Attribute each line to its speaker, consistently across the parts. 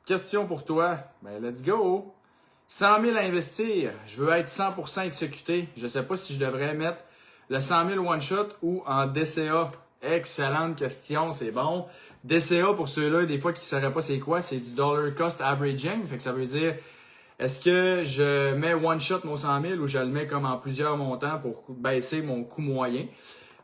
Speaker 1: question pour toi. Ben, let's go. 100 000 à investir. Je veux être 100% exécuté. Je ne sais pas si je devrais mettre le 100 000 one shot ou en DCA. Excellente question, c'est bon. DCA, pour ceux-là, des fois qui ne sauraient pas c'est quoi, c'est du dollar cost averaging. Fait que ça veut dire, est-ce que je mets one shot mon 100 000 ou je le mets comme en plusieurs montants pour baisser mon coût moyen?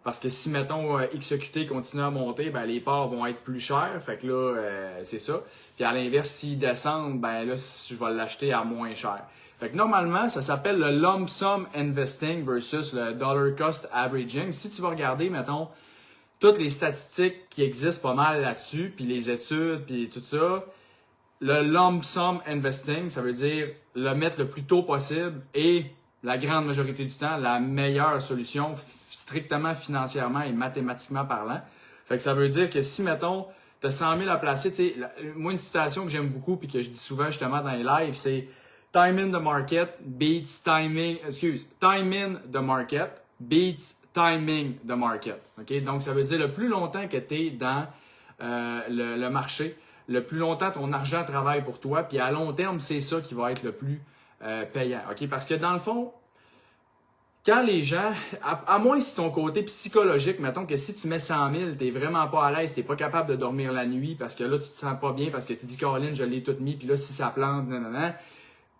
Speaker 1: Parce que si, mettons, XEQT continue à monter, ben, les parts vont être plus chères. Fait que là, c'est ça. Puis à l'inverse, s'ils descendent, ben là, je vais l'acheter à moins cher. Fait que normalement, ça s'appelle le lump sum investing versus le dollar cost averaging. Si tu vas regarder, mettons, toutes les statistiques qui existent pas mal là-dessus, puis les études, puis tout ça, le lump sum investing, ça veut dire le mettre le plus tôt possible et la grande majorité du temps, la meilleure solution strictement financièrement et mathématiquement parlant. Fait que ça veut dire que si, mettons, tu as 100 000 à placer, tu sais, moi, une citation que j'aime beaucoup puis que je dis souvent justement dans les lives, c'est time in the market beats timing, time in the market beats timing the market. Okay? Donc, ça veut dire le plus longtemps que tu es dans le marché, le plus longtemps ton argent travaille pour toi, puis à long terme, c'est ça qui va être le plus payant. Okay? Parce que dans le fond, quand les gens, à moins si ton côté psychologique, mettons que si tu mets 100 000, t'es vraiment pas à l'aise, t'es pas capable de dormir la nuit parce que là, tu te sens pas bien parce que tu dis, Caroline, je l'ai tout mis, puis là, si ça plante, nanana,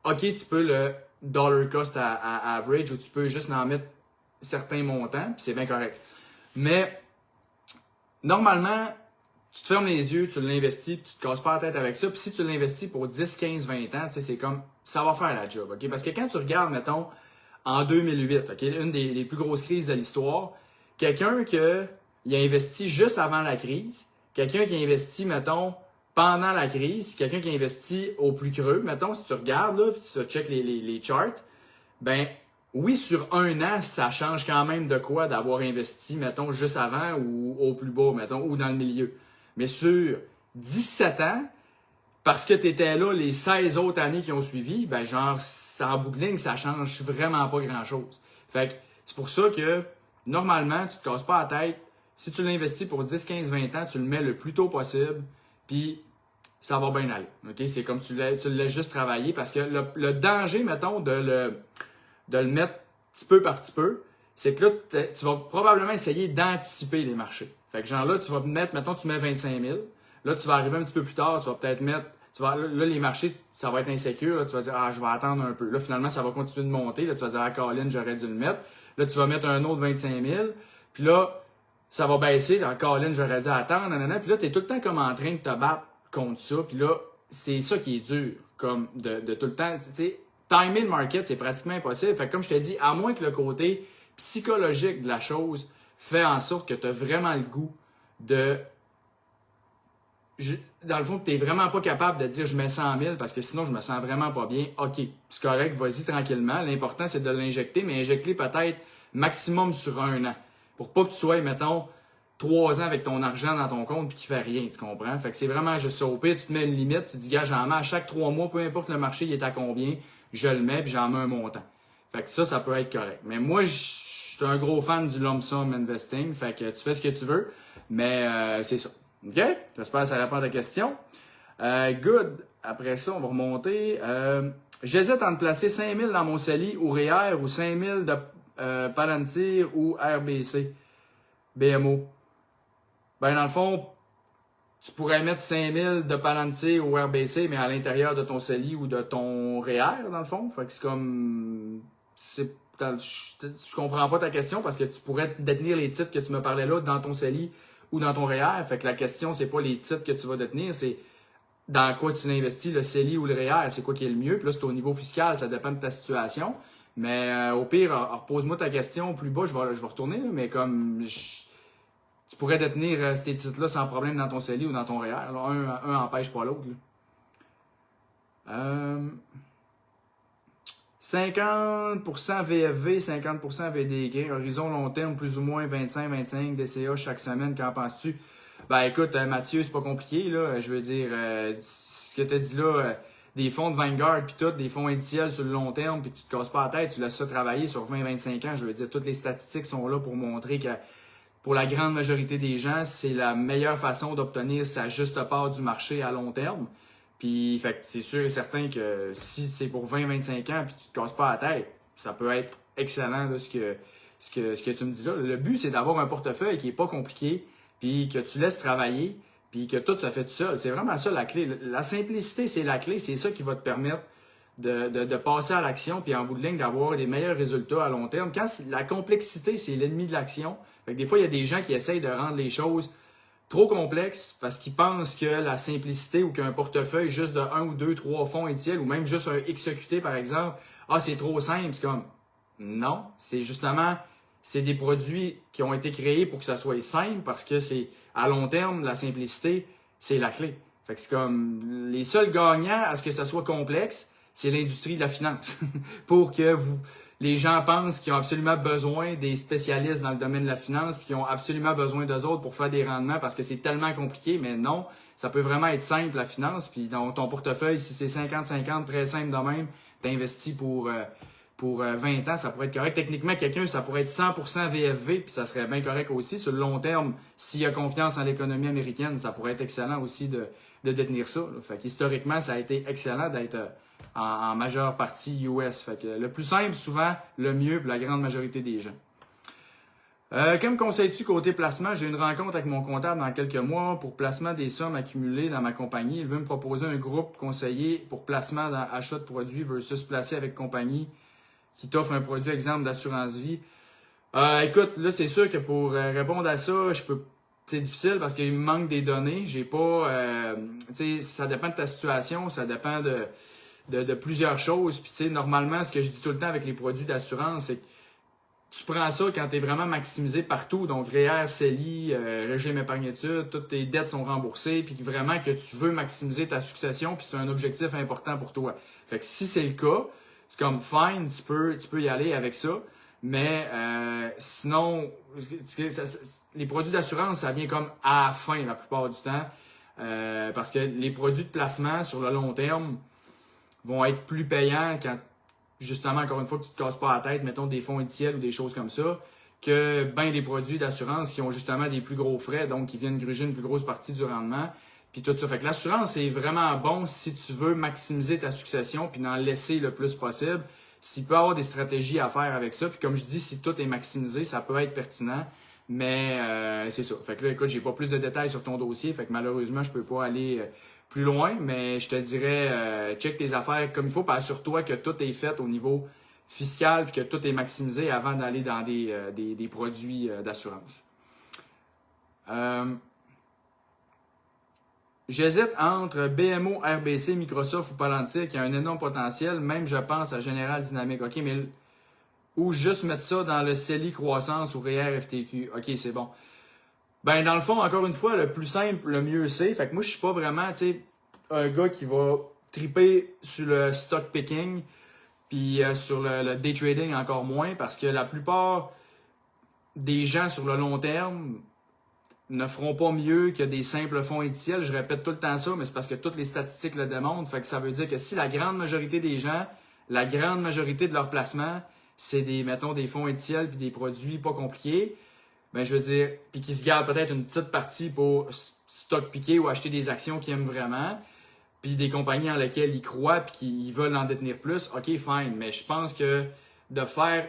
Speaker 1: ok, tu peux le dollar cost à average ou tu peux juste en mettre certains montants, puis c'est bien correct. Mais, normalement, tu te fermes les yeux, tu l'investis, puis tu te casses pas la tête avec ça, puis si tu l'investis pour 10, 15, 20 ans, tu sais, c'est comme, ça va faire la job, ok? Parce que quand tu regardes, mettons, en 2008, ok, une des plus grosses crises de l'histoire, quelqu'un qui a investi juste avant la crise, quelqu'un qui a investi, mettons, pendant la crise, quelqu'un qui a investi au plus creux, mettons, si tu regardes, là, puis tu check les charts, ben oui, sur un an, ça change quand même de quoi d'avoir investi, mettons, juste avant ou au plus bas, mettons, ou dans le milieu. Mais sur 17 ans, parce que tu étais là les 16 autres années qui ont suivi, ben genre, en bout de ligne, ça change vraiment pas grand-chose. Fait que c'est pour ça que, normalement, tu te casses pas la tête. Si tu l'investis pour 10, 15, 20 ans, tu le mets le plus tôt possible, puis ça va bien aller. Okay? C'est comme tu le laisses juste travailler parce que le danger, mettons, de le mettre petit peu par petit peu, c'est que là, tu vas probablement essayer d'anticiper les marchés. Fait que genre là, tu vas mettre, mettons, tu mets 25 000. Là, tu vas arriver un petit peu plus tard, tu vas peut-être mettre, là, les marchés, ça va être insécure. Là, tu vas dire, ah, je vais attendre un peu. Là, finalement, ça va continuer de monter. Là, tu vas dire, ah, Caroline, j'aurais dû le mettre. Là, tu vas mettre un autre 25 000. Puis là, ça va baisser. Ah, Caroline, j'aurais dû attendre. Nanana. Puis là, tu es tout le temps comme en train de te battre contre ça. Puis là, c'est ça qui est dur, comme de tout le temps. Tu sais, timing market, c'est pratiquement impossible. Fait que comme je te dis, à moins que le côté psychologique de la chose fait en sorte que tu as vraiment le goût de... dans le fond, tu n'es vraiment pas capable de dire je mets 100 000 parce que sinon je me sens vraiment pas bien. OK, c'est correct, vas-y tranquillement. L'important, c'est de l'injecter, mais injecter peut-être maximum sur un an. Pour pas que tu sois, mettons, 3 ans avec ton argent dans ton compte et qu'il fait rien, tu comprends? Fait que c'est vraiment juste ça. Au pire, tu te mets une limite, tu te dis, gars, j'en mets à chaque 3 mois, peu importe le marché, il est à combien, je le mets puis j'en mets un montant. Fait que ça peut être correct. Mais moi, je suis un gros fan du lump sum investing. Fait que tu fais ce que tu veux, mais c'est ça. OK? J'espère que ça répond à ta question. Good. Après ça, on va remonter. J'hésite entre placer 5 000 dans mon CELI ou REER ou 5 000 de Palantir ou RBC, BMO. Ben, dans le fond, tu pourrais mettre 5 000 de Palantir ou RBC, mais à l'intérieur de ton CELI ou de ton REER, dans le fond. Fait que c'est comme... Je comprends pas ta question parce que tu pourrais détenir les titres que tu me parlais là dans ton CELI ou dans ton REER. Fait que la question, c'est pas les titres que tu vas détenir, c'est dans quoi tu l'investis, le CELI ou le REER, c'est quoi qui est le mieux. Puis là, c'est au niveau fiscal, ça dépend de ta situation. Mais au pire, repose-moi ta question plus bas, je vais retourner, là, mais comme tu pourrais détenir ces titres-là sans problème dans ton CELI ou dans ton REER. Là, un empêche pas l'autre. 50% VFV, 50% VDY, horizon long terme, plus ou moins 25 DCA chaque semaine, qu'en penses-tu? Ben écoute, Mathieu, c'est pas compliqué, là. Je veux dire, ce que tu as dit là, des fonds de Vanguard, puis tout, des fonds indiciels sur le long terme, puis tu te casses pas la tête, tu laisses ça travailler sur 20-25 ans. Je veux dire, toutes les statistiques sont là pour montrer que pour la grande majorité des gens, c'est la meilleure façon d'obtenir sa juste part du marché à long terme. Puis, fait que c'est sûr et certain que si c'est pour 20-25 ans puis tu te casses pas la tête, ça peut être excellent là, ce que tu me dis là. Le but, c'est d'avoir un portefeuille qui est pas compliqué, puis que tu laisses travailler, puis que tout se fait tout seul. C'est vraiment ça la clé. La simplicité, c'est la clé. C'est ça qui va te permettre de passer à l'action, puis en bout de ligne, d'avoir des meilleurs résultats à long terme. Quand la complexité, c'est l'ennemi de l'action. Fait que des fois, il y a des gens qui essayent de rendre les choses trop complexes parce qu'ils pensent que la simplicité ou qu'un portefeuille juste de 1 ou 2, 3 fonds ETL ou même juste un XEQT, par exemple, c'est trop simple. C'est comme, non, c'est justement, c'est des produits qui ont été créés pour que ça soit simple parce que c'est, à long terme, la simplicité, c'est la clé. Fait que c'est comme, les seuls gagnants à ce que ça soit complexe, c'est l'industrie de la finance. Pour que les gens pensent qu'ils ont absolument besoin des spécialistes dans le domaine de la finance, puis qu'ils ont absolument besoin d'eux autres pour faire des rendements parce que c'est tellement compliqué, mais non, ça peut vraiment être simple la finance, puis dans ton portefeuille, si c'est 50-50, très simple de même, t'investis pour 20 ans, ça pourrait être correct. Techniquement, quelqu'un, ça pourrait être 100% VFV, puis ça serait bien correct aussi. Sur le long terme, s'il y a confiance en l'économie américaine, ça pourrait être excellent aussi de détenir ça. Là. Fait qu'historiquement, ça a été excellent d'être en majeure partie US. Fait que le plus simple, souvent, le mieux pour la grande majorité des gens. Que me conseilles-tu côté placement? J'ai une rencontre avec mon comptable dans quelques mois pour placement des sommes accumulées dans ma compagnie. Il veut me proposer un groupe conseiller pour placement dans achat de produits versus placer avec compagnie qui t'offre un produit exemple d'assurance vie. Écoute, là, c'est sûr que pour répondre à ça, c'est difficile parce qu'il me manque des données. J'ai pas, ça dépend de ta situation, ça dépend de plusieurs choses. Puis, tu sais, normalement, ce que je dis tout le temps avec les produits d'assurance, c'est que tu prends ça quand tu es vraiment maximisé partout. Donc, REER, CELI, régime épargne-études, toutes tes dettes sont remboursées, puis vraiment que tu veux maximiser ta succession, puis c'est un objectif important pour toi. Fait que si c'est le cas, c'est comme fine, tu peux y aller avec ça. Mais sinon, les produits d'assurance, ça vient comme à la fin la plupart du temps. Parce que les produits de placement sur le long terme vont être plus payants quand, justement, encore une fois, que tu te casses pas la tête, mettons des fonds indiciels ou des choses comme ça, que ben des produits d'assurance qui ont justement des plus gros frais, donc qui viennent gruger une plus grosse partie du rendement. Puis tout ça. Fait que l'assurance, c'est vraiment bon si tu veux maximiser ta succession puis en laisser le plus possible. S'il peut y avoir des stratégies à faire avec ça, puis comme je dis, si tout est maximisé, ça peut être pertinent. Mais c'est ça. Fait que là, écoute, j'ai pas plus de détails sur ton dossier. Fait que malheureusement, je peux pas aller plus loin. Mais je te dirais, check tes affaires comme il faut, puis assure-toi que tout est fait au niveau fiscal puis que tout est maximisé avant d'aller dans des produits d'assurance. J'hésite entre BMO, RBC, Microsoft ou Palantir qui a un énorme potentiel, même je pense à General Dynamics. OK, mais ou juste mettre ça dans le CELI croissance ou REER FTQ. OK, c'est bon. Ben, dans le fond, encore une fois, le plus simple, le mieux c'est. Fait que moi, je suis pas vraiment, tu sais, un gars qui va triper sur le stock picking puis sur le day trading encore moins parce que la plupart des gens sur le long terme ne feront pas mieux que des simples fonds indiciels. Je répète tout le temps ça, mais c'est parce que toutes les statistiques le démontrent. Fait que ça veut dire que si la grande majorité des gens, la grande majorité de leur placement, c'est mettons, des fonds indiciels puis des produits pas compliqués, ben je veux dire, puis qui se gardent peut-être une petite partie pour stock piquer ou acheter des actions qu'ils aiment vraiment, puis des compagnies en lesquelles ils croient puis qu'ils veulent en détenir plus, OK, fine. Mais je pense que de faire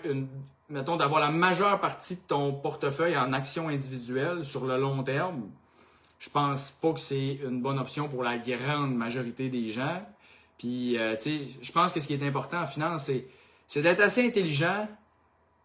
Speaker 1: mettons, d'avoir la majeure partie de ton portefeuille en actions individuelles sur le long terme, je pense pas que c'est une bonne option pour la grande majorité des gens. Puis, tu sais, je pense que ce qui est important en finance, c'est d'être assez intelligent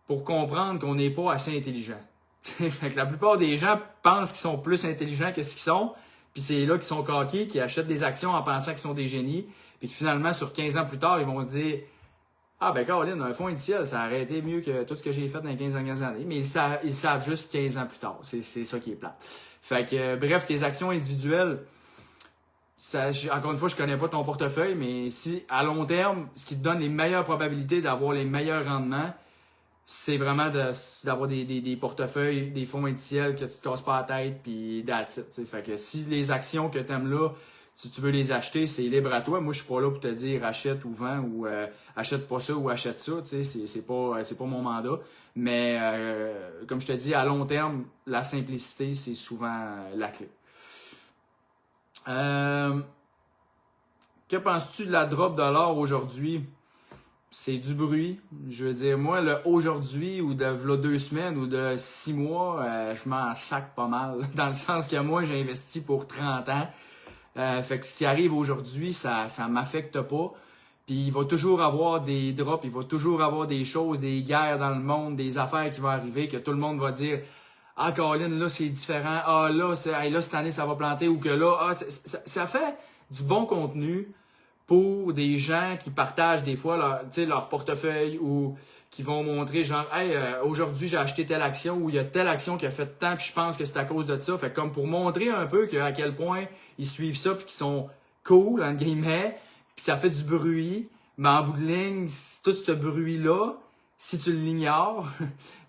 Speaker 1: pour comprendre qu'on n'est pas assez intelligent. Fait que la plupart des gens pensent qu'ils sont plus intelligents que ce qu'ils sont, puis c'est là qu'ils sont coqués, qui achètent des actions en pensant qu'ils sont des génies, puis que finalement, sur 15 ans plus tard, ils vont se dire « Ah ben Caroline, un fonds indiciel, ça aurait été mieux que tout ce que j'ai fait dans les 15 dernières années. » Mais ils savent juste 15 ans plus tard. C'est ça qui est plat. Fait que, bref, tes actions individuelles, encore une fois, je connais pas ton portefeuille, mais si à long terme, ce qui te donne les meilleures probabilités d'avoir les meilleurs rendements, c'est vraiment d'avoir des portefeuilles, des fonds indiciels que tu te casses pas la tête, puis that's it. Fait que si les actions que tu aimes là, si tu veux les acheter, c'est libre à toi. Moi, je suis pas là pour te dire achète ou vends ou achète pas ça ou achète ça. C'est pas mon mandat. Mais comme je te dis, à long terme, la simplicité, c'est souvent la clé. Que penses-tu de la drop de l'or aujourd'hui? C'est du bruit. Je veux dire, moi, le aujourd'hui ou de v'là 2 semaines ou de 6 mois, je m'en sac pas mal. Dans le sens que moi, j'ai investi pour 30 ans. Fait que ce qui arrive aujourd'hui, ça m'affecte pas. Puis il va toujours avoir des drops, il va toujours avoir des choses, des guerres dans le monde, des affaires qui vont arriver, que tout le monde va dire « Ah, Colin, là, c'est différent. Ah, là, là, cette année, ça va planter. » Ou que là, ah, ça fait du bon contenu pour des gens qui partagent des fois leur portefeuille ou qui vont montrer genre « Hey, aujourd'hui, j'ai acheté telle action ou il y a telle action qui a fait tant puis je pense que c'est à cause de ça. » Fait comme pour montrer un peu à quel point ils suivent ça puis qu'ils sont cool, entre guillemets, puis ça fait du bruit, mais en bout de ligne, tout ce bruit-là, si tu l'ignores,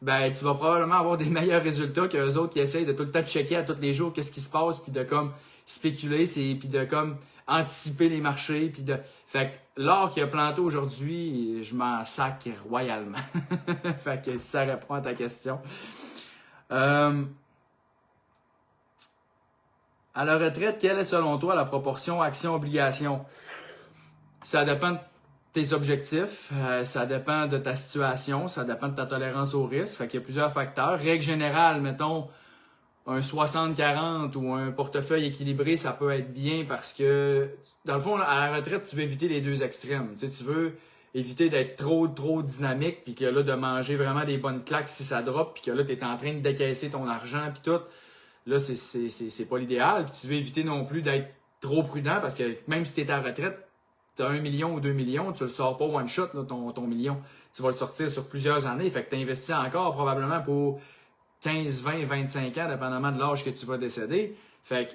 Speaker 1: ben tu vas probablement avoir des meilleurs résultats que les autres qui essayent de tout le temps checker à tous les jours qu'est-ce qui se passe, puis de comme spéculer, puis de comme anticiper les marchés, puis de... Fait que l'or qui a planté aujourd'hui, je m'en sac royalement. Fait que si ça répond à ta question. À la retraite, quelle est selon toi la proportion action-obligation? Ça dépend de tes objectifs, ça dépend de ta situation, ça dépend de ta tolérance au risque. Fait qu'il y a plusieurs facteurs. Règle générale, mettons, un 60-40 ou un portefeuille équilibré, ça peut être bien parce que, dans le fond, à la retraite, tu veux éviter les deux extrêmes. Tu sais, tu veux éviter d'être trop dynamique puis que là, de manger vraiment des bonnes claques si ça drop puis que là, tu es en train de décaisser ton argent puis tout. Là, c'est pas l'idéal. Puis tu veux éviter non plus d'être trop prudent parce que même si tu es à la retraite, tu as 1 million ou 2 millions, tu le sors pas one shot, là, ton million. Tu vas le sortir sur plusieurs années. Fait que tu investis encore probablement pour 15, 20, 25 ans, dépendamment de l'âge que tu vas décéder. Fait que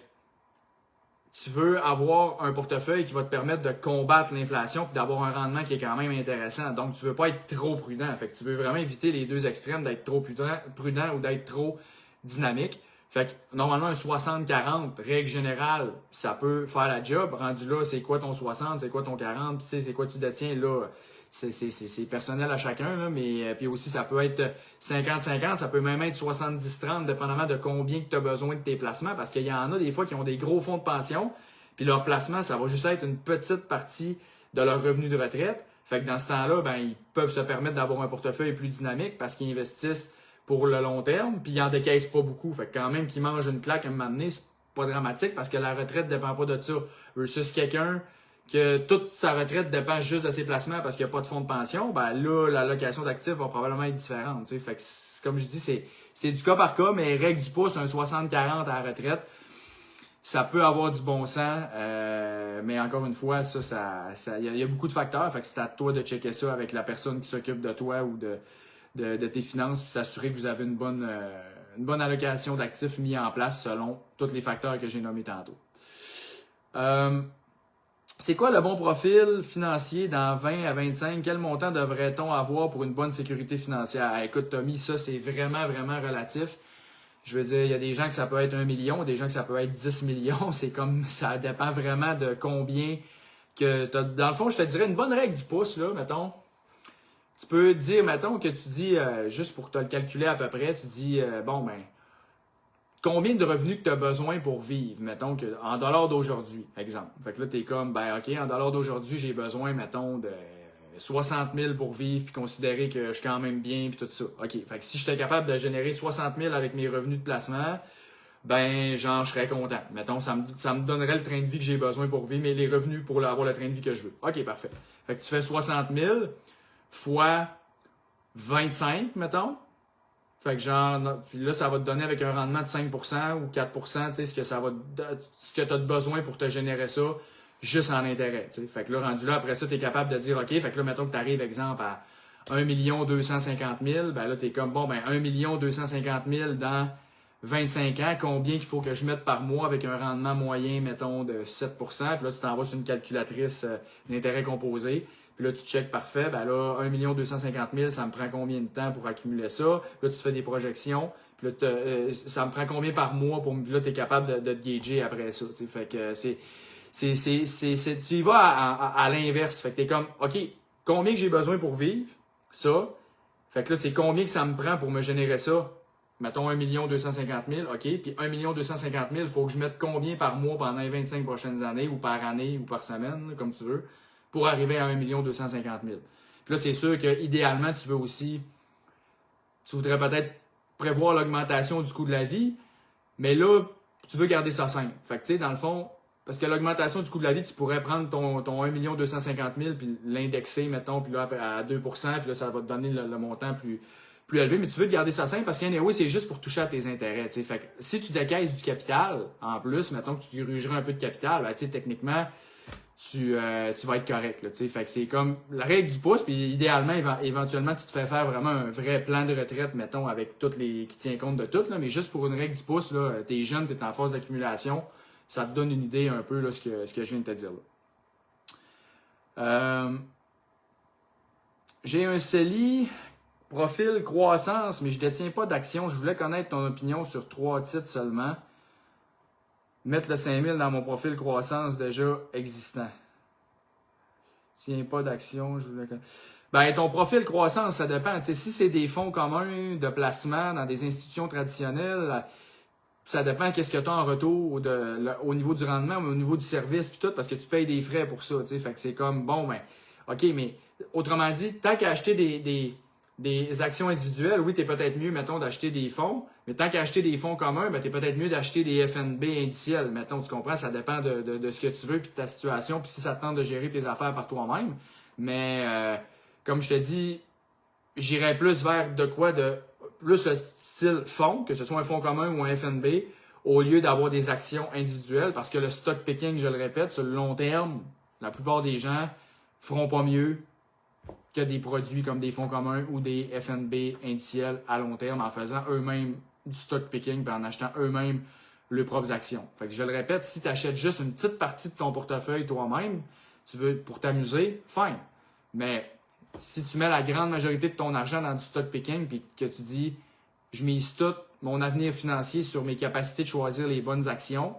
Speaker 1: tu veux avoir un portefeuille qui va te permettre de combattre l'inflation et d'avoir un rendement qui est quand même intéressant. Donc, tu veux pas être trop prudent. Fait que tu veux vraiment éviter les deux extrêmes d'être trop prudent ou d'être trop dynamique. Fait que normalement, un 60-40, règle générale, ça peut faire la job. Rendu là, c'est quoi ton 60, c'est quoi ton 40, tu sais, c'est quoi tu détiens là. C'est personnel à chacun, là, mais puis aussi ça peut être 50-50, ça peut même être 70-30, dépendamment de combien tu as besoin de tes placements, parce qu'il y en a des fois qui ont des gros fonds de pension, puis leur placement, ça va juste être une petite partie de leur revenu de retraite. Fait que dans ce temps-là, ben, ils peuvent se permettre d'avoir un portefeuille plus dynamique parce qu'ils investissent pour le long terme, puis ils en décaissent pas beaucoup. Fait que quand même qu'ils mangent une claque à un moment donné, c'est pas dramatique parce que la retraite dépend pas de ça. Versus quelqu'un que toute sa retraite dépend juste de ses placements parce qu'il n'y a pas de fonds de pension, ben là, l'allocation d'actifs va probablement être différente. T'sais. Fait que comme je dis, c'est du cas par cas, mais règle du pouce, un 60-40 à la retraite, ça peut avoir du bon sens, mais encore une fois, il y a beaucoup de facteurs. Fait que c'est à toi de checker ça avec la personne qui s'occupe de toi ou de tes finances, puis s'assurer que vous avez une bonne allocation d'actifs mis en place selon tous les facteurs que j'ai nommés tantôt. C'est quoi le bon profil financier dans 20 à 25? Quel montant devrait-on avoir pour une bonne sécurité financière? Écoute, Tommy, ça, c'est vraiment, vraiment relatif. Je veux dire, il y a des gens que ça peut être 1 million, des gens que ça peut être 10 millions. C'est comme, ça dépend vraiment de combien que t'as. Dans le fond, je te dirais une bonne règle du pouce, là, mettons. Tu peux dire, mettons, que tu dis, juste pour te le calculer à peu près, tu dis, bon, ben, combien de revenus que tu as besoin pour vivre, mettons, en dollars d'aujourd'hui, exemple. Fait que là, tu es comme, ben, OK, en dollars d'aujourd'hui, j'ai besoin, mettons, de 60 000 pour vivre, puis considérer que je suis quand même bien, puis tout ça. OK, fait que si j'étais capable de générer 60 000 avec mes revenus de placement, ben, genre, je serais content. Mettons, ça me donnerait le train de vie que j'ai besoin pour vivre, mais les revenus pour avoir le train de vie que je veux. OK, parfait. Fait que tu fais 60 000 fois 25, mettons. Fait que genre, puis là, ça va te donner avec un rendement de 5% ou 4%, tu sais, ce que tu as besoin pour te générer ça, juste en intérêt, tu sais. Fait que là, rendu là, après ça, tu es capable de dire, OK, fait que là, mettons que tu arrives, exemple, à 1 250 000, ben là, tu es comme, bon, ben 1 250 000 dans 25 ans, combien qu'il faut que je mette par mois avec un rendement moyen, mettons, de 7%, puis là, tu t'envoies sur une calculatrice d'intérêt composé. Puis là, tu checkes parfait, ben là, 1 250 000, ça me prend combien de temps pour accumuler ça? Là, tu fais des projections. Puis là, ça me prend combien par mois pour. Puis là, tu es capable de te gager après ça. T'sais. Fait que tu y vas à l'inverse. Fait que tu es comme, OK, combien que j'ai besoin pour vivre? Ça. Fait que là, c'est combien que ça me prend pour me générer ça? mettons 1 250 000, OK, puis 1 250 000, il faut que je mette combien par mois pendant les 25 prochaines années, ou par année, ou par semaine, comme tu veux, pour arriver à 1 250 000. Puis là, c'est sûr que idéalement, tu voudrais peut-être prévoir l'augmentation du coût de la vie, mais là, tu veux garder ça simple. Fait que, tu sais, dans le fond, parce que l'augmentation du coût de la vie, tu pourrais prendre ton 1 250 000 puis l'indexer, mettons, puis là, à 2 puis là, ça va te donner le montant plus élevé, mais tu veux garder ça simple parce qu'anyway, c'est juste pour toucher à tes intérêts. T'sais. Fait que si tu décaisses du capital, en plus, mettons que tu grugerais un peu de capital, ben, techniquement, tu vas être correct. Là, fait que c'est comme la règle du pouce, puis idéalement, éventuellement, tu te fais faire vraiment un vrai plan de retraite, mettons, avec toutes les qui tient compte de tout, là, mais juste pour une règle du pouce, là, t'es jeune, t'es en phase d'accumulation, ça te donne une idée un peu là, ce que je viens de te dire là. J'ai un CELI. Profil croissance, mais je ne détiens pas d'action. Je voulais connaître ton opinion sur 3 titres seulement. Mettre le 5000 dans mon profil croissance déjà existant. Tiens pas d'action, je voulais connaître. Ben, ton profil croissance, ça dépend. T'sais, si c'est des fonds communs de placement dans des institutions traditionnelles, ça dépend qu'est-ce que tu as en retour au niveau du rendement, au niveau du service, puis tout, parce que tu payes des frais pour ça. Fait que c'est comme, bon, ben, OK, mais autrement dit, tant qu'à acheter des actions individuelles, oui, tu es peut-être mieux, mettons, d'acheter des fonds, mais tant qu'à acheter des fonds communs, ben, tu es peut-être mieux d'acheter des FNB indiciels. Mettons, tu comprends, ça dépend de ce que tu veux, puis de ta situation, puis si ça te tente de gérer tes affaires par toi-même. Mais, comme je te dis, j'irais plus vers plus le style fonds, que ce soit un fonds commun ou un FNB, au lieu d'avoir des actions individuelles, parce que le stock picking, je le répète, sur le long terme, la plupart des gens feront pas mieux que des produits comme des fonds communs ou des FNB indiciels à long terme en faisant eux-mêmes du stock picking et en achetant eux-mêmes leurs propres actions. Fait que je le répète, si tu achètes juste une petite partie de ton portefeuille toi-même, tu veux pour t'amuser, fine. Mais si tu mets la grande majorité de ton argent dans du stock picking puis que tu dis je mise tout mon avenir financier sur mes capacités de choisir les bonnes actions,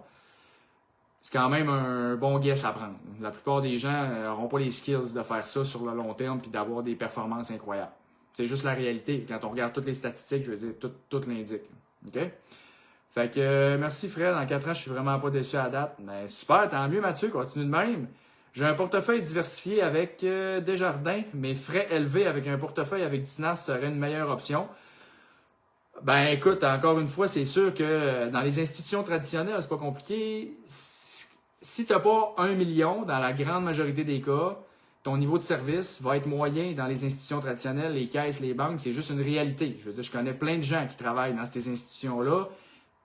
Speaker 1: c'est quand même un bon guess à prendre. La plupart des gens n'auront pas les skills de faire ça sur le long terme et d'avoir des performances incroyables. C'est juste la réalité. Quand on regarde toutes les statistiques, je veux dire, tout l'indique. OK? Fait que merci Fred, en 4 ans, je suis vraiment pas déçu à date. Mais super, tant mieux Mathieu, continue de même. J'ai un portefeuille diversifié avec Desjardins, mais frais élevés avec un portefeuille avec Dynas serait une meilleure option. Ben écoute, encore une fois, c'est sûr que dans les institutions traditionnelles, c'est pas compliqué. Si tu n'as pas 1 million, dans la grande majorité des cas, ton niveau de service va être moyen dans les institutions traditionnelles, les caisses, les banques. C'est juste une réalité. Je veux dire, je connais plein de gens qui travaillent dans ces institutions-là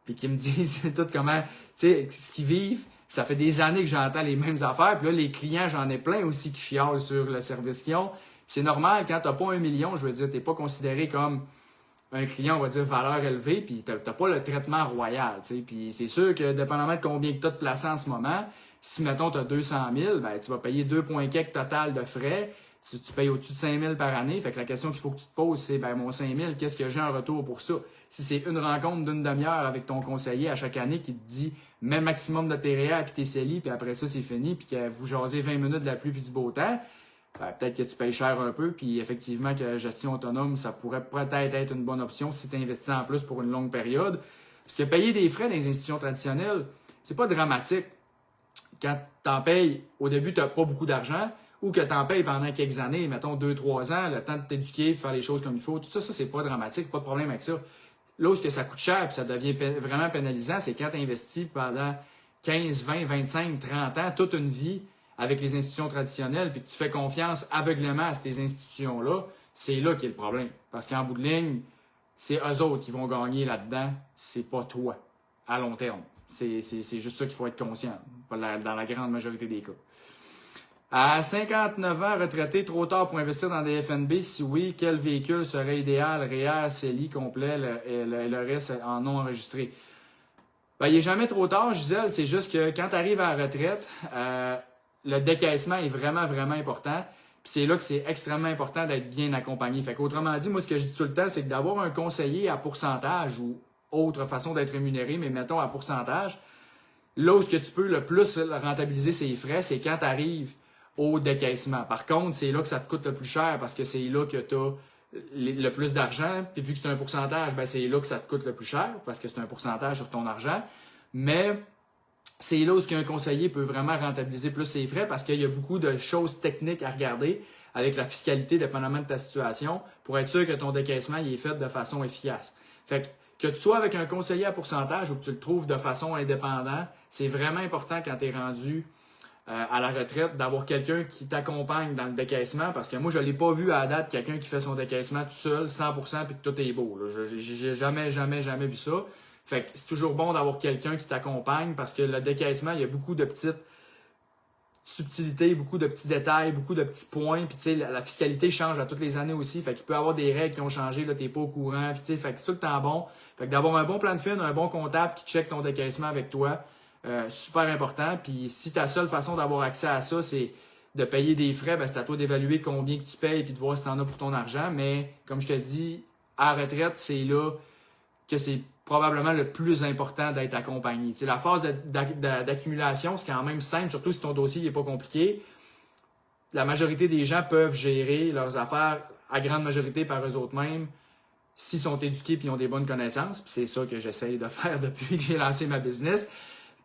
Speaker 1: puis qui me disent tout comment, tu sais, ce qu'ils vivent. Ça fait des années que j'entends les mêmes affaires. Puis là, les clients, j'en ai plein aussi qui chialent sur le service qu'ils ont. C'est normal, quand tu n'as pas 1 million, je veux dire, tu n'es pas considéré comme un client, on va dire, valeur élevée, puis tu n'as pas le traitement royal. T'sais. Puis c'est sûr que, dépendamment de combien tu as de placés en ce moment, si, mettons, tu as 200 000, ben, tu vas payer 2 points quelques total de frais. Si tu payes au-dessus de 5 000 par année, fait que la question qu'il faut que tu te poses, c'est, ben, mon 5 000, qu'est-ce que j'ai en retour pour ça? Si c'est une rencontre d'une demi-heure avec ton conseiller à chaque année qui te dit, mets le maximum de tes REER puis tes CELI, puis après ça, c'est fini, puis que vous jasez 20 minutes de la pluie puis du beau temps, ben, peut-être que tu payes cher un peu, puis effectivement que la gestion autonome, ça pourrait peut-être être une bonne option si tu investis en plus pour une longue période. Parce que payer des frais dans les institutions traditionnelles, c'est pas dramatique. Quand tu en payes, au début, tu n'as pas beaucoup d'argent, ou que tu en payes pendant quelques années, mettons 2-3 ans, le temps de t'éduquer, de faire les choses comme il faut, tout ça, c'est pas dramatique, pas de problème avec ça. Là où ça coûte cher et ça devient vraiment pénalisant, c'est quand tu investis pendant 15, 20, 25, 30 ans, toute une vie avec les institutions traditionnelles, puis que tu fais confiance aveuglément à ces institutions-là, c'est là qu'est le problème. Parce qu'en bout de ligne, c'est eux autres qui vont gagner là-dedans, c'est pas toi, à long terme. C'est juste ça qu'il faut être conscient, dans la grande majorité des cas. À 59 ans, retraité, trop tard pour investir dans des FNB? Si oui, quel véhicule serait idéal? REER, CELI complet, le reste en non enregistré. Ben, il n'est jamais trop tard, Gisèle. C'est juste que quand tu arrives à la retraite, le décaissement est vraiment, vraiment important. Puis c'est là que c'est extrêmement important d'être bien accompagné. Fait qu'autrement dit, moi, ce que je dis tout le temps, c'est que d'avoir un conseiller à pourcentage ou autre façon d'être rémunéré, mais mettons à pourcentage, là où ce que tu peux le plus rentabiliser ses frais, c'est quand tu arrives au décaissement. Par contre, c'est là que ça te coûte le plus cher parce que c'est là que tu as le plus d'argent, puis vu que c'est un pourcentage, ben c'est là que ça te coûte le plus cher, parce que c'est un pourcentage sur ton argent. Mais c'est là où un conseiller peut vraiment rentabiliser plus ses frais, parce qu'il y a beaucoup de choses techniques à regarder avec la fiscalité, dépendamment de ta situation, pour être sûr que ton décaissement il est fait de façon efficace. Fait que tu sois avec un conseiller à pourcentage ou que tu le trouves de façon indépendante, c'est vraiment important quand tu es rendu à la retraite, d'avoir quelqu'un qui t'accompagne dans le décaissement, parce que moi, je ne l'ai pas vu à la date, quelqu'un qui fait son décaissement tout seul, 100%, puis que tout est beau. J'ai jamais vu ça. Fait que c'est toujours bon d'avoir quelqu'un qui t'accompagne, parce que le décaissement, il y a beaucoup de petites subtilités, beaucoup de petits détails, beaucoup de petits points, puis tu sais, la fiscalité change à toutes les années aussi, fait qu'il peut y avoir des règles qui ont changé, là, t'es pas au courant, puis tu sais, fait que c'est tout le temps bon. Fait que d'avoir un bon plan de fin, un bon comptable qui check ton décaissement avec toi, super important. Puis si ta seule façon d'avoir accès à ça, c'est de payer des frais, ben c'est à toi d'évaluer combien que tu payes puis de voir si tu en as pour ton argent. Mais comme je te dis, à la retraite, c'est là que c'est probablement le plus important d'être accompagné. Tu sais, la phase d'accumulation, c'est quand même simple, surtout si ton dossier n'est pas compliqué. La majorité des gens peuvent gérer leurs affaires à grande majorité par eux autres mêmes s'ils sont éduqués et ont des bonnes connaissances. Puis c'est ça que j'essaye de faire depuis que j'ai lancé ma business.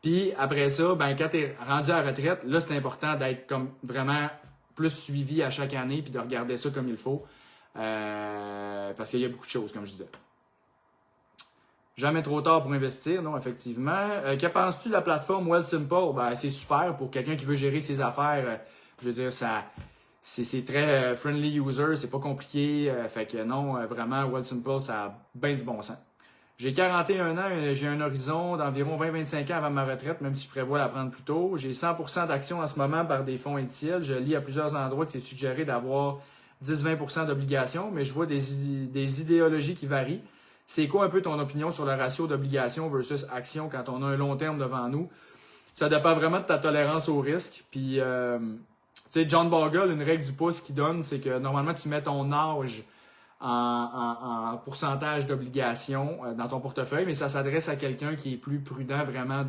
Speaker 1: Puis après ça, ben quand tu es rendu à la retraite, là, c'est important d'être comme vraiment plus suivi à chaque année puis de regarder ça comme il faut. Parce qu'il y a beaucoup de choses, comme je disais. Jamais trop tard pour investir, non, effectivement. Que penses-tu de la plateforme Wealthsimple? Ben, c'est super pour quelqu'un qui veut gérer ses affaires. Je veux dire, c'est très friendly user, c'est pas compliqué. Fait que non, vraiment, Wealthsimple, ça a bien du bon sens. J'ai 41 ans, j'ai un horizon d'environ 20-25 ans avant ma retraite, même si je prévois la prendre plus tôt. J'ai 100% d'actions en ce moment par des fonds indiciels. Je lis à plusieurs endroits que c'est suggéré d'avoir 10-20% d'obligations, mais je vois des idéologies qui varient. C'est quoi un peu ton opinion sur le ratio d'obligations versus actions quand on a un long terme devant nous? Ça dépend vraiment de ta tolérance au risque. Puis, tu sais, John Bogle, une règle du pouce qu'il donne, c'est que normalement, tu mets ton âge en pourcentage d'obligations dans ton portefeuille, mais ça s'adresse à quelqu'un qui est plus prudent vraiment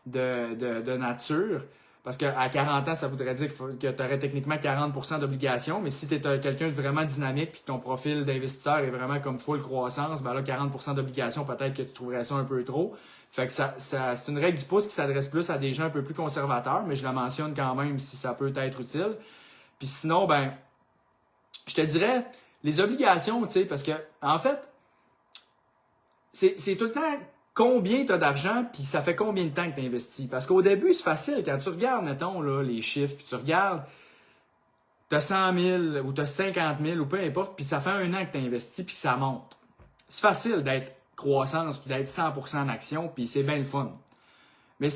Speaker 1: de nature. Parce qu'à 40 ans, ça voudrait dire que tu aurais techniquement 40% d'obligations, mais si tu es quelqu'un de vraiment dynamique et que ton profil d'investisseur est vraiment comme full croissance, ben là, 40% d'obligations, peut-être que tu trouverais ça un peu trop. Fait que c'est une règle du pouce qui s'adresse plus à des gens un peu plus conservateurs, mais je la mentionne quand même si ça peut être utile. Puis sinon, ben, je te dirais, les obligations, tu sais, parce que, en fait, c'est tout le temps combien tu as d'argent, puis ça fait combien de temps que tu investis. Parce qu'au début, c'est facile. Quand tu regardes, mettons, là, les chiffres, puis tu regardes, tu as 100 000 ou tu as 50 000 ou peu importe, puis ça fait un an que tu investis, puis ça monte. C'est facile d'être croissance, puis d'être 100% en action, puis c'est bien le fun. Mais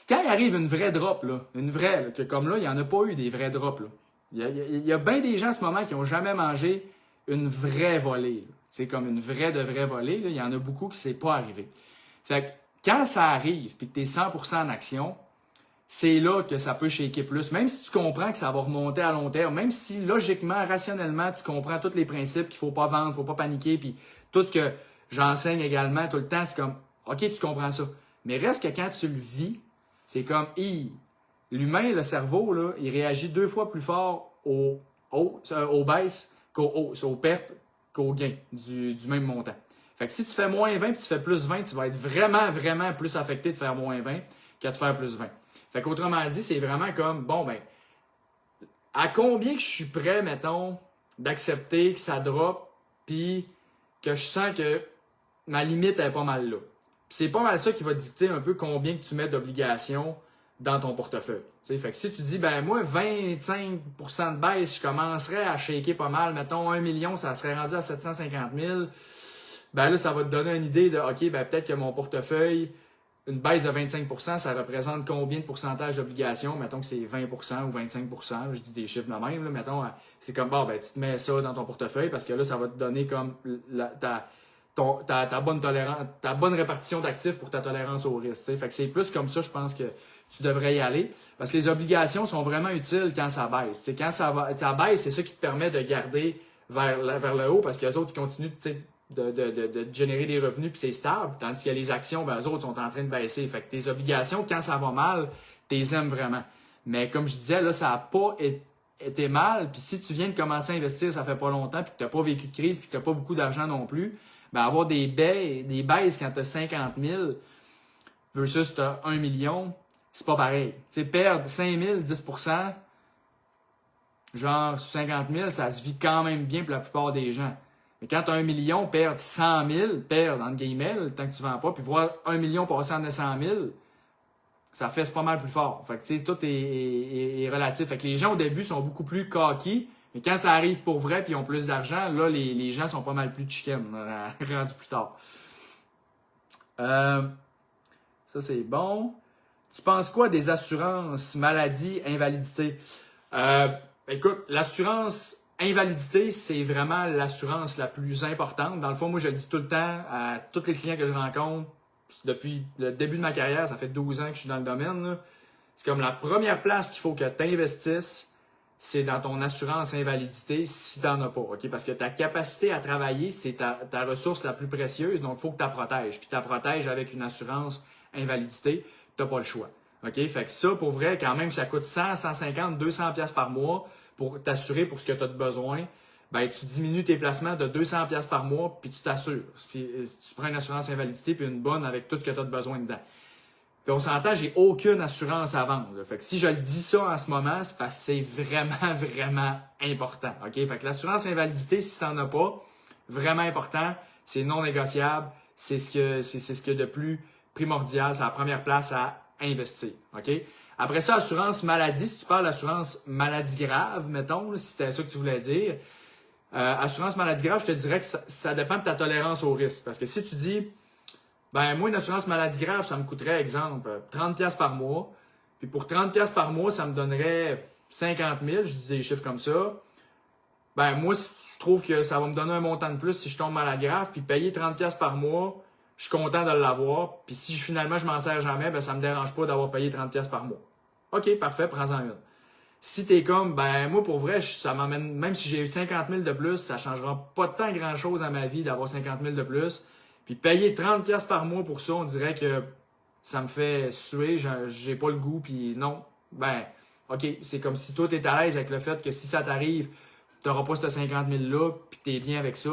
Speaker 1: quand il arrive une vraie drop, là, une vraie, là, que comme là, il n'y en a pas eu des vrais drops. Là. Il y a bien des gens en ce moment qui n'ont jamais mangé une vraie volée. C'est comme une vraie de vraie volée. Là. Il y en a beaucoup qui ne s'est pas arrivé. Fait que quand ça arrive et que tu es 100% en action, c'est là que ça peut shaker plus. Même si tu comprends que ça va remonter à long terme, même si logiquement, rationnellement, tu comprends tous les principes qu'il ne faut pas vendre, il ne faut pas paniquer, puis tout ce que j'enseigne également tout le temps, c'est comme, OK, tu comprends ça. Mais reste que quand tu le vis, c'est comme, l'humain, le cerveau, là, il réagit 2 fois plus fort aux baisses qu'aux hausses, aux pertes qu'aux gains du même montant. Fait que si tu fais moins 20 puis tu fais plus 20, tu vas être vraiment, vraiment plus affecté de faire moins 20 qu'à de faire plus 20. Fait qu'autrement dit, c'est vraiment comme, bon, ben, à combien que je suis prêt, mettons, d'accepter que ça drop puis que je sens que ma limite est pas mal là. Puis c'est pas mal ça qui va dicter un peu combien que tu mets d'obligations dans ton portefeuille. T'sais, fait que si tu dis, ben moi, 25% de baisse, je commencerais à shaker pas mal, mettons 1 million, ça serait rendu à 750 000, ben là, ça va te donner une idée de, OK, ben peut-être que mon portefeuille, une baisse de 25%, ça représente combien de pourcentage d'obligations? Mettons que c'est 20% ou 25%, je dis des chiffres de même, là, mettons, c'est comme, bon, ben tu te mets ça dans ton portefeuille parce que là, ça va te donner comme ta bonne tolérance, ta bonne répartition d'actifs pour ta tolérance au risque. T'sais. Fait que c'est plus comme ça, je pense que tu devrais y aller. Parce que les obligations sont vraiment utiles quand ça baisse. C'est quand ça baisse, c'est ça qui te permet de garder vers le haut parce que les autres, ils continuent de générer des revenus puis c'est stable. Tandis que les actions, ben, eux autres sont en train de baisser. Fait que tes obligations, quand ça va mal, tu les aimes vraiment. Mais comme je disais, là, ça n'a pas t'es mal, puis si tu viens de commencer à investir, ça fait pas longtemps, puis que t'as pas vécu de crise, puis que t'as pas beaucoup d'argent non plus, ben avoir des baisses quand t'as 50 000 versus t'as 1 million, c'est pas pareil. Tu sais, perdre 5 000, 10%, genre sur 50 000, ça se vit quand même bien pour la plupart des gens. Mais quand tu as 1 million, perdre 100 000, perdre entre guillemets, le temps que tu vends pas, puis voir 1 million passer en 900 000, ça fesse pas mal plus fort. Fait que tu sais, tout est relatif. Fait que les gens au début sont beaucoup plus coqués, mais quand ça arrive pour vrai puis ils ont plus d'argent, là, les gens sont pas mal plus chicken, rendu plus tard. Ça, c'est bon. Tu penses quoi des assurances maladie, invalidité? Écoute, l'assurance invalidité, c'est vraiment l'assurance la plus importante. Dans le fond, moi, je le dis tout le temps à tous les clients que je rencontre. Depuis le début de ma carrière, ça fait 12 ans que je suis dans le domaine. C'est comme la première place qu'il faut que tu investisses, c'est dans ton assurance invalidité si tu n'en as pas. Okay? Parce que ta capacité à travailler, c'est ta ressource la plus précieuse. Donc, il faut que tu la protèges. Puis tu la protèges avec une assurance invalidité. Tu n'as pas le choix. OK? Fait que ça, pour vrai, quand même, ça coûte 100, 150, 200 pièces par mois pour t'assurer pour ce que tu as de besoin. Ben, tu diminues tes placements de 200 pièces par mois puis tu t'assures. Puis tu prends une assurance invalidité puis une bonne avec tout ce que tu as de besoin dedans. Puis on s'entend, j'ai aucune assurance à vendre. Là. Fait que si je le dis ça en ce moment, c'est parce que c'est vraiment, vraiment important. OK? Fait que l'assurance invalidité, si tu n'en as pas, vraiment important, c'est non négociable. C'est ce que de plus primordial. C'est la première place à investir. OK? Après ça, assurance maladie. Si tu parles d'assurance maladie grave, mettons, là, si c'était ça que tu voulais dire, assurance maladie grave, je te dirais que ça dépend de ta tolérance au risque. Parce que si tu dis, ben moi, une assurance maladie grave, ça me coûterait, exemple, 30$ par mois. Puis pour 30$ par mois, ça me donnerait 50 000, je dis des chiffres comme ça. Ben moi, je trouve que ça va me donner un montant de plus si je tombe malade grave. Puis payer 30$ par mois, je suis content de l'avoir. Puis si finalement je m'en sers jamais, ben ça me dérange pas d'avoir payé 30$ par mois. OK, parfait, prends-en une. Si t'es comme, ben moi pour vrai, ça m'emmène, même si j'ai eu 50 000 de plus, ça changera pas tant grand-chose à ma vie d'avoir 50 000 de plus. Puis payer 30$ par mois pour ça, on dirait que ça me fait suer, j'ai pas le goût, puis non. Ben, OK, c'est comme si toi t'es à l'aise avec le fait que si ça t'arrive, t'auras pas ce 50 000-là, puis t'es bien avec ça,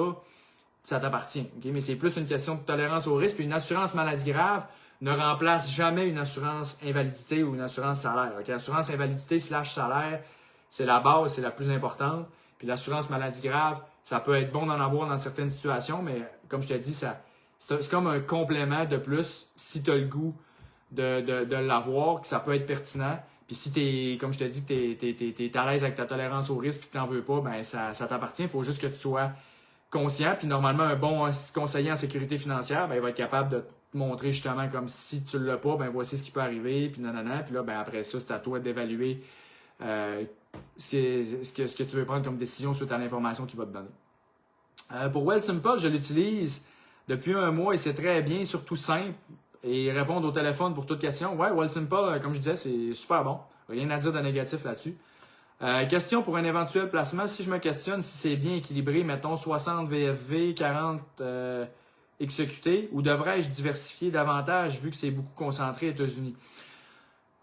Speaker 1: ça t'appartient. Okay? Mais c'est plus une question de tolérance au risque. Puis une assurance maladie grave ne remplace jamais une assurance invalidité ou une assurance salaire. Okay? L'assurance invalidité / salaire, c'est la base, c'est la plus importante. Puis l'assurance maladie grave, ça peut être bon d'en avoir dans certaines situations, mais comme je te dis, c'est comme un complément de plus si tu as le goût de l'avoir, que ça peut être pertinent. Puis si t'es, comme je te dis, que t'es à l'aise avec ta tolérance au risque et que tu n'en veux pas, ben ça t'appartient. Il faut juste que tu sois conscient. Puis normalement, un bon conseiller en sécurité financière, ben, il va être capable de te montrer justement comme si tu ne l'as pas, ben voici ce qui peut arriver, puis nanana. Puis là, ben après ça, c'est à toi d'évaluer ce que tu veux prendre comme décision suite à l'information qu'il va te donner. Pour Wealthsimple, je l'utilise depuis un mois et c'est très bien, surtout simple. Et répondre au téléphone pour toute question. Ouais, Wealthsimple, comme je disais, c'est super bon. Rien à dire de négatif là-dessus. Question pour un éventuel placement. Si je me questionne si c'est bien équilibré, mettons 60 VFV, 40 XEQT, ou devrais-je diversifier davantage vu que c'est beaucoup concentré aux États-Unis?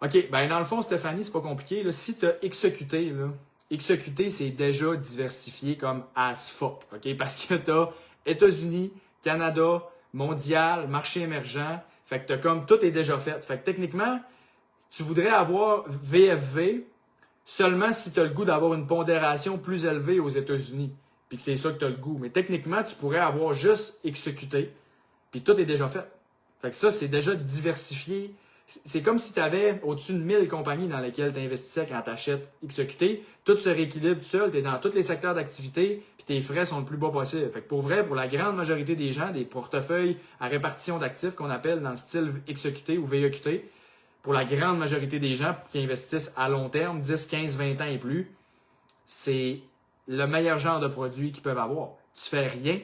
Speaker 1: OK, ben dans le fond, Stéphanie, c'est pas compliqué. Là. Si tu as XEQT, XEQT, c'est déjà diversifié comme as fuck. OK? Parce que tu as États-Unis, Canada, mondial, marché émergent. Fait que comme tout est déjà fait. Fait que techniquement, tu voudrais avoir VFV seulement si tu as le goût d'avoir une pondération plus élevée aux États-Unis. Puis que c'est ça que tu as le goût. Mais techniquement, tu pourrais avoir juste XEQT. Puis tout est déjà fait. Fait que ça, c'est déjà diversifié. C'est comme si tu avais au-dessus de 1000 compagnies dans lesquelles tu investissais quand tu achètes XEQT. Tout se rééquilibre tout seul. Tu es dans tous les secteurs d'activité. Puis tes frais sont le plus bas possible. Fait que pour vrai, pour la grande majorité des gens, des portefeuilles à répartition d'actifs qu'on appelle dans le style XEQT ou VEQT, pour la grande majorité des gens qui investissent à long terme, 10, 15, 20 ans et plus, c'est le meilleur genre de produit qu'ils peuvent avoir. Tu fais rien,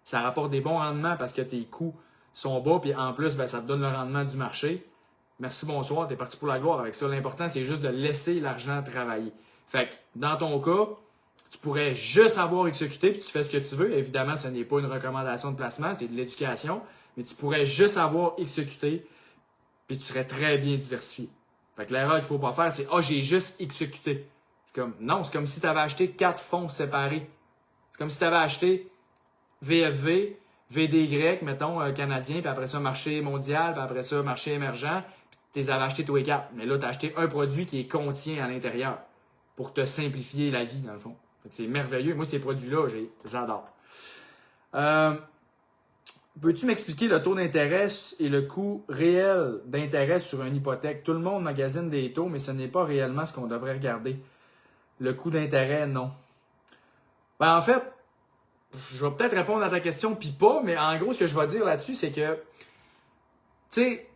Speaker 1: ça rapporte des bons rendements parce que tes coûts sont bas, puis en plus, ben, ça te donne le rendement du marché. Merci, bonsoir, t'es parti pour la gloire avec ça. L'important, c'est juste de laisser l'argent travailler. Fait que, dans ton cas, tu pourrais juste avoir exécuté puis tu fais ce que tu veux. Évidemment, ce n'est pas une recommandation de placement, c'est de l'éducation, mais tu pourrais juste avoir exécuté puis tu serais très bien diversifié. Fait que l'erreur qu'il ne faut pas faire, c'est « Ah, j'ai juste exécuté ». C'est comme, non, c'est comme si tu avais acheté 4 fonds séparés. C'est comme si tu avais acheté VFV, VDY, mettons, canadien, puis après ça, marché mondial, puis après ça, marché émergent, puis tu les avais achetés tous les 4. Mais là, tu as acheté un produit qui est contient à l'intérieur pour te simplifier la vie, dans le fond. C'est merveilleux. Moi, ces produits-là, j'adore. Peux-tu m'expliquer le taux d'intérêt et le coût réel d'intérêt sur une hypothèque? Tout le monde magasine des taux, mais ce n'est pas réellement ce qu'on devrait regarder. Le coût d'intérêt, non. Ben, en fait, je vais peut-être répondre à ta question, puis pas, mais en gros, ce que je vais dire là-dessus, c'est que, tu sais,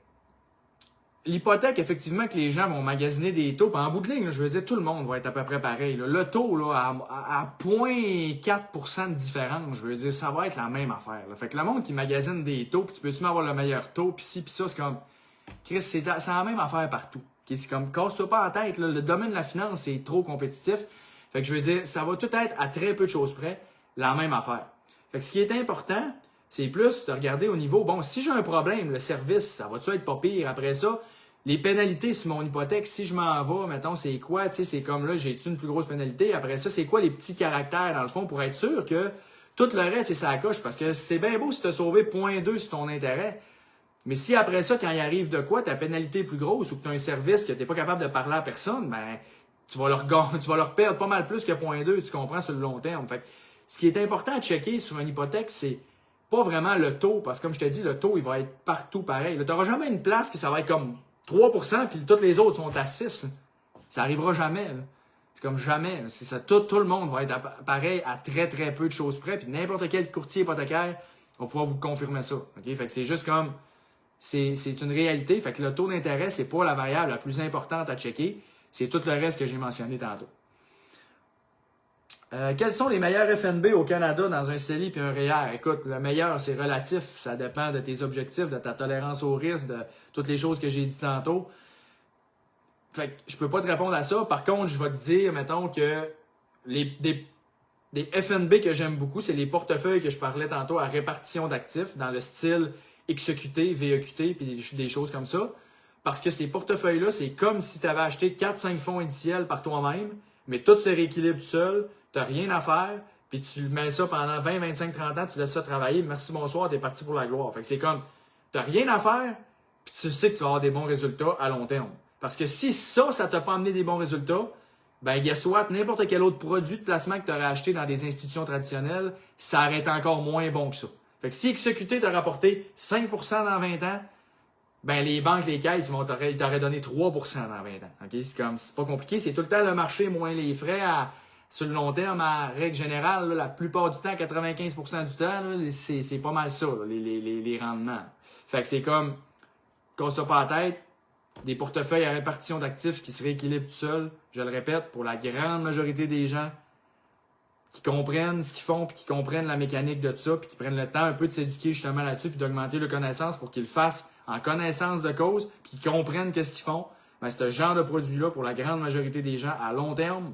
Speaker 1: l'hypothèque, effectivement, que les gens vont magasiner des taux, puis en bout de ligne, là, je veux dire, tout le monde va être à peu près pareil. Là. Le taux, là, à 0,4% de différence, je veux dire, ça va être la même affaire. Là. Fait que le monde qui magasine des taux, puis tu peux-tu m'avoir le meilleur taux, puis ci, puis ça, c'est comme, Chris, c'est la même affaire partout. Okay? C'est comme, casse-toi pas la tête, là, le domaine de la finance, c'est trop compétitif. Fait que je veux dire, ça va tout être à très peu de choses près la même affaire. Fait que ce qui est important, c'est plus de regarder au niveau, bon, si j'ai un problème, le service, ça va-tu être pas pire? Après ça, les pénalités sur mon hypothèque, si je m'en vais, mettons, c'est quoi? Tu sais, c'est comme là, j'ai-tu une plus grosse pénalité? Après ça, c'est quoi les petits caractères, dans le fond, pour être sûr que tout le reste, c'est ça coche? Parce que c'est bien beau si tu as sauvé 0,2 sur ton intérêt. Mais si après ça, quand il arrive de quoi, ta pénalité est plus grosse ou que tu as un service que tu n'es pas capable de parler à personne, ben, tu vas leur perdre pas mal plus que 0,2, tu comprends, sur le long terme. Fait que, ce qui est important à checker sur une hypothèque, c'est pas vraiment le taux, parce que comme je te dis, le taux, il va être partout pareil. Tu n'auras jamais une place que ça va être comme 3%, puis toutes les autres sont à 6%. Ça n'arrivera jamais. C'est comme jamais. C'est ça, tout le monde va être pareil à très, très peu de choses près, puis n'importe quel courtier hypothécaire va pouvoir vous confirmer ça. Okay? Fait que c'est juste comme, c'est une réalité. Fait que le taux d'intérêt, c'est pas la variable la plus importante à checker. C'est tout le reste que j'ai mentionné tantôt. Quels sont les meilleurs FNB au Canada dans un CELI et un REER? Écoute, le meilleur, c'est relatif. Ça dépend de tes objectifs, de ta tolérance au risque, de toutes les choses que j'ai dit tantôt. Fait que je peux pas te répondre à ça. Par contre, je vais te dire, mettons, que des FNB que j'aime beaucoup, c'est les portefeuilles que je parlais tantôt à répartition d'actifs, dans le style XEQT, VEQT, puis des choses comme ça. Parce que ces portefeuilles-là, c'est comme si tu avais acheté 4-5 fonds indiciels par toi-même, mais tout se rééquilibre tout seul, tu n'as rien à faire, puis tu mets ça pendant 20, 25, 30 ans, tu laisses ça travailler, merci, bonsoir, tu es parti pour la gloire. Fait que c'est comme, tu n'as rien à faire, puis tu sais que tu vas avoir des bons résultats à long terme. Parce que si ça t'a pas amené des bons résultats, ben guess what, n'importe quel autre produit de placement que tu aurais acheté dans des institutions traditionnelles, ça aurait été encore moins bon que ça. Fait que si XEQT t'a rapporté 5% dans 20 ans, ben les banques, les caisses, ils t'auraient donné 3% dans 20 ans. Okay? C'est pas compliqué, c'est tout le temps le marché moins les frais sur le long terme, à règle générale, là, la plupart du temps, 95% du temps, c'est pas mal ça, là, les rendements. Fait que c'est comme, casse-toi pas la tête, des portefeuilles à répartition d'actifs qui se rééquilibrent tout seuls, je le répète, pour la grande majorité des gens qui comprennent ce qu'ils font, puis qui comprennent la mécanique de ça, puis qui prennent le temps un peu de s'éduquer justement là-dessus, puis d'augmenter leur connaissance pour qu'ils le fassent en connaissance de cause, puis qu'ils comprennent qu'est-ce qu'ils font. Ben, ce genre de produit-là, pour la grande majorité des gens, à long terme,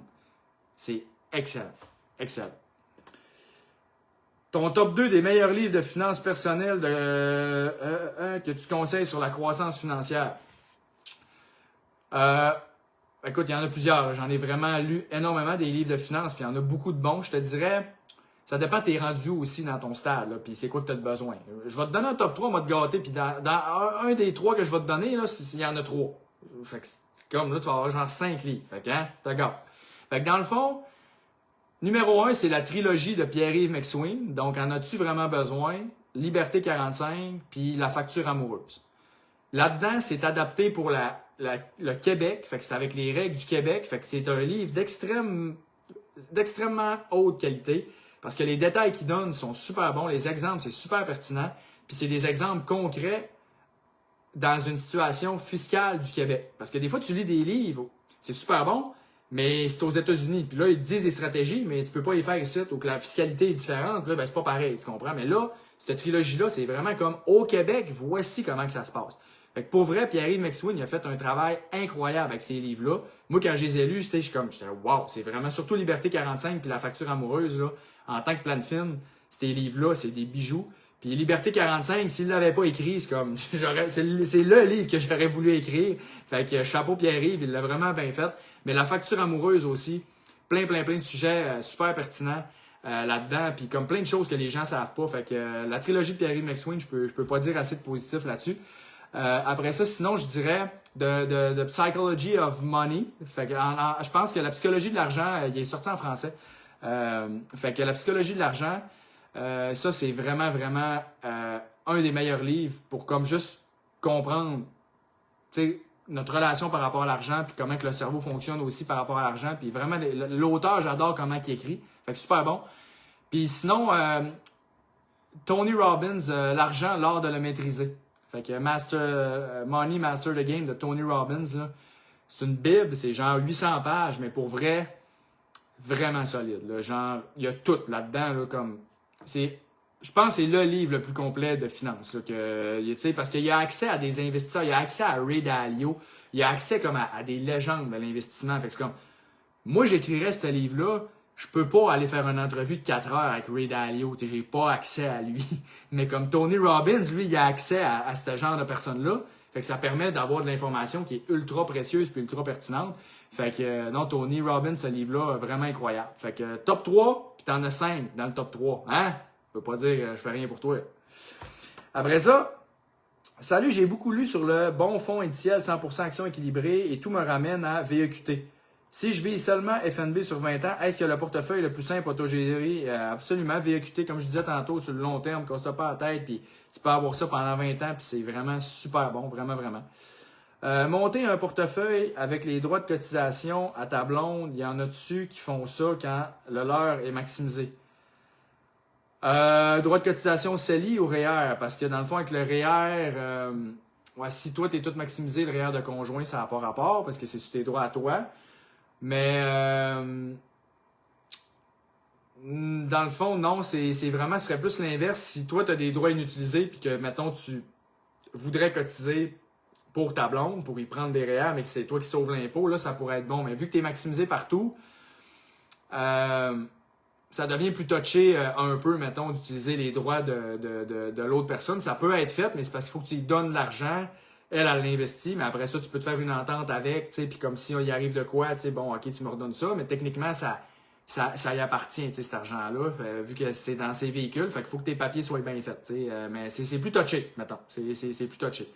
Speaker 1: c'est excellent. Excellent. Ton top 2 des meilleurs livres de finances personnelles que tu conseilles sur la croissance financière. Écoute, il y en a plusieurs. J'en ai vraiment lu énormément des livres de finances, puis il y en a beaucoup de bons. Je te dirais, ça dépend t'es rendu aussi dans ton stade, là, puis c'est quoi que tu as besoin. Je vais te donner un top 3, on va te gâter, puis dans un des 3 que je vais te donner, là, il y en a 3. Fait que comme là, tu vas avoir genre 5 livres. Fait que, t'as gâte. Fait que dans le fond, numéro 1, c'est la trilogie de Pierre-Yves McSween. Donc, en as-tu vraiment besoin? Liberté 45, puis La facture amoureuse. Là-dedans, c'est adapté pour le Québec, fait que c'est avec les règles du Québec, fait que c'est un livre d'extrêmement haute qualité, parce que les détails qu'il donne sont super bons, les exemples, c'est super pertinent, puis c'est des exemples concrets dans une situation fiscale du Québec. Parce que des fois, tu lis des livres, c'est super bon, mais c'est aux États-Unis. Puis là, ils te disent des stratégies, mais tu peux pas les faire ici, ou que la fiscalité est différente. Là, ben, c'est pas pareil, tu comprends? Mais là, cette trilogie-là, c'est vraiment comme au Québec, voici comment que ça se passe. Fait que pour vrai, Pierre-Yves McSween, il a fait un travail incroyable avec ces livres-là. Moi, quand je les ai lus, j'étais wow, c'est vraiment, surtout Liberté 45 puis La facture amoureuse, là, en tant que plan fine, ces livres-là, c'est des bijoux. Puis Liberté 45, s'il l'avait pas écrit, c'est comme, c'est le livre que j'aurais voulu écrire. Fait que chapeau Pierre-Yves, il l'a vraiment bien fait. Mais La facture amoureuse aussi, plein de sujets super pertinents là-dedans, puis comme plein de choses que les gens savent pas. Fait que la trilogie de Terry McSween, je peux pas dire assez de positif là-dessus. Après ça, sinon, je dirais The Psychology of Money. Fait que je pense que la psychologie de l'argent, il est sorti en français. Fait que la psychologie de l'argent, ça, c'est vraiment un des meilleurs livres pour comme juste comprendre, tu sais, notre relation par rapport à l'argent, puis comment que le cerveau fonctionne aussi par rapport à l'argent. Puis vraiment, l'auteur, j'adore comment il écrit. Fait que super bon. Puis sinon, Tony Robbins, L'argent, l'art de le maîtriser. Fait que Money, Master the Game de Tony Robbins, c'est une bible, c'est genre 800 pages, mais pour vrai, vraiment solide. Là. Genre, il y a tout là-dedans, là, comme... Je pense que c'est le livre le plus complet de finance. Là, parce qu'il y a accès à des investisseurs, il y a accès à Ray Dalio, il y a accès comme à des légendes de l'investissement. Fait que c'est comme, moi, j'écrirais ce livre-là, je peux pas aller faire une entrevue de 4 heures avec Ray Dalio, j'ai pas accès à lui. Mais comme Tony Robbins, lui, il a accès à ce genre de personnes-là. Fait que ça permet d'avoir de l'information qui est ultra précieuse et ultra pertinente. Fait que non, Tony Robbins, ce livre-là, vraiment incroyable. Fait que top 3, puis t'en as 5 dans le top 3. Hein? Je peux pas dire je fais rien pour toi. Après ça, salut, j'ai beaucoup lu sur le bon fonds indiciel 100% action équilibrée et tout me ramène à VEQT. Si je vis seulement FNB sur 20 ans, est-ce que le portefeuille le plus simple autogéré? Absolument. VEQT, comme je disais tantôt, sur le long terme, casse pas la tête, puis tu peux avoir ça pendant 20 ans, puis c'est vraiment super bon, vraiment. Monter un portefeuille avec les droits de cotisation à ta blonde, il y en a dessus qui font ça quand le leur est maximisé. Droit de cotisation CELI ou REER? Parce que dans le fond, avec le REER, si toi, tu es tout maximisé, le REER de conjoint, ça n'a pas rapport parce que c'est sur tes droits à toi. Mais dans le fond, non, ce serait plus l'inverse. Si toi, tu as des droits inutilisés puis que, mettons, tu voudrais cotiser pour ta blonde, pour y prendre des REER, mais que c'est toi qui sauves l'impôt, là, ça pourrait être bon. Mais vu que tu es maximisé partout, ça devient plus touché un peu, mettons, d'utiliser les droits de l'autre personne. Ça peut être fait, mais c'est parce qu'il faut que tu lui donnes l'argent. Elle l'investit, mais après ça, tu peux te faire une entente avec, tu sais, puis comme si on y arrive de quoi, tu sais, bon, ok, tu me redonnes ça, mais techniquement, ça y appartient, tu sais, cet argent-là, vu que c'est dans ses véhicules, fait qu'il faut que tes papiers soient bien faits, tu sais, mais c'est plus touché, mettons, c'est plus touché.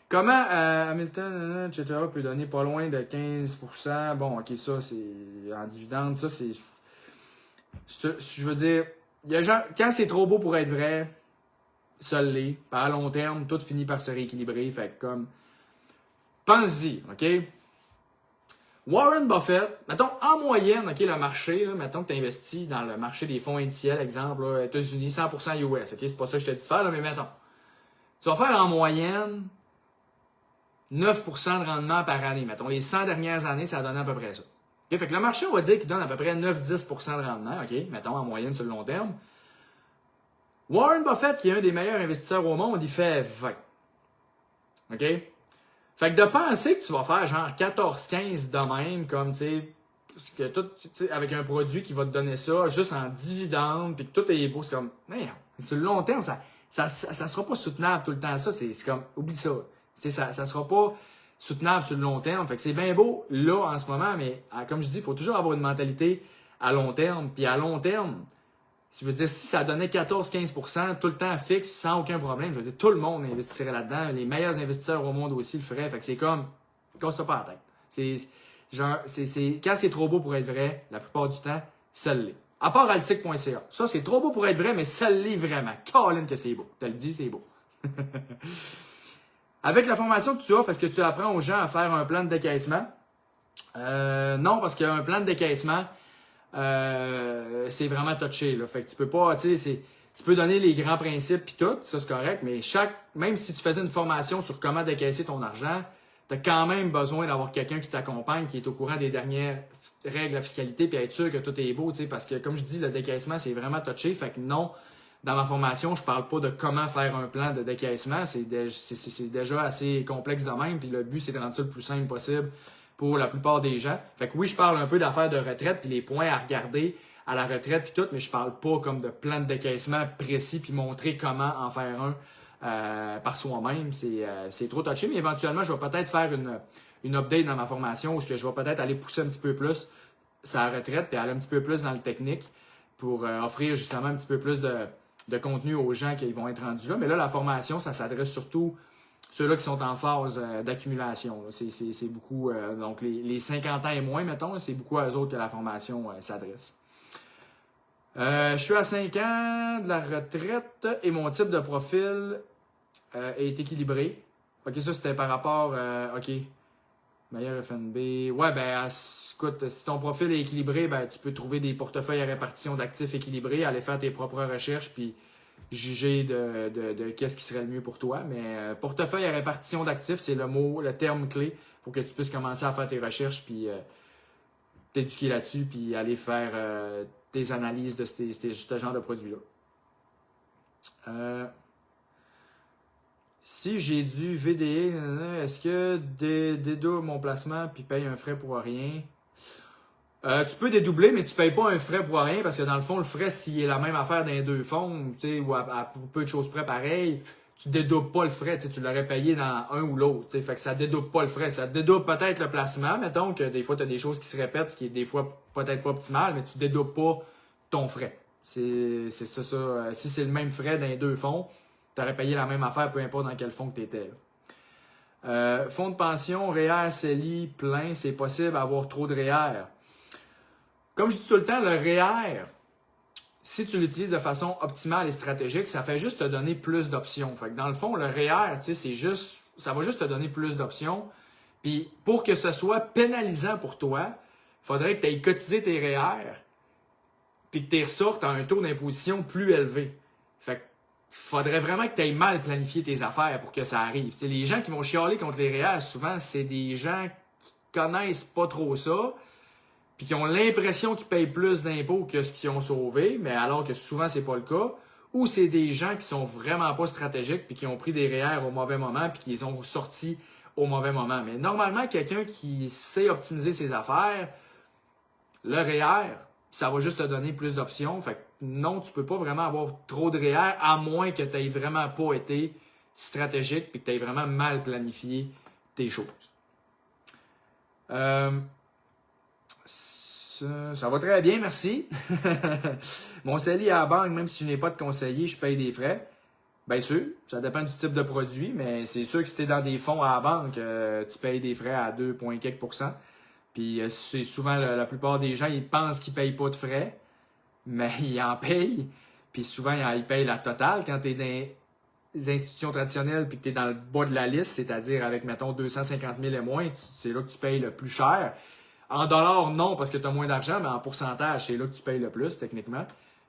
Speaker 1: Comment Hamilton, etc., peut donner pas loin de 15%, bon, ok, ça, c'est en dividende, ça, c'est... Je veux dire, quand c'est trop beau pour être vrai, ça l'est. À long terme, tout finit par se rééquilibrer. Fait que comme, pense-y, OK? Warren Buffett, mettons, en moyenne, OK, le marché, là, mettons que tu investis dans le marché des fonds indiciels, exemple, là, États-Unis, 100% US, OK? C'est pas ça que je te dis de faire, là, mais mettons. Tu vas faire en moyenne 9% de rendement par année. Mettons, les 100 dernières années, ça a donné à peu près ça. Okay? Fait que le marché, on va dire qu'il donne à peu près 9-10% de rendement, OK? Mettons, en moyenne sur le long terme. Warren Buffett, qui est un des meilleurs investisseurs au monde, il fait 20. OK? Fait que de penser que tu vas faire genre 14-15 de même, comme, tu sais, avec un produit qui va te donner ça, juste en dividende, puis que tout est beau, c'est comme, merde, sur le long terme, ça sera pas soutenable tout le temps. Ça, c'est comme, oublie ça. Tu sais, ça sera pas soutenable sur le long terme. Fait que c'est bien beau, là, en ce moment, mais comme je dis, il faut toujours avoir une mentalité à long terme. Puis à long terme, ça veut dire, si ça donnait 14-15% tout le temps fixe, sans aucun problème, je veux dire, tout le monde investirait là-dedans. Les meilleurs investisseurs au monde aussi le feraient. Fait que c'est comme, casse-toi pas la tête. Quand c'est trop beau pour être vrai, la plupart du temps, ça l'est. À part altic.ca. Ça, c'est trop beau pour être vrai, mais ça l'est vraiment. Colin que c'est beau. Tu le dis, c'est beau. Avec la formation que tu offres, est-ce que tu apprends aux gens à faire un plan de décaissement? Non, parce qu'un plan de décaissement, c'est vraiment touché, là. Fait que tu peux pas, tu peux donner les grands principes pis tout, ça c'est correct, mais même si tu faisais une formation sur comment décaisser ton argent, tu as quand même besoin d'avoir quelqu'un qui t'accompagne, qui est au courant des dernières règles de fiscalité puis être sûr que tout est beau, tu sais, parce que comme je dis, le décaissement, c'est vraiment touché. Fait que non, dans ma formation, je parle pas de comment faire un plan de décaissement, c'est déjà assez complexe de même, puis le but, c'est de rendre ça le plus simple possible pour la plupart des gens. Fait que oui, je parle un peu d'affaires de retraite, puis les points à regarder à la retraite, puis tout, mais je parle pas comme de plan de décaissement précis, puis montrer comment en faire un par soi-même. C'est trop touché, mais éventuellement, je vais peut-être faire une update dans ma formation où je vais peut-être aller pousser un petit peu plus sa retraite puis aller un petit peu plus dans le technique pour offrir justement un petit peu plus de contenu aux gens qui vont être rendus là. Mais là, la formation, ça s'adresse surtout ceux-là qui sont en phase d'accumulation. C'est beaucoup, donc les 50 ans et moins, mettons, c'est beaucoup à eux autres que la formation s'adresse. Je suis à 5 ans de la retraite et mon type de profil est équilibré. Ok, ça c'était par rapport, ok, meilleur FNB. Ouais, ben, écoute, si ton profil est équilibré, ben, tu peux trouver des portefeuilles à répartition d'actifs équilibrés, aller faire tes propres recherches, puis juger de qu'est-ce qui serait le mieux pour toi. Mais portefeuille à répartition d'actifs, c'est le terme clé pour que tu puisses commencer à faire tes recherches, puis t'éduquer là-dessus, puis aller faire tes analyses de ce genre de produits-là. Si j'ai du VDE, est-ce que dédouble mon placement puis paye un frais pour rien? Tu peux dédoubler, mais tu payes pas un frais pour rien parce que dans le fond, le frais, s'il est la même affaire dans les deux fonds, ou à peu de choses près pareil, tu dédoubles pas le frais, tu l'aurais payé dans un ou l'autre. Fait que ça dédouble pas le frais. Ça dédouble peut-être le placement. Mettons que des fois, tu as des choses qui se répètent, ce qui est des fois peut-être pas optimal, mais tu dédoubles pas ton frais. C'est ça. Si c'est le même frais dans les deux fonds, tu aurais payé la même affaire, peu importe dans quel fonds que tu étais. Fonds de pension, REER, CELI, plein, c'est possible d'avoir trop de REER. Comme je dis tout le temps, le REER, si tu l'utilises de façon optimale et stratégique, ça fait juste te donner plus d'options. Fait que dans le fond, le REER, ça va juste te donner plus d'options. Puis pour que ce soit pénalisant pour toi, il faudrait que tu aies cotisé tes REER puis que tu ressortes à un taux d'imposition plus élevé. Fait que faudrait vraiment que tu aies mal planifié tes affaires pour que ça arrive. T'sais, les gens qui vont chialer contre les REER, souvent, c'est des gens qui connaissent pas trop ça, puis qui ont l'impression qu'ils payent plus d'impôts que ce qu'ils ont sauvé, mais alors que souvent, c'est pas le cas. Ou c'est des gens qui sont vraiment pas stratégiques, puis qui ont pris des REER au mauvais moment, puis qui les ont sortis au mauvais moment. Mais normalement, quelqu'un qui sait optimiser ses affaires, le REER, ça va juste te donner plus d'options. Fait que non, tu peux pas vraiment avoir trop de REER, à moins que tu aies vraiment pas été stratégique et que tu aies vraiment mal planifié tes choses. Ça va très bien, merci. Mon CELI à la banque, même si je n'ai pas de conseiller, je paye des frais. Bien sûr, ça dépend du type de produit, mais c'est sûr que si tu es dans des fonds à la banque, tu payes des frais à 2, quelques %. Puis c'est souvent la plupart des gens, ils pensent qu'ils ne payent pas de frais, mais ils en payent. Puis souvent, ils payent la totale. Quand tu es dans les institutions traditionnelles puis que tu es dans le bas de la liste, c'est-à-dire avec, mettons, 250 000 et moins, c'est là que tu payes le plus cher. En dollars, non, parce que tu as moins d'argent, mais en pourcentage, c'est là que tu payes le plus, techniquement.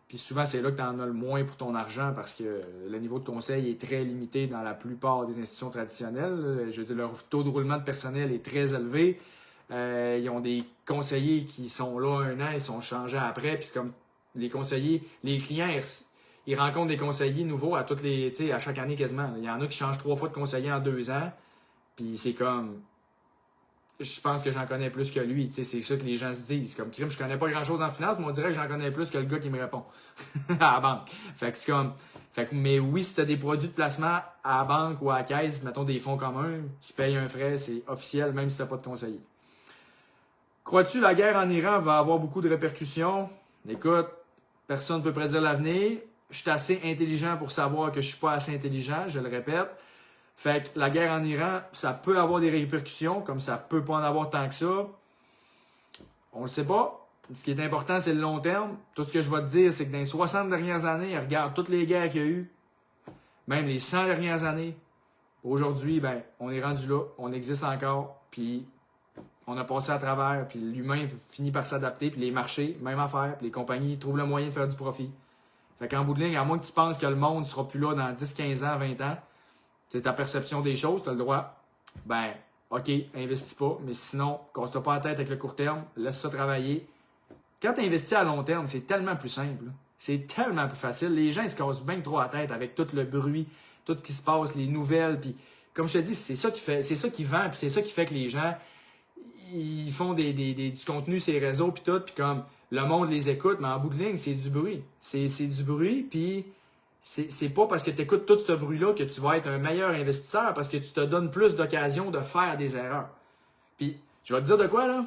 Speaker 1: Puis souvent, c'est là que tu en as le moins pour ton argent parce que le niveau de conseil est très limité dans la plupart des institutions traditionnelles. Je veux dire, leur taux de roulement de personnel est très élevé. Ils ont des conseillers qui sont là un an, ils sont changés après. Puis c'est comme les conseillers, les clients, ils rencontrent des conseillers nouveaux à chaque année quasiment. Il y en a qui changent 3 fois de conseiller en 2 ans. Puis c'est comme, je pense que j'en connais plus que lui. C'est ça que les gens se disent. Comme crime, je connais pas grand-chose en finance, mais on dirait que j'en connais plus que le gars qui me répond à la banque. Fait que c'est comme, mais oui, si tu as des produits de placement à la banque ou à la caisse, mettons des fonds communs, tu payes un frais, c'est officiel, même si tu n'as pas de conseiller. Crois-tu que la guerre en Iran va avoir beaucoup de répercussions? Écoute, personne ne peut prédire l'avenir. Je suis assez intelligent pour savoir que je suis pas assez intelligent, je le répète. Fait que la guerre en Iran, ça peut avoir des répercussions, comme ça peut pas en avoir tant que ça. On le sait pas. Ce qui est important, c'est le long terme. Tout ce que je vais te dire, c'est que dans les 60 dernières années, regarde toutes les guerres qu'il y a eu, même les 100 dernières années, aujourd'hui, ben, on est rendu là, on existe encore, puis on a passé à travers, puis l'humain finit par s'adapter, puis les marchés, même affaire, puis les compagnies trouvent le moyen de faire du profit. Fait qu'en bout de ligne, à moins que tu penses que le monde ne sera plus là dans 10, 15 ans, 20 ans, c'est ta perception des choses, tu as le droit, ben, OK, investis pas, mais sinon, casse-toi pas la tête avec le court terme, laisse ça travailler. Quand tu investis à long terme, c'est tellement plus simple. C'est tellement plus facile. Les gens, ils se cassent bien trop la tête avec tout le bruit, tout ce qui se passe, les nouvelles, puis comme je te dis, c'est ça qui vend, puis c'est ça qui fait que les gens, ils font du contenu sur les réseaux, puis tout, puis comme le monde les écoute, mais en bout de ligne, c'est du bruit. C'est du bruit, puis c'est pas parce que tu écoutes tout ce bruit-là que tu vas être un meilleur investisseur, parce que tu te donnes plus d'occasions de faire des erreurs. Puis, je vais te dire de quoi, là?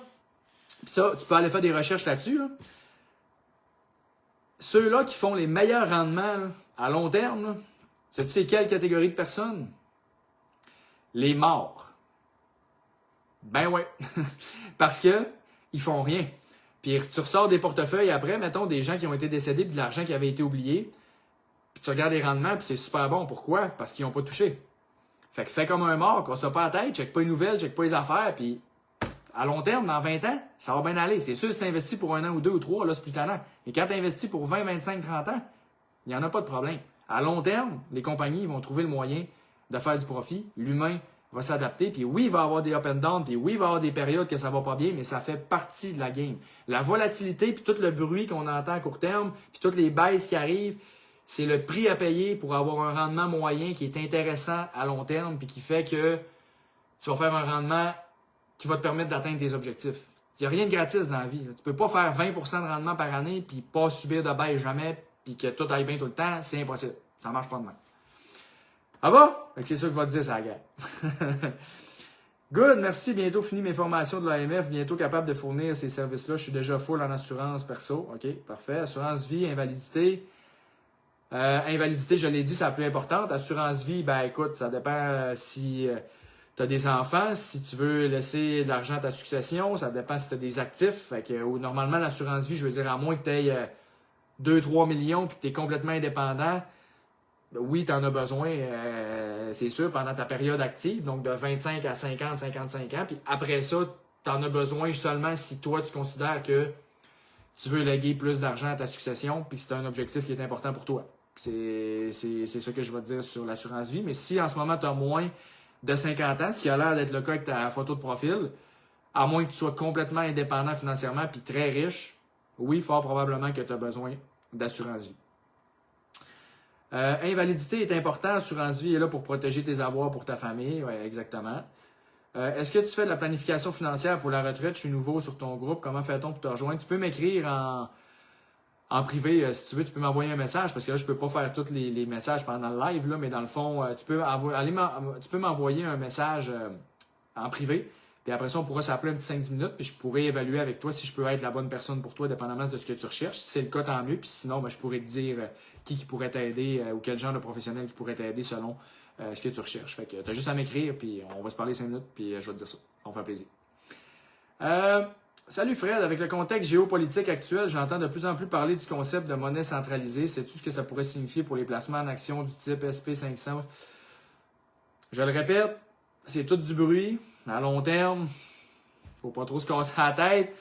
Speaker 1: Puis ça, tu peux aller faire des recherches là-dessus. Là. Ceux-là qui font les meilleurs rendements là, à long terme, sais-tu c'est quelle catégorie de personnes? Les morts. Ben ouais. Parce que ils font rien. Puis tu ressors des portefeuilles après, mettons, des gens qui ont été décédés, puis de l'argent qui avait été oublié. Puis tu regardes les rendements, puis c'est super bon. Pourquoi? Parce qu'ils n'ont pas touché. Fait que fais comme un mort, qu'on soit pas à la tête, check pas les nouvelles, check pas les affaires, puis à long terme, dans 20 ans, ça va bien aller. C'est sûr, si tu investis pour 1 an ou 2 ou 3, là, c'est plus tannant. Et quand tu investis pour 20, 25, 30 ans, il n'y en a pas de problème. À long terme, les compagnies vont trouver le moyen de faire du profit. L'humain va s'adapter. Puis oui, il va y avoir des up and down. Puis oui, il va y avoir des périodes que ça va pas bien, mais ça fait partie de la game. La volatilité, puis tout le bruit qu'on entend à court terme, puis toutes les baisses qui arrivent, c'est le prix à payer pour avoir un rendement moyen qui est intéressant à long terme, puis qui fait que tu vas faire un rendement qui va te permettre d'atteindre tes objectifs. Il n'y a rien de gratis dans la vie. Tu ne peux pas faire 20 de rendement par année, puis pas subir de baisse jamais, puis que tout aille bien tout le temps. C'est impossible. Ça ne marche pas de même. Ah va? C'est ça que je vais te dire, c'est la guerre. Good, merci. Bientôt fini mes formations de l'AMF. Bientôt capable de fournir ces services-là. Je suis déjà full en assurance perso. OK, parfait. Assurance vie, invalidité. Invalidité, je l'ai dit, c'est la plus importante. Assurance vie, ben écoute, ça dépend si tu as des enfants, si tu veux laisser de l'argent à ta succession, ça dépend si tu as des actifs. Fait que, normalement, l'assurance vie, je veux dire, à moins que tu aies 2-3 millions et que tu es complètement indépendant, oui, tu en as besoin, c'est sûr, pendant ta période active, donc de 25 à 50, 55 ans. Puis après ça, tu en as besoin seulement si toi, tu considères que tu veux léguer plus d'argent à ta succession puis que c'est un objectif qui est important pour toi. C'est ça que je vais te dire sur l'assurance vie. Mais si en ce moment, tu as moins de 50 ans, ce qui a l'air d'être le cas avec ta photo de profil, à moins que tu sois complètement indépendant financièrement puis très riche, oui, fort probablement que tu as besoin d'assurance vie. Invalidité est important. Assurance vie est là pour protéger tes avoirs pour ta famille. Oui, exactement. Est-ce que tu fais de la planification financière pour la retraite? Je suis nouveau sur ton groupe. Comment fait-on pour te rejoindre? Tu peux m'écrire en privé si tu veux. Tu peux m'envoyer un message parce que là, je ne peux pas faire tous les messages pendant le live, là, mais dans le fond, tu peux m'envoyer un message en privé. Puis après ça, on pourra s'appeler un petit 5-10 minutes. Puis je pourrai évaluer avec toi si je peux être la bonne personne pour toi, dépendamment de ce que tu recherches. Si c'est le cas, tant mieux. Puis sinon, ben, je pourrais te dire qui pourrait t'aider ou quel genre de professionnel qui pourrait t'aider selon ce que tu recherches. Fait que tu as juste à m'écrire, puis on va se parler 5 minutes, puis je vais te dire ça. On fait plaisir. Salut Fred, avec le contexte géopolitique actuel, j'entends de plus en plus parler du concept de monnaie centralisée. Sais-tu ce que ça pourrait signifier pour les placements en actions du type SP500? Je le répète, c'est tout du bruit. À long terme, faut pas trop se casser la tête.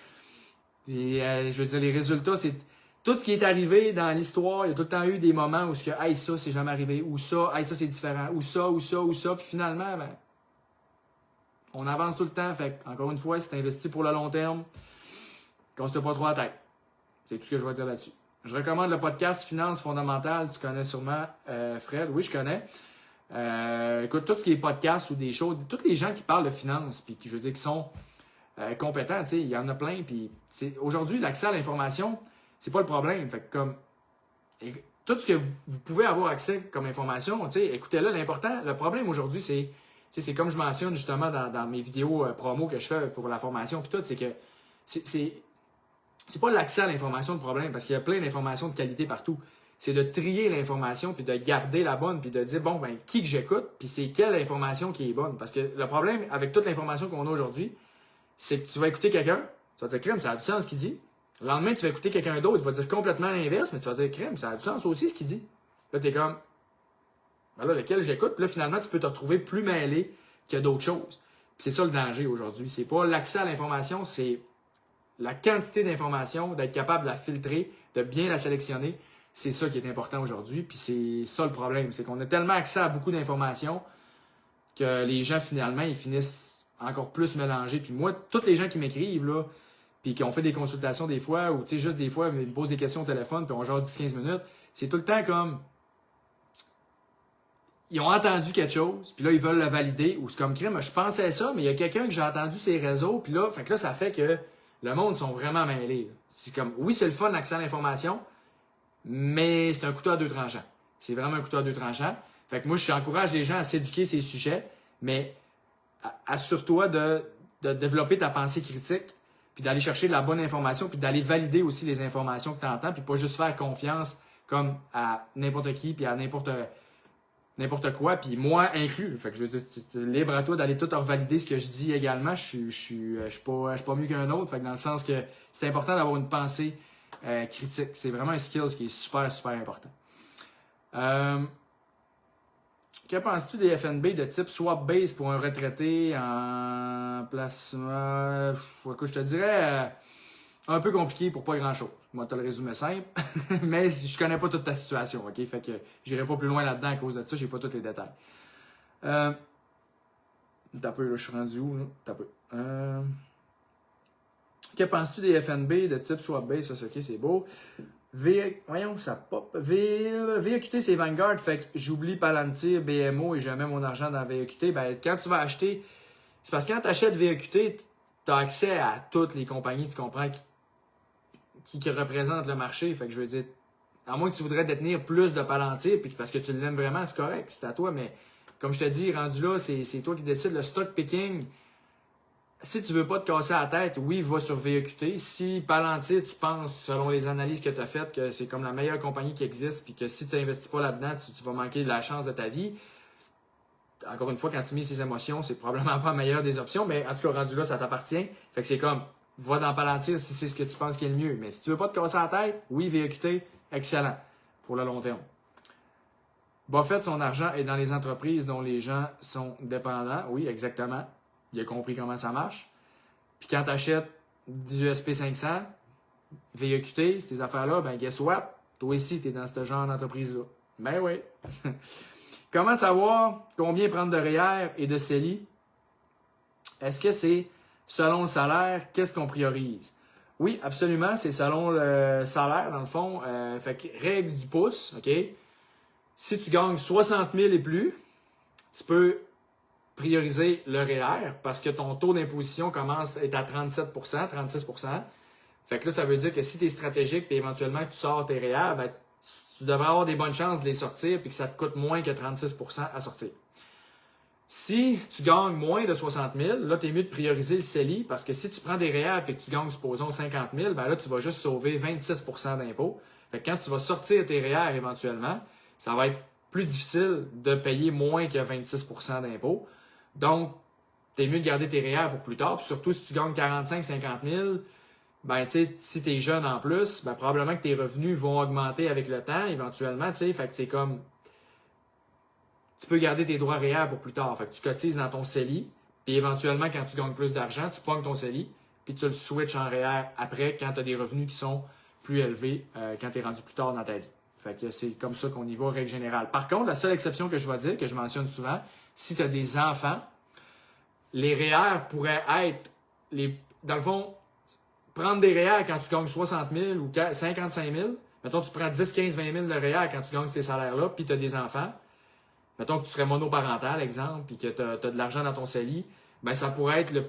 Speaker 1: Et, je veux dire, les résultats, c'est tout ce qui est arrivé dans l'histoire. Il y a tout le temps eu des moments où hey, ça, c'est jamais arrivé. Ou ça, hey, ça, c'est différent. Ou ça, ou ça, ou ça. Puis finalement, ben, on avance tout le temps. Fait encore une fois, si tu investis pour le long terme, casse-toi pas trop la tête. C'est tout ce que je vais dire là-dessus. Je recommande le podcast Finances fondamentales. Tu connais sûrement Fred. Oui, je connais. Écoute, tout ce qui est podcast ou des choses, tous les gens qui parlent de finances, puis qui, je veux dire, qui sont compétents, tu sais, il y en a plein. Puis aujourd'hui, l'accès à l'information, c'est pas le problème. Fait que comme tout ce que vous pouvez avoir accès comme information, tu sais, écoutez-le. L'important, le problème aujourd'hui, c'est comme je mentionne justement dans mes vidéos promo que je fais pour la formation, puis tout, c'est que c'est pas l'accès à l'information le problème, parce qu'il y a plein d'informations de qualité partout. C'est de trier l'information, puis de garder la bonne, puis de dire, bon, ben, qui que j'écoute, puis c'est quelle information qui est bonne. Parce que le problème avec toute l'information qu'on a aujourd'hui, c'est que tu vas écouter quelqu'un, tu vas dire, crème, ça a du sens ce qu'il dit. Le lendemain, tu vas écouter quelqu'un d'autre, il va dire complètement l'inverse, mais tu vas dire, crème, ça a du sens aussi ce qu'il dit. Là, t'es comme, ben là, lequel j'écoute, puis là, finalement, tu peux te retrouver plus mêlé qu'il y a d'autres choses. Puis c'est ça le danger aujourd'hui. C'est pas l'accès à l'information, c'est la quantité d'informations, d'être capable de la filtrer, de bien la sélectionner. C'est ça qui est important aujourd'hui, puis c'est ça le problème. C'est qu'on a tellement accès à beaucoup d'informations que les gens, finalement, ils finissent encore plus mélangés. Puis moi, tous les gens qui m'écrivent, là, puis qui ont fait des consultations des fois, ou tu sais, juste des fois, ils me posent des questions au téléphone, puis on genre 10-15 minutes, c'est tout le temps comme... Ils ont entendu quelque chose, puis là, ils veulent le valider, ou c'est comme crime, je pensais ça, mais il y a quelqu'un que j'ai entendu ses réseaux, puis là, fait que là, ça fait que le monde sont vraiment mêlés. C'est comme, oui, c'est le fun, l'accès à l'information, mais c'est un couteau à deux tranchants. C'est vraiment un couteau à deux tranchants. Fait que moi, j'encourage les gens à s'éduquer ces sujets, mais assure-toi de développer ta pensée critique, puis d'aller chercher de la bonne information, puis d'aller valider aussi les informations que tu entends, puis pas juste faire confiance comme à n'importe qui, puis à n'importe quoi, puis moi inclus. Fait que je veux dire, c'est libre à toi d'aller tout revalider ce que je dis également. Je suis pas mieux qu'un autre. Fait que dans le sens que c'est important d'avoir une pensée critique. C'est vraiment un skill qui est super, super important. Que penses-tu des FNB de type swap base pour un retraité en placement? Écoute, je te dirais un peu compliqué pour pas grand-chose. Moi, tu as le résumé simple, mais je connais pas toute ta situation, ok? Fait que j'irai pas plus loin là-dedans à cause de ça, j'ai pas tous les détails. T'as peu, là, je suis rendu où, là? T'as peu. Que penses-tu des FNB de type swap base? Ça, c'est ok, c'est beau. Voyons, ça pop. VEQT, c'est Vanguard. Fait que j'oublie Palantir, BMO et je mets mon argent dans VEQT. Ben, quand tu vas acheter, c'est parce que quand tu achètes VEQT, tu as accès à toutes les compagnies, tu comprends, qui représentent le marché. Fait que je veux dire, à moins que tu voudrais détenir plus de Palantir, puis parce que tu l'aimes vraiment, c'est correct, c'est à toi. Mais comme je te dis, rendu là, c'est toi qui décides. Le stock picking, si tu veux pas te casser la tête, oui, va sur VEQT. Si Palantir, tu penses, selon les analyses que tu as faites, que c'est comme la meilleure compagnie qui existe, puis que si tu n'investis pas là-dedans, tu vas manquer de la chance de ta vie. Encore une fois, quand tu mets ses émotions, c'est probablement pas la meilleure des options, mais en tout cas, rendu là, ça t'appartient. Fait que c'est comme, va dans Palantir si c'est ce que tu penses qui est le mieux. Mais si tu veux pas te casser la tête, oui, VEQT, excellent pour le long terme. Buffett, son argent est dans les entreprises dont les gens sont dépendants. Oui, exactement. Il a compris comment ça marche. Puis quand tu achètes du SP500, VEQT, ces affaires-là, ben guess what? Toi aussi, tu es dans ce genre d'entreprise-là. Ben oui. Comment savoir combien prendre de REER et de CELI? Est-ce que c'est selon le salaire? Qu'est-ce qu'on priorise? Oui, absolument, c'est selon le salaire, dans le fond. Fait que règle du pouce, OK? Si tu gagnes 60 000 et plus, tu peux prioriser le REER parce que ton taux d'imposition est à 37 36 Fait que là, ça veut dire que si tu es stratégique et éventuellement que tu sors tes REER, ben, tu devrais avoir des bonnes chances de les sortir et que ça te coûte moins que 36 à sortir. Si tu gagnes moins de 60 000, là, tu es mieux de prioriser le CELI parce que si tu prends des REER et que tu gagnes, supposons, 50 000, ben là, tu vas juste sauver 26 d'impôts. Fait que quand tu vas sortir tes REER éventuellement, ça va être plus difficile de payer moins que 26 d'impôts. Donc, tu es mieux de garder tes REER pour plus tard. Puis surtout, si tu gagnes 45 50 000, ben, tu sais, si tu es jeune en plus, ben, probablement que tes revenus vont augmenter avec le temps, éventuellement, tu sais. Fait que c'est comme, tu peux garder tes droits REER pour plus tard. Fait que tu cotises dans ton CELI, puis éventuellement, quand tu gagnes plus d'argent, tu pognes ton CELI, puis tu le switches en REER après quand tu as des revenus qui sont plus élevés quand tu es rendu plus tard dans ta vie. Fait que c'est comme ça qu'on y va, règle générale. Par contre, la seule exception que je vais dire, que je mentionne souvent, si tu as des enfants, les REER pourraient être, dans le fond, prendre des REER quand tu gagnes 60 000 ou 55 000. Mettons, tu prends 10, 15, 20 000 de REER quand tu gagnes ces salaires-là, puis tu as des enfants. Mettons que tu serais monoparental, exemple, puis que tu as de l'argent dans ton CELI. Ben, ça pourrait être le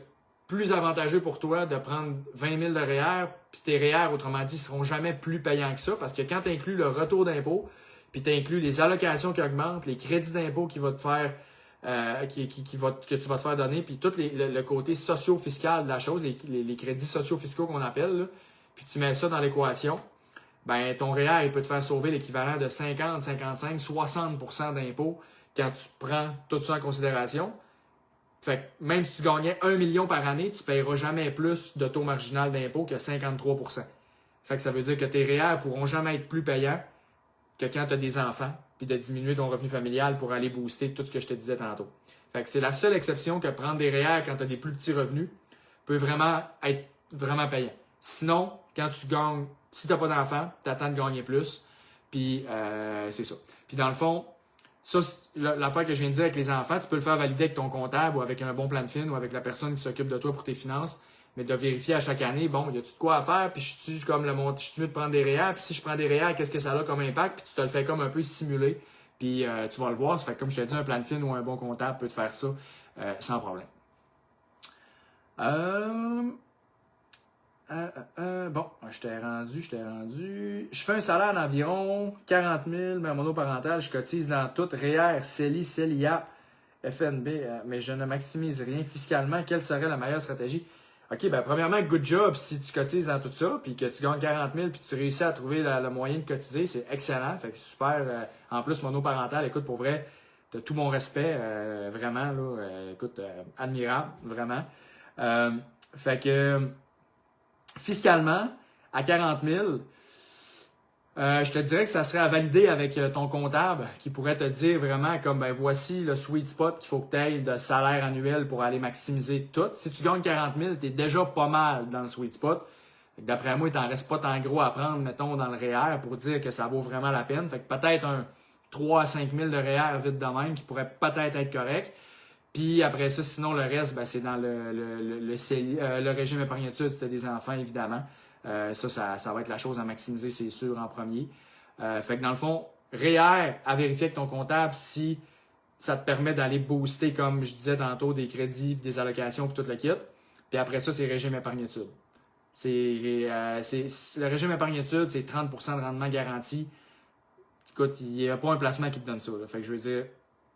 Speaker 1: plus avantageux pour toi de prendre 20 000 de REER, puis tes REER, autrement dit, ne seront jamais plus payants que ça, parce que quand tu inclus le retour d'impôt, puis tu inclus les allocations qui augmentent, les crédits d'impôt qui va te faire, que tu vas te faire donner, puis tout le côté socio-fiscal de la chose, les crédits socio-fiscaux qu'on appelle, là, puis tu mets ça dans l'équation, ben ton REER, il peut te faire sauver l'équivalent de 50, 55, 60% d'impôts quand tu prends tout ça en considération. Fait que même si tu gagnais 1 million par année, tu ne paieras jamais plus de taux marginal d'impôt que 53%. Fait que ça veut dire que tes REER ne pourront jamais être plus payants que quand tu as des enfants, puis de diminuer ton revenu familial pour aller booster tout ce que je te disais tantôt. Fait que c'est la seule exception que prendre des REER quand tu as des plus petits revenus peut vraiment être vraiment payant. Sinon, quand tu gagnes, si tu n'as pas d'enfants, tu attends de gagner plus, puis c'est ça. Puis dans le fond, ça, l'affaire que je viens de dire avec les enfants, tu peux le faire valider avec ton comptable ou avec un bon plan de fin ou avec la personne qui s'occupe de toi pour tes finances, mais de vérifier à chaque année, bon, y a-tu de quoi à faire, puis je suis comme je suis mieux de prendre des REER, puis si je prends des REER, qu'est-ce que ça a comme impact, puis tu te le fais comme un peu simuler, puis tu vas le voir. Ça fait comme je te dis, un plan de fin ou un bon comptable peut te faire ça sans problème. Bon, je t'ai rendu. Je fais un salaire d'environ 40 000, mais monoparental, je cotise dans tout, REER, CELI, CELIAP, FNB, mais je ne maximise rien fiscalement. Quelle serait la meilleure stratégie? OK, ben premièrement, good job si tu cotises dans tout ça, puis que tu gagnes 40 000, puis tu réussis à trouver le moyen de cotiser, c'est excellent. Fait que super. En plus, monoparental, écoute, pour vrai, t'as tout mon respect, vraiment, là. Écoute, admirable, vraiment. Fait que, fiscalement, à 40 000, je te dirais que ça serait à valider avec ton comptable qui pourrait te dire vraiment comme ben voici le sweet spot qu'il faut que tu aies de salaire annuel pour aller maximiser tout. Si tu gagnes 40 000, tu es déjà pas mal dans le sweet spot. D'après moi, il t'en reste pas tant gros à prendre, mettons, dans le REER pour dire que ça vaut vraiment la peine. Fait que peut-être un 3 à 5 000 de REER vite de même qui pourrait peut-être être correct. Puis après ça, sinon le reste, ben, c'est dans le régime épargne-études si tu as des enfants, évidemment. Ça va être la chose à maximiser, c'est sûr, en premier. Fait que dans le fond, REER, à vérifier avec ton comptable si ça te permet d'aller booster, comme je disais tantôt, des crédits, des allocations, puis tout le kit. Puis après ça, c'est régime épargne-études. Le régime épargne-études, c'est 30% de rendement garanti. Écoute, il n'y a pas un placement qui te donne ça. Là. Fait que je veux dire,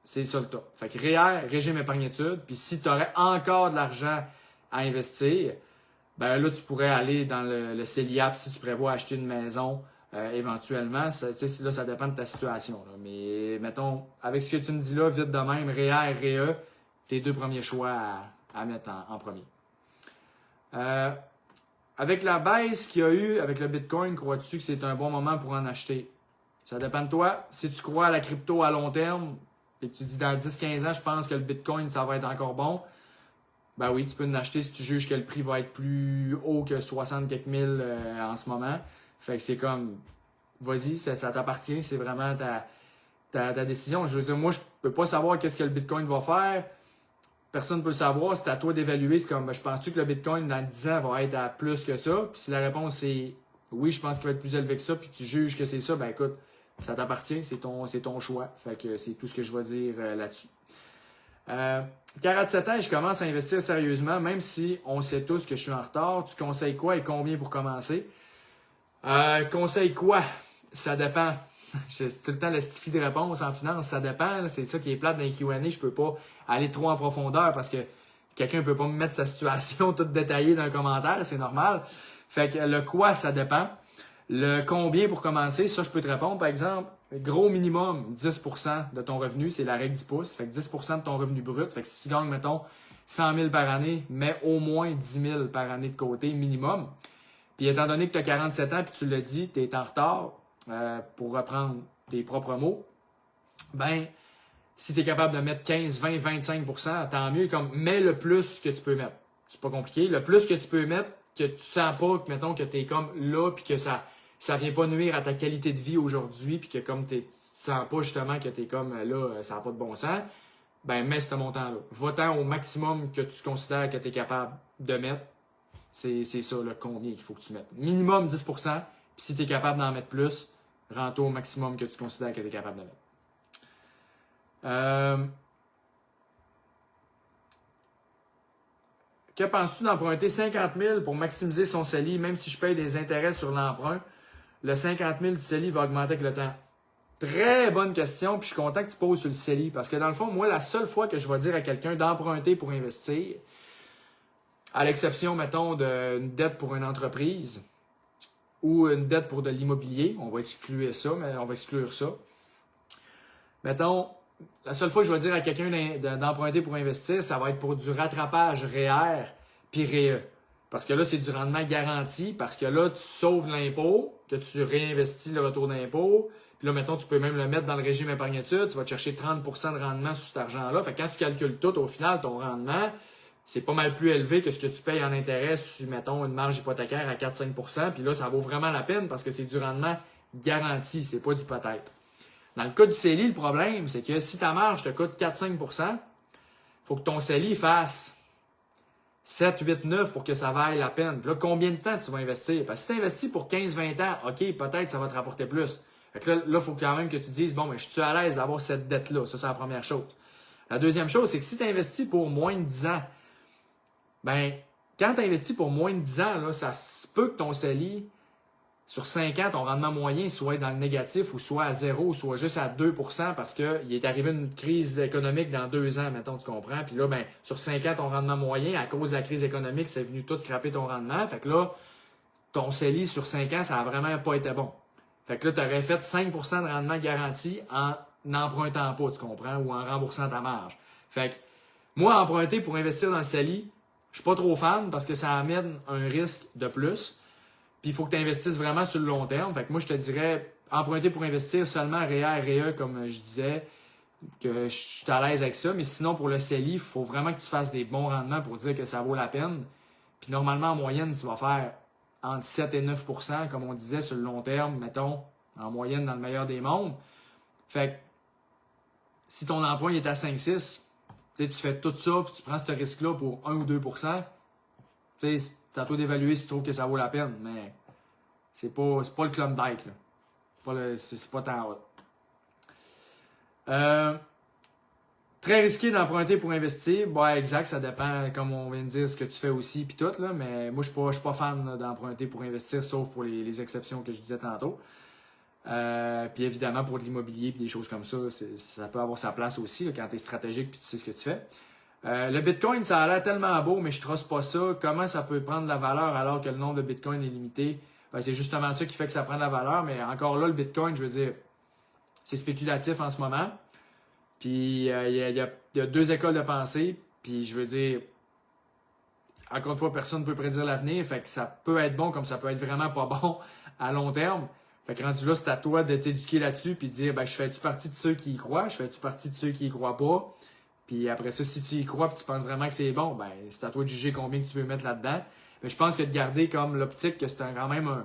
Speaker 1: c'est ça le top. Fait que REER, régime épargne-études, puis si tu aurais encore de l'argent à investir, ben là, tu pourrais aller dans le CELIAP si tu prévois acheter une maison éventuellement. Là, ça dépend de ta situation. Là. Mais mettons, avec ce que tu me dis là, vite de même, REER, REE, tes deux premiers choix à mettre en premier. Avec la baisse qu'il y a eu avec le Bitcoin, crois-tu que c'est un bon moment pour en acheter? Ça dépend de toi. Si tu crois à la crypto à long terme et que tu dis dans 10-15 ans, je pense que le Bitcoin, ça va être encore bon, ben oui, tu peux en acheter si tu juges que le prix va être plus haut que 60 quelques mille en ce moment. Fait que c'est comme, vas-y, ça t'appartient, c'est vraiment ta décision. Je veux dire, moi, je peux pas savoir qu'est-ce que le Bitcoin va faire. Personne ne peut le savoir. C'est à toi d'évaluer. C'est comme, je pense-tu que le Bitcoin, dans 10 ans, va être à plus que ça? Puis si la réponse est oui, je pense qu'il va être plus élevé que ça, puis tu juges que c'est ça, ben écoute, ça t'appartient, c'est ton choix. Fait que c'est tout ce que je vais dire là-dessus. 47 ans et je commence à investir sérieusement, même si on sait tous que je suis en retard. Tu conseilles quoi et combien pour commencer? Conseille quoi? Ça dépend. C'est tout le temps le stifi de réponse en finance. Ça dépend. C'est ça qui est plate dans les Q&A. Je peux pas aller trop en profondeur parce que quelqu'un ne peut pas me mettre sa situation toute détaillée dans un commentaire. C'est normal. Fait que le quoi, ça dépend. Le combien pour commencer, ça, je peux te répondre. Par exemple, gros minimum, 10% de ton revenu, c'est la règle du pouce. Fait que 10% de ton revenu brut. Fait que si tu gagnes, mettons, 100 000 par année, mets au moins 10 000 par année de côté, minimum. Puis étant donné que tu as 47 ans, puis tu l'as dit, tu es en retard, pour reprendre tes propres mots, ben, si tu es capable de mettre 15, 20, 25%, tant mieux. Comme, mets le plus que tu peux mettre. C'est pas compliqué. Le plus que tu peux mettre, que tu sens pas que, mettons, que tu es comme là, puis que ça vient pas nuire à ta qualité de vie aujourd'hui, puis que comme tu sens pas justement que tu es comme là, ça n'a pas de bon sens, ben mets ce montant-là. Va-t'en au maximum que tu considères que tu es capable de mettre. C'est ça, le combien qu'il faut que tu mettes. Minimum 10%, puis si tu es capable d'en mettre plus, rends-toi au maximum que tu considères que tu es capable de mettre. Que penses-tu d'emprunter 50 000 pour maximiser son CELI, même si je paye des intérêts sur l'emprunt? Le 50 000 du CELI va augmenter avec le temps. Très bonne question, puis je suis content que tu poses sur le CELI, parce que dans le fond, moi, la seule fois que je vais dire à quelqu'un d'emprunter pour investir, à l'exception, mettons, d'une dette pour une entreprise ou une dette pour de l'immobilier, on va exclure ça, Mettons, la seule fois que je vais dire à quelqu'un d'emprunter pour investir, ça va être pour du rattrapage REER puis REE. Parce que là, c'est du rendement garanti, parce que là, tu sauves l'impôt, que tu réinvestis le retour d'impôt. Puis là, mettons, tu peux même le mettre dans le régime épargne-études, tu vas te chercher 30% de rendement sur cet argent-là. Fait que quand tu calcules tout, au final, ton rendement, c'est pas mal plus élevé que ce que tu payes en intérêt sur, mettons, une marge hypothécaire à 4-5%. Puis là, ça vaut vraiment la peine parce que c'est du rendement garanti, c'est pas du peut-être. Dans le cas du CELI, le problème, c'est que si ta marge te coûte 4-5%, il faut que ton CELI fasse 7, 8, 9 pour que ça vaille la peine. Puis là, combien de temps tu vas investir? Parce que si tu investis pour 15-20 ans, OK, peut-être ça va te rapporter plus. Fait que là, il faut quand même que tu dises, bon, mais je suis à l'aise d'avoir cette dette-là. Ça, c'est la première chose. La deuxième chose, c'est que si tu investis pour moins de 10 ans, ben, quand tu investis pour moins de 10 ans, là, ça se peut que ton CELI sur 5 ans, ton rendement moyen soit dans le négatif ou soit à 0 ou soit juste à 2% parce qu'il est arrivé une crise économique dans 2 ans, mettons, tu comprends. Puis là, ben, sur 5 ans, ton rendement moyen, à cause de la crise économique, c'est venu tout scraper ton rendement. Fait que là, ton CELI sur 5 ans, ça a vraiment pas été bon. Fait que là, tu aurais fait 5% de rendement garanti en n'empruntant pas, tu comprends, ou en remboursant ta marge. Fait que moi, emprunter pour investir dans le CELI, je suis pas trop fan parce que ça amène un risque de plus. Puis il faut que tu investisses vraiment sur le long terme. Fait que moi, je te dirais, emprunter pour investir seulement REER, REE, comme je disais, que je suis à l'aise avec ça. Mais sinon, pour le CELI, il faut vraiment que tu fasses des bons rendements pour dire que ça vaut la peine. Puis normalement, en moyenne, tu vas faire entre 7 et 9%, comme on disait, sur le long terme, mettons, en moyenne dans le meilleur des mondes. Fait que si ton emprunt est à 5-6, tu fais tout ça, puis tu prends ce risque-là pour 1 ou 2%, c'est à toi d'évaluer si tu trouves que ça vaut la peine, mais c'est pas le Klondike, là. C'est pas tant hot. Très risqué d'emprunter pour investir. Ouais, exact, ça dépend, comme on vient de dire, ce que tu fais aussi, puis tout, là, mais moi, je suis pas fan d'emprunter pour investir, sauf pour les exceptions que je disais tantôt. Puis évidemment, pour de l'immobilier et des choses comme ça, ça peut avoir sa place aussi là, quand tu es stratégique et tu sais ce que tu fais. Le Bitcoin, ça a l'air tellement beau, mais je ne trosse pas ça. Comment ça peut prendre de la valeur alors que le nombre de Bitcoin est limité? Ben, c'est justement ça qui fait que ça prend de la valeur, mais encore là, le Bitcoin, je veux dire, c'est spéculatif en ce moment. Puis il y a 2 écoles de pensée, puis je veux dire, encore une fois, personne ne peut prédire l'avenir, fait que ça peut être bon comme ça peut être vraiment pas bon à long terme. Fait que rendu là, c'est à toi de t'éduquer là-dessus puis de dire, ben, je fais-tu partie de ceux qui y croient, je fais-tu partie de ceux qui y croient pas. Puis après ça, si tu y crois et tu penses vraiment que c'est bon, ben, c'est à toi de juger combien que tu veux mettre là-dedans. Mais je pense que de garder comme l'optique que c'est quand même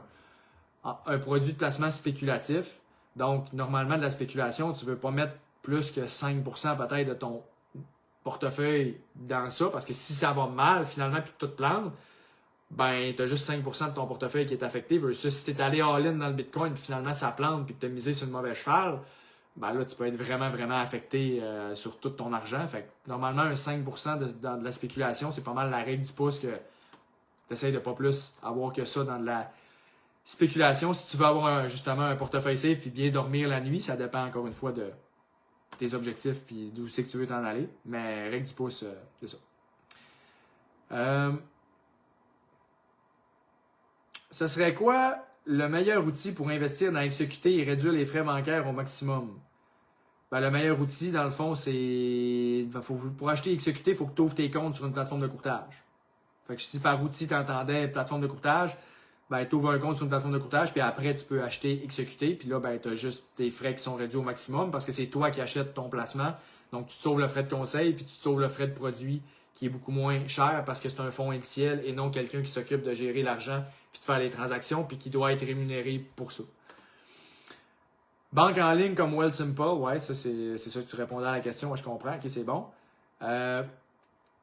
Speaker 1: un produit de placement spéculatif. Donc, normalement, de la spéculation, tu veux pas mettre plus que 5% peut-être de ton portefeuille dans ça, parce que si ça va mal, finalement, puis que tout plante, ben, tu as juste 5% de ton portefeuille qui est affecté. Versus si tu es allé all-in dans le Bitcoin, puis finalement, ça plante, puis que tu as misé sur une mauvaise cheval, ben là, tu peux être vraiment, vraiment affecté sur tout ton argent. Fait que, normalement, un 5% de la spéculation, c'est pas mal la règle du pouce que tu essaies de pas plus avoir que ça dans de la spéculation. Si tu veux avoir justement un portefeuille safe puis bien dormir la nuit, ça dépend encore une fois de tes objectifs puis d'où c'est que tu veux t'en aller. Mais règle du pouce, c'est ça. Ce serait quoi le meilleur outil pour investir dans XQT et réduire les frais bancaires au maximum? Ben, le meilleur outil, dans le fond, c'est... Pour acheter XQT, il faut que tu ouvres tes comptes sur une plateforme de courtage. Fait que si par outil, tu entendais plateforme de courtage, ben, tu ouvres un compte sur une plateforme de courtage, puis après, tu peux acheter XQT, puis là, ben, tu as juste tes frais qui sont réduits au maximum parce que c'est toi qui achètes ton placement. Donc, tu te sauves le frais de conseil, puis tu te sauves le frais de produit qui est beaucoup moins cher parce que c'est un fonds indiciel et non quelqu'un qui s'occupe de gérer l'argent puis de faire les transactions puis qui doit être rémunéré pour ça. Banque en ligne comme Wealthsimple, ouais, ça c'est ça que tu répondais à la question, moi je comprends, ok, c'est bon.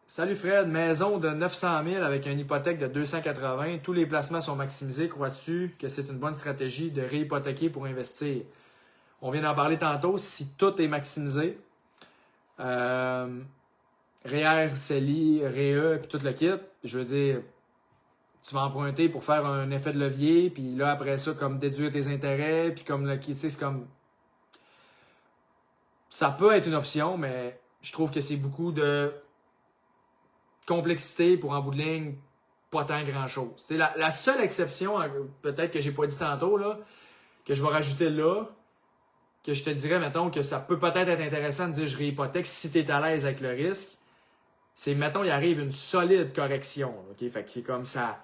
Speaker 1: Salut Fred, maison de 900 000 avec une hypothèque de 280, tous les placements sont maximisés, crois-tu que c'est une bonne stratégie de réhypothéquer pour investir? On vient d'en parler tantôt, si tout est maximisé, REER, CELI, REE, puis tout le kit, je veux dire, tu vas emprunter pour faire un effet de levier, puis là, après ça, comme déduire tes intérêts, puis comme le kit, c'est comme... Ça peut être une option, mais je trouve que c'est beaucoup de complexité pour, en bout de ligne, pas tant grand-chose. C'est la seule exception, peut-être que j'ai pas dit tantôt, là, que je vais rajouter là, que je te dirais, mettons, que ça peut peut-être être intéressant de dire je réhypothèque si tu es à l'aise avec le risque. C'est, mettons, il arrive une solide correction. Okay? Fait que comme ça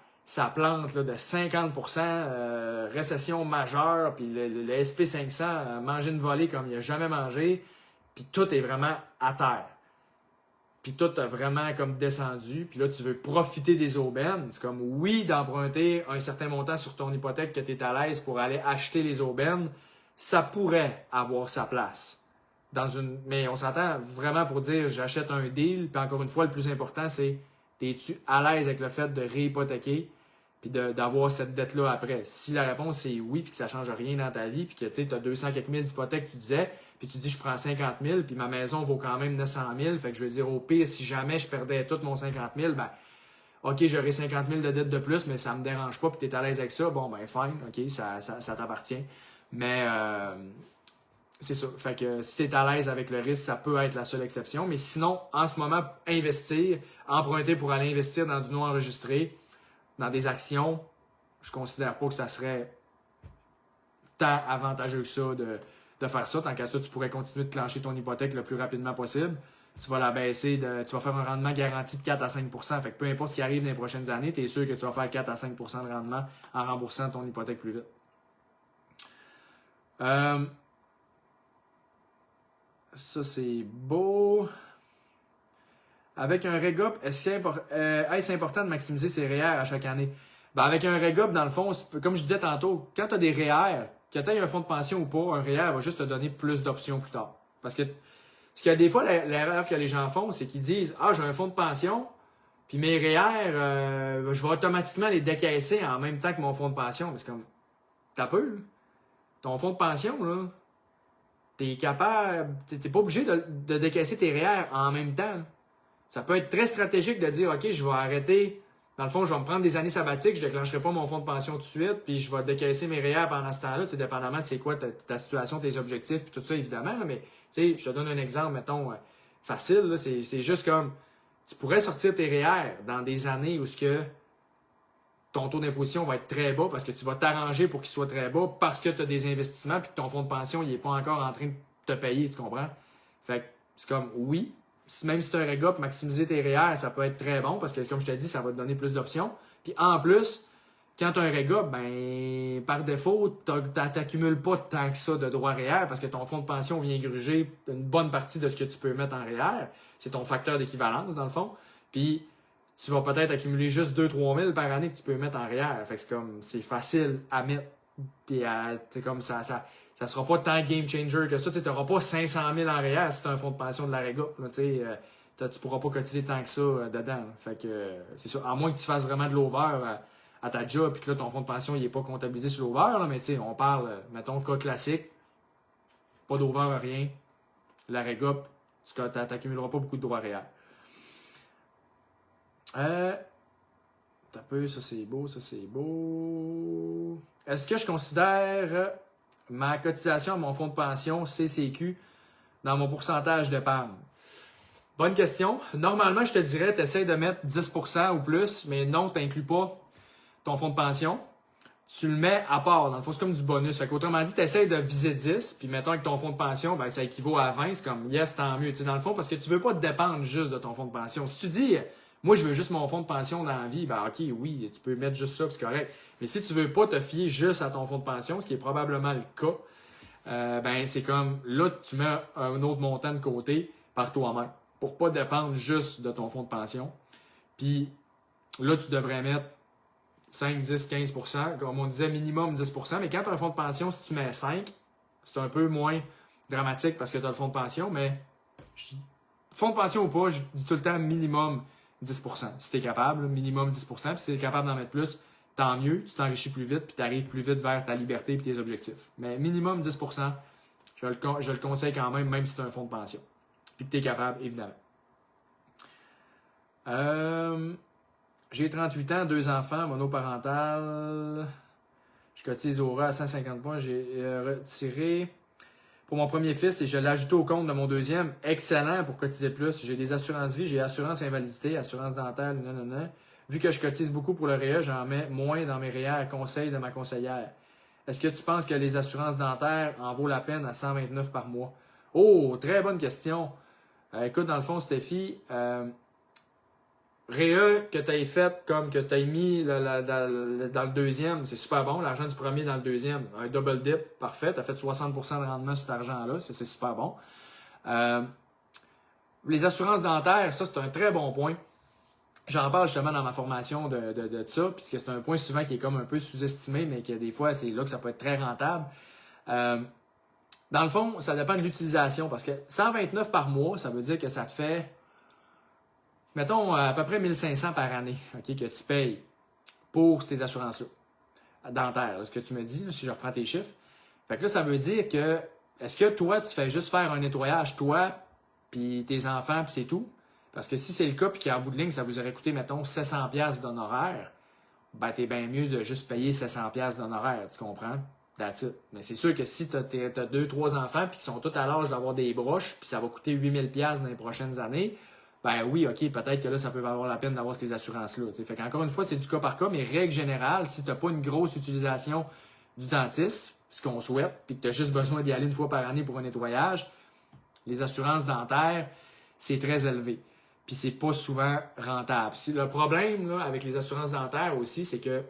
Speaker 1: plante là, de 50%, récession majeure, puis le SP500 a mangé une volée comme il n'a jamais mangé, puis tout est vraiment à terre. Puis tout a vraiment comme descendu, puis là, tu veux profiter des aubaines. C'est comme, oui, d'emprunter un certain montant sur ton hypothèque que tu es à l'aise pour aller acheter les aubaines, ça pourrait avoir sa place. Mais on s'entend vraiment pour dire j'achète un deal, puis encore une fois, le plus important, c'est es-tu à l'aise avec le fait de réhypothéquer puis d'avoir cette dette-là après? Si la réponse est oui, puis que ça ne change rien dans ta vie, puis que tu as 200 quelques mille d'hypothèque, tu disais, puis tu dis je prends 50 000, puis ma maison vaut quand même 900 000, fait que je veux dire au pire, si jamais je perdais tout mon 50 000, ben OK, j'aurai 50 000 de dette de plus, mais ça me dérange pas, puis tu es à l'aise avec ça, bon, ben fine, OK, ça t'appartient. Mais c'est ça. Fait que si tu es à l'aise avec le risque, ça peut être la seule exception. Mais sinon, en ce moment, investir, emprunter pour aller investir dans du non enregistré, dans des actions, je considère pas que ça serait tant avantageux que ça de faire ça. Tant qu'à ça, tu pourrais continuer de clencher ton hypothèque le plus rapidement possible. Tu vas la baisser, tu vas faire un rendement garanti de 4 à 5 %. Fait que peu importe ce qui arrive dans les prochaines années, tu es sûr que tu vas faire 4 à 5 % de rendement en remboursant ton hypothèque plus vite. Ça, c'est beau. Avec un reg-up, est-ce important de maximiser ses REER à chaque année? Ben, avec un reg-up, dans le fond, comme je disais tantôt, quand tu as des REER, que tu aies un fonds de pension ou pas, un REER va juste te donner plus d'options plus tard. Parce que des fois, l'erreur que les gens font, c'est qu'ils disent « Ah, j'ai un fonds de pension, puis mes REER, je vais automatiquement les décaisser en même temps que mon fonds de pension. » Mais c'est comme, t'as peu, là. Ton fonds de pension, là, t'es capable, t'es pas obligé de décaisser tes REER en même temps, là. Ça peut être très stratégique de dire « Ok, je vais arrêter, dans le fond, je vais me prendre des années sabbatiques, je ne déclencherai pas mon fonds de pension tout de suite, puis je vais décaisser mes REER pendant ce temps-là, dépendamment de c'est quoi ta situation, tes objectifs, puis tout ça, évidemment. Là, mais je te donne un exemple, mettons, facile. C'est juste comme, tu pourrais sortir tes REER dans des années où ton taux d'imposition va être très bas parce que tu vas t'arranger pour qu'il soit très bas parce que tu as des investissements puis que ton fonds de pension n'est pas encore en train de te payer, tu comprends? Fait que c'est comme, oui, même si tu as un reg-up, maximiser tes REER, ça peut être très bon parce que, comme je te dis, ça va te donner plus d'options. Puis en plus, quand tu as un reg-up, ben, par défaut, tu n'accumules pas tant que ça de droits REER parce que ton fonds de pension vient gruger une bonne partie de ce que tu peux mettre en REER. C'est ton facteur d'équivalence, dans le fond. Puis, tu vas peut-être accumuler juste 2-3 000 par année que tu peux mettre en REER. Fait que c'est facile à mettre. Puis, c'est comme ça sera pas tant game changer que ça. Tu n'auras pas 500 000 en REER si tu as un fonds de pension de la reg-up. Tu pourras pas cotiser tant que ça dedans. Fait que c'est ça. À moins que tu fasses vraiment de l'over à ta job et que là, ton fonds de pension il est pas comptabilisé sur l'over. Mais on parle, mettons, cas classique. Pas d'over, rien. La reg-up, tu n'accumuleras pas beaucoup de droits REER. T'as peu, ça c'est beau, ça c'est beau. Est-ce que je considère ma cotisation à mon fonds de pension CCQ dans mon pourcentage d'épargne? Bonne question. Normalement, je te dirais, tu essaies de mettre 10% ou plus, mais non, tu n'inclus pas ton fonds de pension. Tu le mets à part. Dans le fond, c'est comme du bonus. Fait qu'autrement dit, tu essaies de viser 10, puis mettons avec ton fonds de pension, ben, ça équivaut à 20. C'est comme, yes, tant mieux. Dans le fond, parce que tu veux pas te dépendre juste de ton fonds de pension. Si tu dis, moi, je veux juste mon fonds de pension dans la vie, ben, OK, oui, tu peux mettre juste ça, c'est correct. Mais si tu veux pas te fier juste à ton fonds de pension, ce qui est probablement le cas, ben, c'est comme, là, tu mets un autre montant de côté par toi-même pour pas dépendre juste de ton fonds de pension. Puis là, tu devrais mettre 5, 10, 15 %, comme on disait, minimum 10 %. Mais quand tu as un fonds de pension, si tu mets 5, c'est un peu moins dramatique parce que tu as le fonds de pension. Mais fonds de pension ou pas, je dis tout le temps minimum 10 %. Si tu es capable, minimum 10 %. Puis si tu es capable d'en mettre plus, tant mieux. Tu t'enrichis plus vite puis tu arrives plus vite vers ta liberté et tes objectifs. Mais minimum 10 %, je le conseille quand même si tu as un fonds de pension. Puis que tu es capable, évidemment. J'ai 38 ans, 2 enfants, monoparental. Je cotise au RA à 150 points. J'ai retiré pour mon premier fils et je l'ai ajouté au compte de mon deuxième. Excellent pour cotiser plus. J'ai des assurances vie, j'ai assurance invalidité, assurance dentaire, nanana. Vu que je cotise beaucoup pour le REER, j'en mets moins dans mes REER, conseil de ma conseillère. Est-ce que tu penses que les assurances dentaires en vaut la peine à 129 par mois? Oh, très bonne question. Écoute, dans le fond, Stéphie, REER que tu as fait comme que tu as mis dans le deuxième, c'est super bon. L'argent du premier dans le deuxième, un double dip, parfait. Tu as fait 60 % de rendement sur cet argent-là, c'est super bon. Les assurances dentaires, ça, c'est un très bon point. J'en parle justement dans ma formation de ça, puisque c'est un point souvent qui est comme un peu sous-estimé, mais que des fois, c'est là que ça peut être très rentable. Dans le fond, ça dépend de l'utilisation, parce que 129 par mois, ça veut dire que ça te fait, mettons, à peu près 1500 par année, okay, que tu payes pour ces assurances-là, dentaires, là, ce que tu me dis, là, si je reprends tes chiffres. Fait que là, ça veut dire que, est-ce que toi, tu fais juste faire un nettoyage, toi, puis tes enfants, puis c'est tout? Parce que si c'est le cas, puis qu'en bout de ligne, ça vous aurait coûté, mettons, 700$ d'honoraires, ben, t'es bien mieux de juste payer 700$ d'honoraires, tu comprends? That's it. Mais c'est sûr que si t'as 2-3 enfants, puis qu'ils sont tous à l'âge d'avoir des broches, puis ça va coûter 8000$ dans les prochaines années, ben oui, OK, peut-être que là, ça peut valoir la peine d'avoir ces assurances-là. T'sais. Fait qu'encore une fois, c'est du cas par cas, mais règle générale, si t'as pas une grosse utilisation du dentiste, ce qu'on souhaite, puis que t'as juste besoin d'y aller une fois par année pour un nettoyage, les assurances dentaires, c'est très élevé. Puis c'est pas souvent rentable. Le problème là, avec les assurances dentaires aussi, c'est que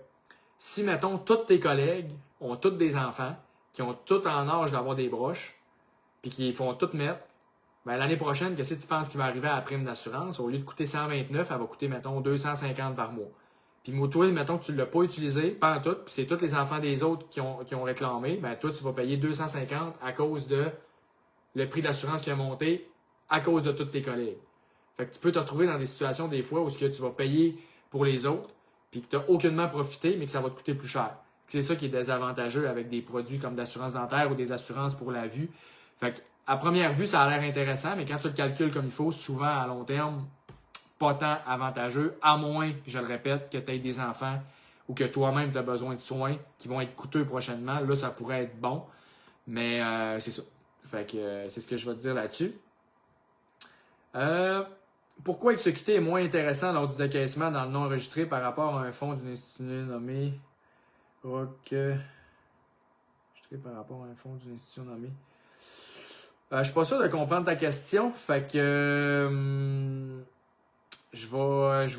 Speaker 1: si, mettons, tous tes collègues ont tous des enfants, qui ont tous en âge d'avoir des broches, puis qui font tout mettre, ben, l'année prochaine, qu'est-ce que tu penses qui va arriver à la prime d'assurance? Au lieu de coûter 129, elle va coûter, mettons, 250 par mois. Puis toi, mettons que tu ne l'as pas utilisé, pas en tout, puis c'est tous les enfants des autres qui ont réclamé, ben toi, tu vas payer 250 à cause de le prix de l'assurance qui a monté à cause de tous tes collègues. Fait que tu peux te retrouver dans des situations des fois où ce que tu vas payer pour les autres, puis que tu n'as aucunement profité, mais que ça va te coûter plus cher. C'est ça qui est désavantageux avec des produits comme d'assurance dentaire ou des assurances pour la vue. Fait que, à première vue, ça a l'air intéressant, mais quand tu le calcules comme il faut, souvent à long terme, pas tant avantageux, à moins, je le répète, que tu aies des enfants ou que toi-même tu as besoin de soins qui vont être coûteux prochainement. Là, ça pourrait être bon, mais c'est ça. Fait que c'est ce que je vais te dire là-dessus. Pourquoi exécuter est moins intéressant lors du décaissement dans le non enregistré par rapport à un fonds d'une institution nommée ROC par rapport à un fonds d'une institution nommée. Je suis pas sûr de comprendre ta question, fait que je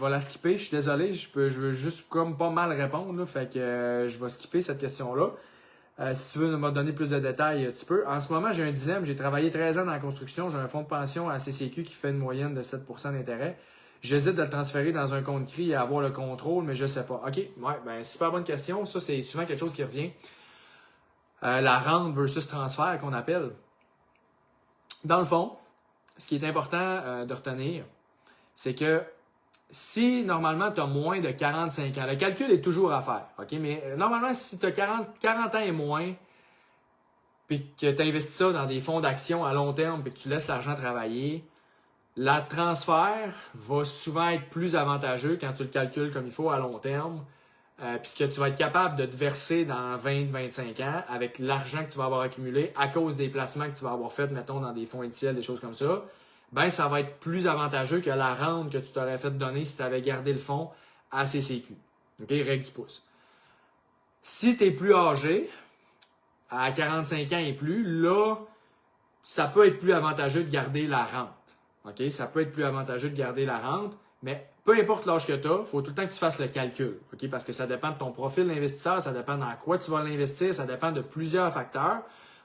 Speaker 1: vais la skipper. Je suis désolé, je veux juste comme pas mal répondre, là, fait que je vais skipper cette question-là. Si tu veux me donner plus de détails, tu peux. En ce moment, j'ai un dilemme. J'ai travaillé 13 ans dans la construction. J'ai un fonds de pension à CCQ qui fait une moyenne de 7% d'intérêt. J'hésite de le transférer dans un compte CRI et avoir le contrôle, mais je sais pas. OK, ouais, ben super bonne question. Ça, c'est souvent quelque chose qui revient. La rente versus transfert qu'on appelle. Dans le fond, ce qui est important de retenir, c'est que si normalement tu as moins de 45 ans, le calcul est toujours à faire, OK? Mais normalement, si tu as 40 ans et moins, puis que tu investis ça dans des fonds d'action à long terme, puis que tu laisses l'argent travailler, la transfert va souvent être plus avantageux quand tu le calcules comme il faut à long terme, puisque tu vas être capable de te verser dans 20-25 ans avec l'argent que tu vas avoir accumulé à cause des placements que tu vas avoir fait, mettons, dans des fonds indiciels, des choses comme ça. Ben, ça va être plus avantageux que la rente que tu t'aurais fait donner si tu avais gardé le fonds à CCQ. OK? Règle du pouce. Si tu es plus âgé, à 45 ans et plus, là, ça peut être plus avantageux de garder la rente. OK? Ça peut être plus avantageux de garder la rente, mais peu importe l'âge que tu as, il faut tout le temps que tu fasses le calcul. OK? Parce que ça dépend de ton profil d'investisseur, ça dépend dans quoi tu vas l'investir, ça dépend de plusieurs facteurs.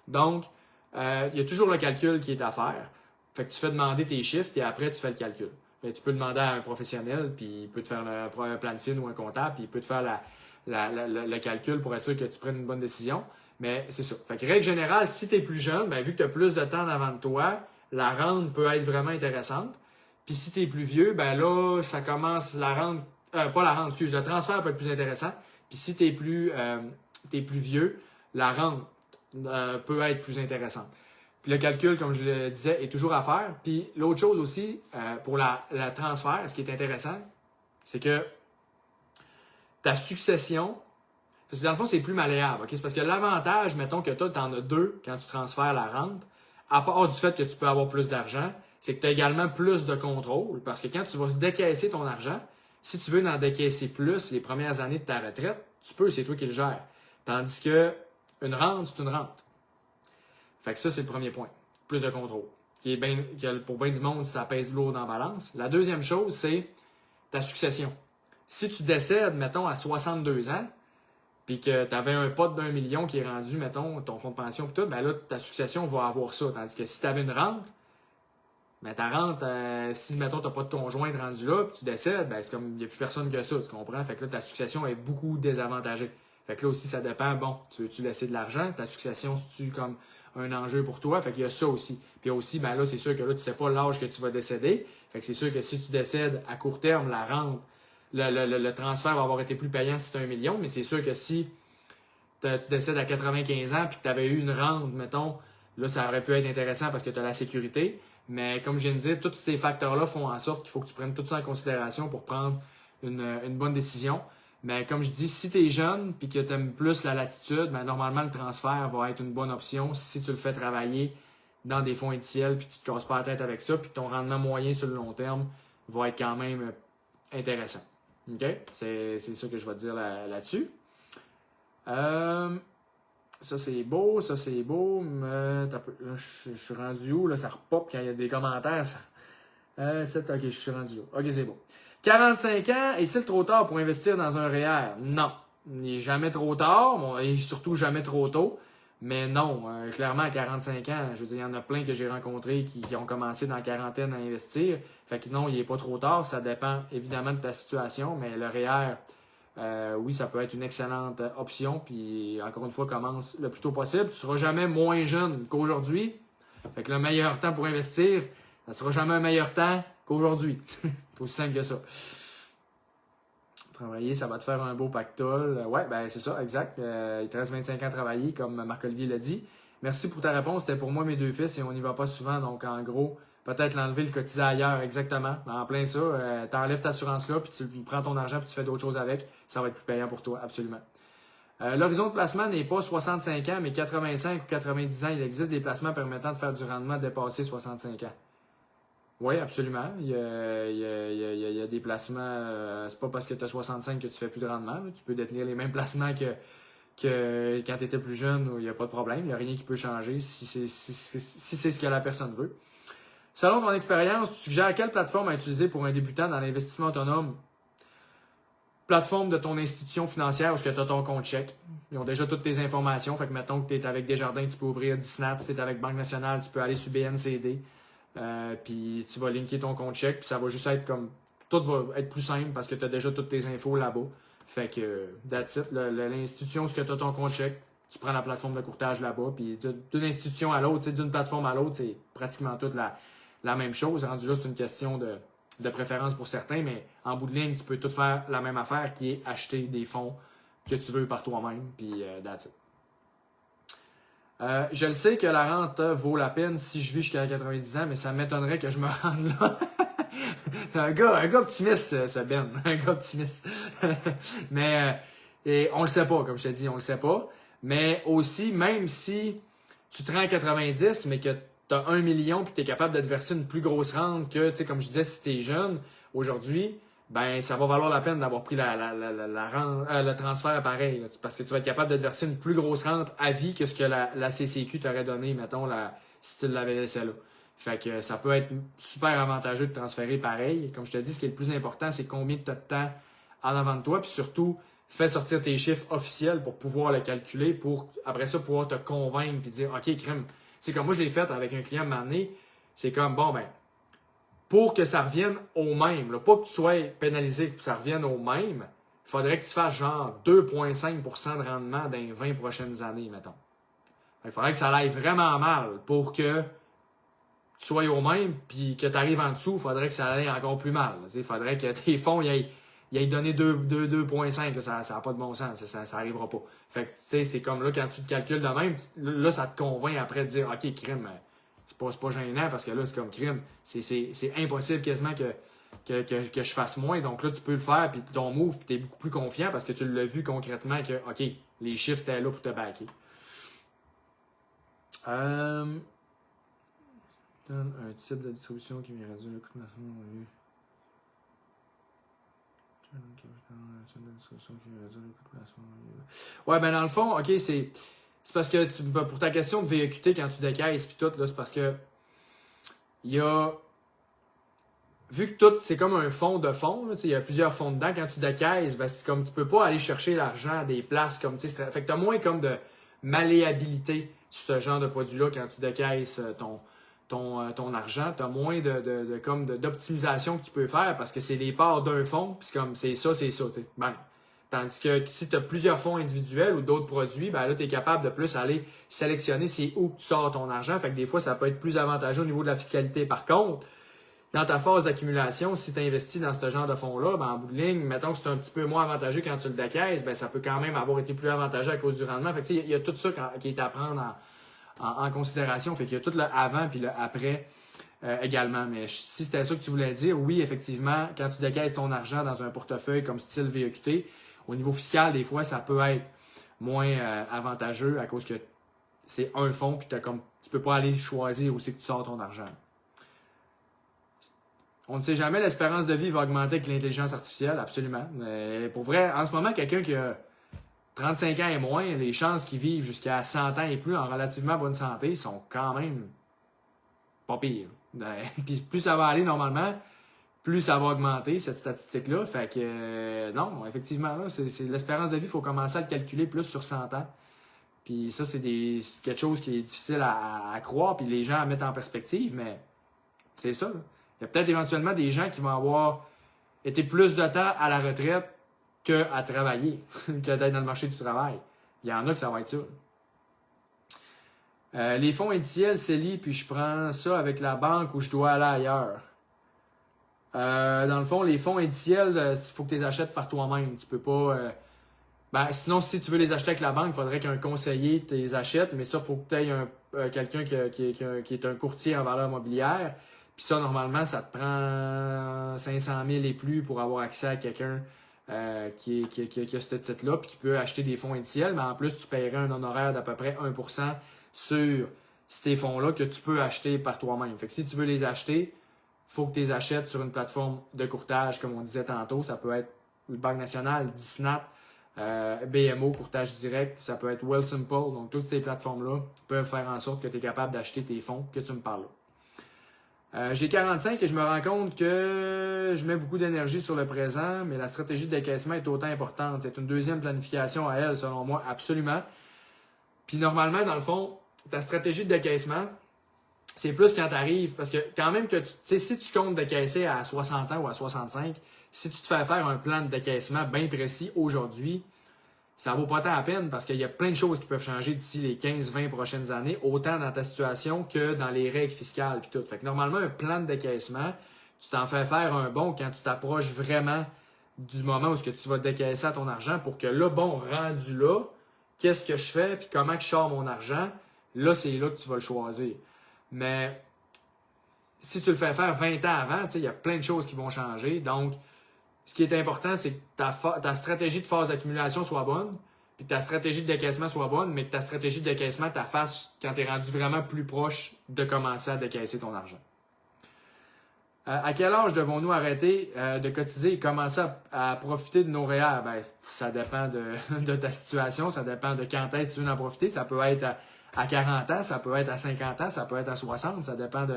Speaker 1: Donc, il y a toujours le calcul qui est à faire. Fait que tu fais demander tes chiffres, puis après, tu fais le calcul. Mais tu peux demander à un professionnel, puis il peut te faire un plan de fin ou un comptable, puis il peut te faire le calcul pour être sûr que tu prennes une bonne décision. Mais c'est ça. Fait que règle générale, si tu es plus jeune, ben, vu que tu as plus de temps devant de toi, la rente peut être vraiment intéressante. Puis si tu es plus vieux, ben là, ça commence la rente, pas la rente, excuse, le transfert peut être plus intéressant. Puis si tu es plus vieux, la rente peut être plus intéressante. Puis le calcul, comme je le disais, est toujours à faire. Puis l'autre chose aussi, pour la transfert, ce qui est intéressant, c'est que ta succession, parce que dans le fond, c'est plus malléable. Okay? C'est parce que l'avantage, mettons que toi, tu en as deux quand tu transfères la rente, à part du fait que tu peux avoir plus d'argent, c'est que tu as également plus de contrôle. Parce que quand tu vas décaisser ton argent, si tu veux en décaisser plus les premières années de ta retraite, tu peux, c'est toi qui le gères. Tandis que une rente, c'est une rente. Fait que ça, c'est le premier point. Plus de contrôle. Pour bien du monde, ça pèse lourd dans la balance. La deuxième chose, c'est ta succession. Si tu décèdes, mettons, à 62 ans, puis que tu avais un pot d'1 million qui est rendu, mettons, ton fonds de pension, puis tout, ben là, ta succession va avoir ça. Tandis que si tu avais une rente, ben ta rente, si, mettons, tu n'as pas de conjoint rendu là, puis tu décèdes, ben c'est comme, il n'y a plus personne que ça, tu comprends? Fait que là, ta succession est beaucoup désavantagée. Fait que là aussi, ça dépend, bon, tu veux-tu laisser de l'argent? Ta succession, c'est-tu comme un enjeu pour toi? Fait qu'il y a ça aussi. Puis aussi, ben là, c'est sûr que là, tu sais pas l'âge que tu vas décéder. Fait que c'est sûr que si tu décèdes à court terme, la rente, le transfert va avoir été plus payant si c'est 1 million, mais c'est sûr que si tu décèdes à 95 ans puis que tu avais eu une rente, mettons, là, ça aurait pu être intéressant parce que tu as la sécurité. Mais comme je viens de dire, tous ces facteurs-là font en sorte qu'il faut que tu prennes tout ça en considération pour prendre une bonne décision. Mais comme je dis, si tu es jeune et que tu aimes plus la latitude, ben normalement le transfert va être une bonne option si tu le fais travailler dans des fonds indiciels puis tu te casses pas la tête avec ça puis ton rendement moyen sur le long terme va être quand même intéressant. OK? C'est ça que je vais te dire là-dessus. Ça c'est beau, ça c'est beau. Je suis rendu où? Là, ça repop quand il y a des commentaires. Ça... ok, je suis rendu où? Ok, c'est beau. 45 ans, est-il trop tard pour investir dans un REER? Non. Il n'est jamais trop tard, bon, et surtout jamais trop tôt. Mais non, clairement, à 45 ans, je veux dire, il y en a plein que j'ai rencontrés qui ont commencé dans la quarantaine à investir. Fait que non, il n'est pas trop tard. Ça dépend évidemment de ta situation, mais le REER, oui, ça peut être une excellente option. Puis, encore une fois, commence le plus tôt possible. Tu ne seras jamais moins jeune qu'aujourd'hui. Fait que le meilleur temps pour investir, ça ne sera jamais un meilleur temps qu'aujourd'hui. C'est aussi simple que ça. Travailler, ça va te faire un beau pactole. Ouais, ben c'est ça, exact. Il te reste 25 ans à travailler, comme Marc-Olivier l'a dit. Merci pour ta réponse. C'était pour moi, mes deux fils, et on n'y va pas souvent. Donc, en gros, peut-être l'enlever, le cotiser ailleurs, exactement. En plein ça, tu enlèves ta assurance-là, puis tu prends ton argent, puis tu fais d'autres choses avec. Ça va être plus payant pour toi, absolument. L'horizon de placement n'est pas 65 ans, mais 85 ou 90 ans. Il existe des placements permettant de faire du rendement dépassé 65 ans. Oui, absolument. Il y a des placements, c'est pas parce que tu as 65 que tu fais plus de rendement. Tu peux détenir les mêmes placements que quand tu étais plus jeune, il n'y a pas de problème. Il n'y a rien qui peut changer si c'est ce que la personne veut. Selon ton expérience, tu suggères quelle plateforme à utiliser pour un débutant dans l'investissement autonome? Plateforme de ton institution financière où tu as ton compte chèque. Ils ont déjà toutes tes informations. Fait que mettons que tu es avec Desjardins, tu peux ouvrir Disnat. Si tu es avec Banque Nationale, tu peux aller sur BNCD. Puis tu vas linker ton compte chèque, puis ça va juste être comme... Tout va être plus simple parce que tu as déjà toutes tes infos là-bas. Fait que, that's it. L'institution où tu as ton compte chèque, tu prends la plateforme de courtage là-bas, puis d'une institution à l'autre, d'une plateforme à l'autre, c'est pratiquement toute la même chose. Rendu là, c'est une question de préférence pour certains, mais en bout de ligne, tu peux tout faire la même affaire qui est acheter des fonds que tu veux par toi-même, puis that's it. Je le sais que la rente vaut la peine si je vis jusqu'à 90 ans, mais ça m'étonnerait que je me rende là. un gars optimiste, ce Ben. Un gars optimiste. Mais et on le sait pas, comme je te dis, on le sait pas. Mais aussi, même si tu te rends à 90, mais que tu as 1 million et que tu es capable de te verser une plus grosse rente que, tu sais, comme je disais, si tu es jeune, aujourd'hui, ben ça va valoir la peine d'avoir pris le transfert pareil. Là, parce que tu vas être capable de te verser une plus grosse rente à vie que ce que la CCQ t'aurait donné, mettons, si tu l'avais laissé là. Fait que ça peut être super avantageux de transférer pareil. Comme je te dis, ce qui est le plus important, c'est combien tu as de temps en avant de toi. Puis surtout, fais sortir tes chiffres officiels pour pouvoir le calculer, pour après ça pouvoir te convaincre et dire OK, crème. Tu sais, comme moi je l'ai fait avec un client à un moment donné, c'est comme bon ben. Pour que ça revienne au même, là, pas que tu sois pénalisé, que ça revienne au même, il faudrait que tu fasses genre 2,5% de rendement dans les 20 prochaines années, mettons. Il faudrait que ça aille vraiment mal pour que tu sois au même, puis que tu arrives en dessous, il faudrait que ça aille encore plus mal. Il faudrait que tes fonds y aient donné 2,5, ça n'a pas de bon sens, ça n'arrivera pas. Fait que tu sais, c'est comme là, quand tu te calcules de même, là, ça te convainc après de dire OK, crime. C'est pas gênant parce que là, c'est comme crime. C'est impossible quasiment que je fasse moins. Donc là, tu peux le faire, puis ton move, puis tu es beaucoup plus confiant parce que tu l'as vu concrètement que, OK, les chiffres étaient là pour te backer. Donne un type de distribution qui vient réduire le coût de placement. Ouais, ben dans le fond, OK, c'est parce que pour ta question de VEQT quand tu décaisses puis tout, là, c'est parce que il y a vu que tout, c'est comme un fonds de fonds, il y a plusieurs fonds dedans, quand tu décaisses, ben, c'est comme tu peux pas aller chercher l'argent à des places comme fait que tu as moins comme de malléabilité sur ce genre de produit-là quand tu décaisses ton argent, tu as moins d'optimisation que tu peux faire parce que c'est des parts d'un fonds, puis comme c'est ça, ben. Tandis que si tu as plusieurs fonds individuels ou d'autres produits, ben là, tu es capable de plus aller sélectionner c'est où tu sors ton argent. Fait que des fois, ça peut être plus avantageux au niveau de la fiscalité. Par contre, dans ta phase d'accumulation, si tu investis dans ce genre de fonds-là, ben en bout de ligne, mettons que c'est un petit peu moins avantageux quand tu le décaisses, ben ça peut quand même avoir été plus avantageux à cause du rendement. Fait que il y a tout ça qui est à prendre en considération. Fait qu'il y a tout le avant puis le après également. Mais si c'était ça que tu voulais dire, oui, effectivement, quand tu décaisses ton argent dans un portefeuille comme style VEQT, au niveau fiscal, des fois, ça peut être moins avantageux à cause que c'est un fonds puis tu peux pas aller choisir où c'est que tu sors ton argent. On ne sait jamais, l'espérance de vie va augmenter avec l'intelligence artificielle, absolument. Mais pour vrai, en ce moment, quelqu'un qui a 35 ans et moins, les chances qu'il vive jusqu'à 100 ans et plus en relativement bonne santé sont quand même pas pires. Puis plus ça va aller normalement, plus ça va augmenter, cette statistique-là. Fait que non, effectivement, là, c'est l'espérance de vie, il faut commencer à le calculer plus sur 100 ans. Puis ça, c'est quelque chose qui est difficile à croire, puis les gens à mettre en perspective, mais c'est ça. Là. Il y a peut-être éventuellement des gens qui vont avoir été plus de temps à la retraite qu'à travailler, que d'être dans le marché du travail. Il y en a que ça va être ça. Les fonds indiciels, CELI, puis je prends ça avec la banque ou je dois aller ailleurs. Dans le fond, les fonds indiciels, il faut que tu les achètes par toi-même. Tu peux pas... sinon, si tu veux les acheter avec la banque, il faudrait qu'un conseiller te les achète, mais ça, il faut que tu aies quelqu'un qui est un courtier en valeur mobilière. Puis ça, normalement, ça te prend 500 000 et plus pour avoir accès à quelqu'un qui a ce titre-là, puis qui peut acheter des fonds indiciels, mais en plus, tu paierais un honoraire d'à peu près 1% sur ces fonds-là que tu peux acheter par toi-même. Fait que si tu veux les acheter, il faut que tu les achètes sur une plateforme de courtage, comme on disait tantôt. Ça peut être le Banque nationale, Disnap, BMO, courtage direct, ça peut être Wealthsimple. Donc, toutes ces plateformes-là peuvent faire en sorte que tu es capable d'acheter tes fonds que tu me parles là. J'ai 45 et je me rends compte que je mets beaucoup d'énergie sur le présent, mais la stratégie de décaissement est autant importante. C'est une deuxième planification à elle, selon moi, absolument. Puis normalement, dans le fond, ta stratégie de décaissement, c'est plus quand tu arrives, parce que quand même que tu sais, si tu comptes décaisser à 60 ans ou à 65, si tu te fais faire un plan de décaissement bien précis aujourd'hui, ça vaut pas tant la peine parce qu'il y a plein de choses qui peuvent changer d'ici les 15-20 prochaines années, autant dans ta situation que dans les règles fiscales et tout. Fait que normalement, un plan de décaissement, tu t'en fais faire un bon quand tu t'approches vraiment du moment où tu vas décaisser à ton argent pour que là, bon, rendu là, qu'est-ce que je fais puis comment je sors mon argent, là, c'est là que tu vas le choisir. Mais si tu le fais faire 20 ans avant, il y a plein de choses qui vont changer. Donc, ce qui est important, c'est que ta stratégie de phase d'accumulation soit bonne, puis que ta stratégie de décaissement soit bonne, mais que ta stratégie de décaissement, ta fasse quand tu es rendu vraiment plus proche de commencer à décaisser ton argent. À quel âge devons-nous arrêter de cotiser et commencer à profiter de nos REER? Ça dépend de ta situation, ça dépend de quand est-ce que tu veux en profiter. Ça peut être à 40 ans, ça peut être à 50 ans, ça peut être à 60, ça dépend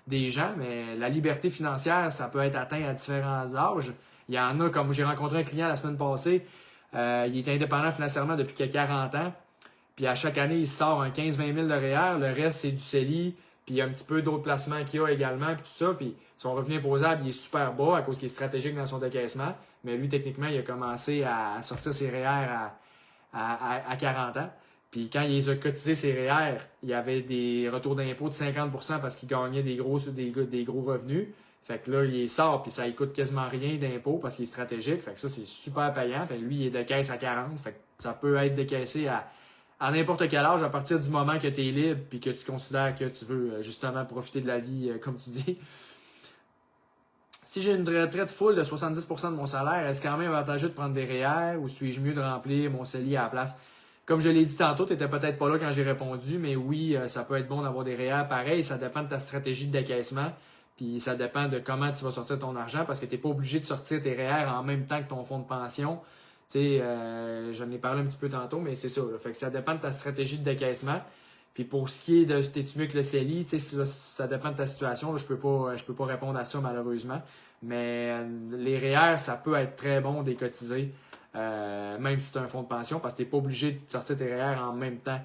Speaker 1: des gens, mais la liberté financière, ça peut être atteint à différents âges. Il y en a, comme j'ai rencontré un client la semaine passée, il est indépendant financièrement depuis qu'il a 40 ans, puis à chaque année, il sort un 15-20 000 de REER, le reste, c'est du CELI, puis il y a un petit peu d'autres placements qu'il y a également, puis tout ça, puis son revenu imposable, il est super bas à cause qu'il est stratégique dans son décaissement, mais lui, techniquement, il a commencé à sortir ses REER à 40 ans. Puis quand il a cotisé ses REER, il y avait des retours d'impôt de 50% parce qu'il gagnait des gros revenus. Fait que là, il les sort, puis ça ne coûte quasiment rien d'impôt parce qu'il est stratégique. Fait que ça, c'est super payant. Fait que lui, il est décaisse à 40. Fait que ça peut être décaissé à n'importe quel âge à partir du moment que tu es libre puis que tu considères que tu veux justement profiter de la vie, comme tu dis. Si j'ai une retraite full de 70% de mon salaire, est-ce quand même avantageux de prendre des REER ou suis-je mieux de remplir mon CELI à la place? Comme je l'ai dit tantôt, tu n'étais peut-être pas là quand j'ai répondu, mais oui, ça peut être bon d'avoir des REER pareil. Ça dépend de ta stratégie de décaissement. Puis ça dépend de comment tu vas sortir ton argent parce que tu n'es pas obligé de sortir tes REER en même temps que ton fonds de pension. Tu sais, j'en ai parlé un petit peu tantôt, mais c'est ça. Là. Fait que ça dépend de ta stratégie de décaissement. Puis pour ce qui est de t'es-tu mieux que le CELI, tu sais, ça dépend de ta situation. Là, je peux pas répondre à ça malheureusement. Mais les REER, ça peut être très bon de les cotiser, même si c'est un fonds de pension, parce que tu n'es pas obligé de sortir tes REER en même temps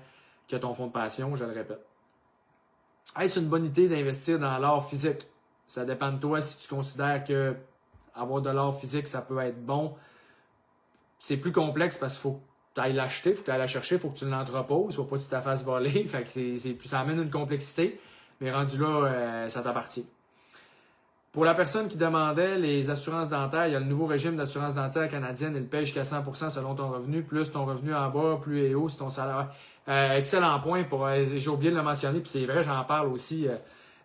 Speaker 1: que ton fonds de pension, je le répète. Est-ce une bonne idée d'investir dans l'or physique? Ça dépend de toi si tu considères que avoir de l'or physique, ça peut être bon. C'est plus complexe parce qu'il faut que tu ailles l'acheter, il faut que tu ailles la chercher, il faut que tu l'entreposes, il ne faut pas que tu te la fasses voler. Fait que ça amène une complexité, mais rendu là, ça t'appartient. Pour la personne qui demandait les assurances dentaires, il y a le nouveau régime d'assurance dentaire canadienne, il paye jusqu'à 100% selon ton revenu, plus ton revenu en bas, plus et haut, si ton salaire. Excellent point. J'ai oublié de le mentionner, puis c'est vrai, j'en parle aussi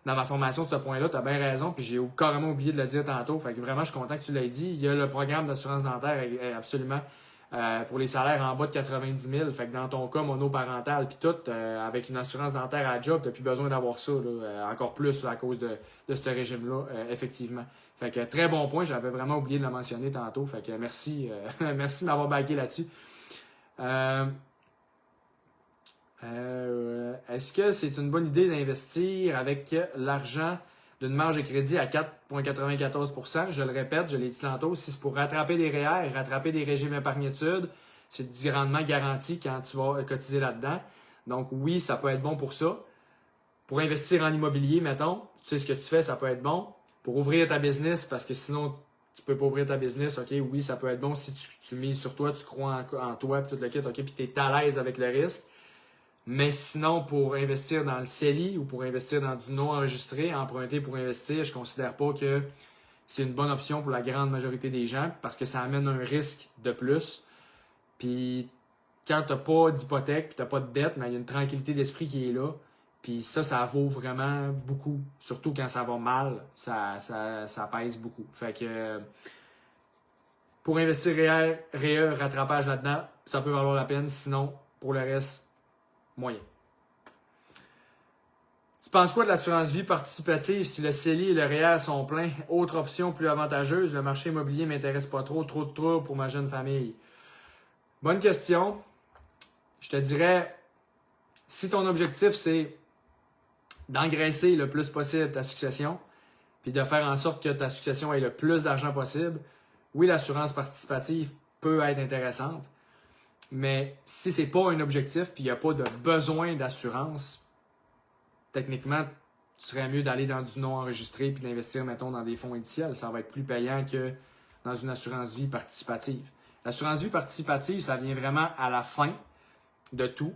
Speaker 1: dans ma formation sur ce point-là. Tu as bien raison, puis j'ai carrément oublié de le dire tantôt. Fait que vraiment, je suis content que tu l'aies dit. Il y a le programme d'assurance dentaire, absolument, pour les salaires en bas de 90 000. Fait que dans ton cas, monoparental, puis tout, avec une assurance dentaire à job, tu n'as plus besoin d'avoir ça, là, encore plus là, à cause de ce régime-là, effectivement. Fait que très bon point, j'avais vraiment oublié de le mentionner tantôt. Fait que merci, merci de m'avoir backé là-dessus. Est-ce que c'est une bonne idée d'investir avec l'argent d'une marge de crédit à 4,94 %? Je le répète, je l'ai dit tantôt, si c'est pour rattraper des REER, rattraper des régimes épargne-études, c'est du rendement garanti quand tu vas cotiser là-dedans. Donc oui, ça peut être bon pour ça. Pour investir en immobilier, mettons, tu sais ce que tu fais, ça peut être bon. Pour ouvrir ta business, parce que sinon, tu peux pas ouvrir ta business, ok, oui, ça peut être bon si tu mises sur toi, tu crois en toi, puis tout le kit, ok, puis tu es à l'aise avec le risque. Mais sinon, pour investir dans le CELI ou pour investir dans du non enregistré, emprunter pour investir, je ne considère pas que c'est une bonne option pour la grande majorité des gens parce que ça amène un risque de plus. Puis quand tu n'as pas d'hypothèque, tu n'as pas de dette, mais il y a une tranquillité d'esprit qui est là. Puis ça vaut vraiment beaucoup. Surtout quand ça va mal, ça pèse beaucoup. Fait que pour investir réel rattrapage là-dedans, ça peut valoir la peine. Sinon, pour le reste, moyen. Tu penses quoi de l'assurance vie participative si le CELI et le REER sont pleins? Autre option plus avantageuse, le marché immobilier ne m'intéresse pas trop de troubles pour ma jeune famille. Bonne question. Je te dirais, si ton objectif c'est d'engraisser le plus possible ta succession, puis de faire en sorte que ta succession ait le plus d'argent possible, oui, l'assurance participative peut être intéressante. Mais si c'est pas un objectif puis il n'y a pas de besoin d'assurance, techniquement, tu serais mieux d'aller dans du non enregistré puis d'investir, mettons, dans des fonds indiciels. Ça va être plus payant que dans une assurance vie participative. L'assurance vie participative, ça vient vraiment à la fin de tout.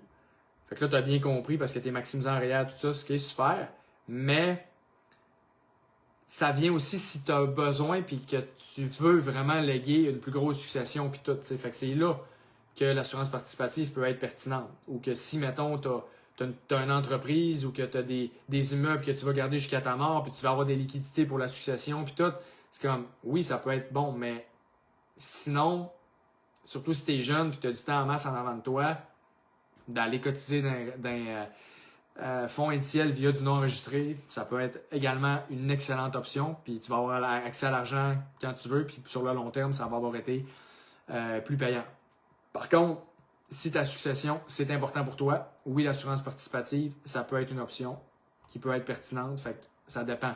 Speaker 1: Fait que là, tu as bien compris parce que tu es maximisé en REER, tout ça, ce qui est super. Mais ça vient aussi si tu as besoin puis que tu veux vraiment léguer une plus grosse succession puis tout. T'sais. Fait que c'est là que l'assurance participative peut être pertinente. Ou que si, mettons, tu as une entreprise ou que tu as des immeubles que tu vas garder jusqu'à ta mort, puis tu vas avoir des liquidités pour la succession, puis tout, c'est comme, oui, ça peut être bon, mais sinon, surtout si tu es jeune puis tu as du temps en masse en avant de toi, d'aller cotiser d'un fonds indiciel via du non enregistré, ça peut être également une excellente option, puis tu vas avoir accès à l'argent quand tu veux, puis sur le long terme, ça va avoir été plus payant. Par contre, si ta succession, c'est important pour toi, oui, l'assurance participative, ça peut être une option qui peut être pertinente. Fait que ça dépend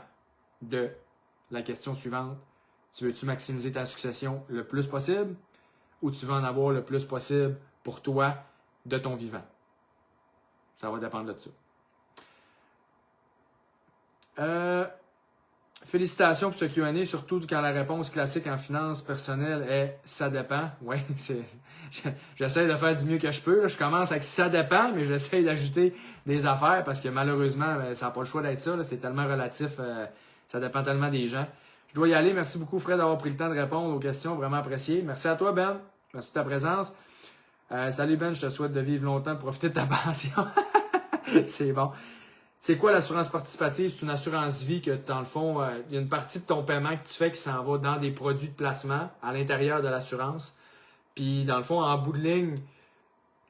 Speaker 1: de la question suivante. Tu veux-tu maximiser ta succession le plus possible ou tu veux en avoir le plus possible pour toi de ton vivant? Ça va dépendre de ça. Félicitations pour ce Q&A, surtout quand la réponse classique en finance personnelle est « ça dépend ». Oui, j'essaie de faire du mieux que je peux. Là. Je commence avec « ça dépend », mais j'essaie d'ajouter des affaires parce que malheureusement, ça n'a pas le choix d'être ça. C'est tellement relatif, ça dépend tellement des gens. Je dois y aller. Merci beaucoup, Fred, d'avoir pris le temps de répondre aux questions. Vraiment apprécié. Merci à toi, Ben. Merci de ta présence. Salut, Ben. Je te souhaite de vivre longtemps, de profiter de ta pension. C'est bon. C'est quoi l'assurance participative? C'est une assurance vie que, dans le fond, il y a une partie de ton paiement que tu fais qui s'en va dans des produits de placement à l'intérieur de l'assurance. Puis, dans le fond, en bout de ligne,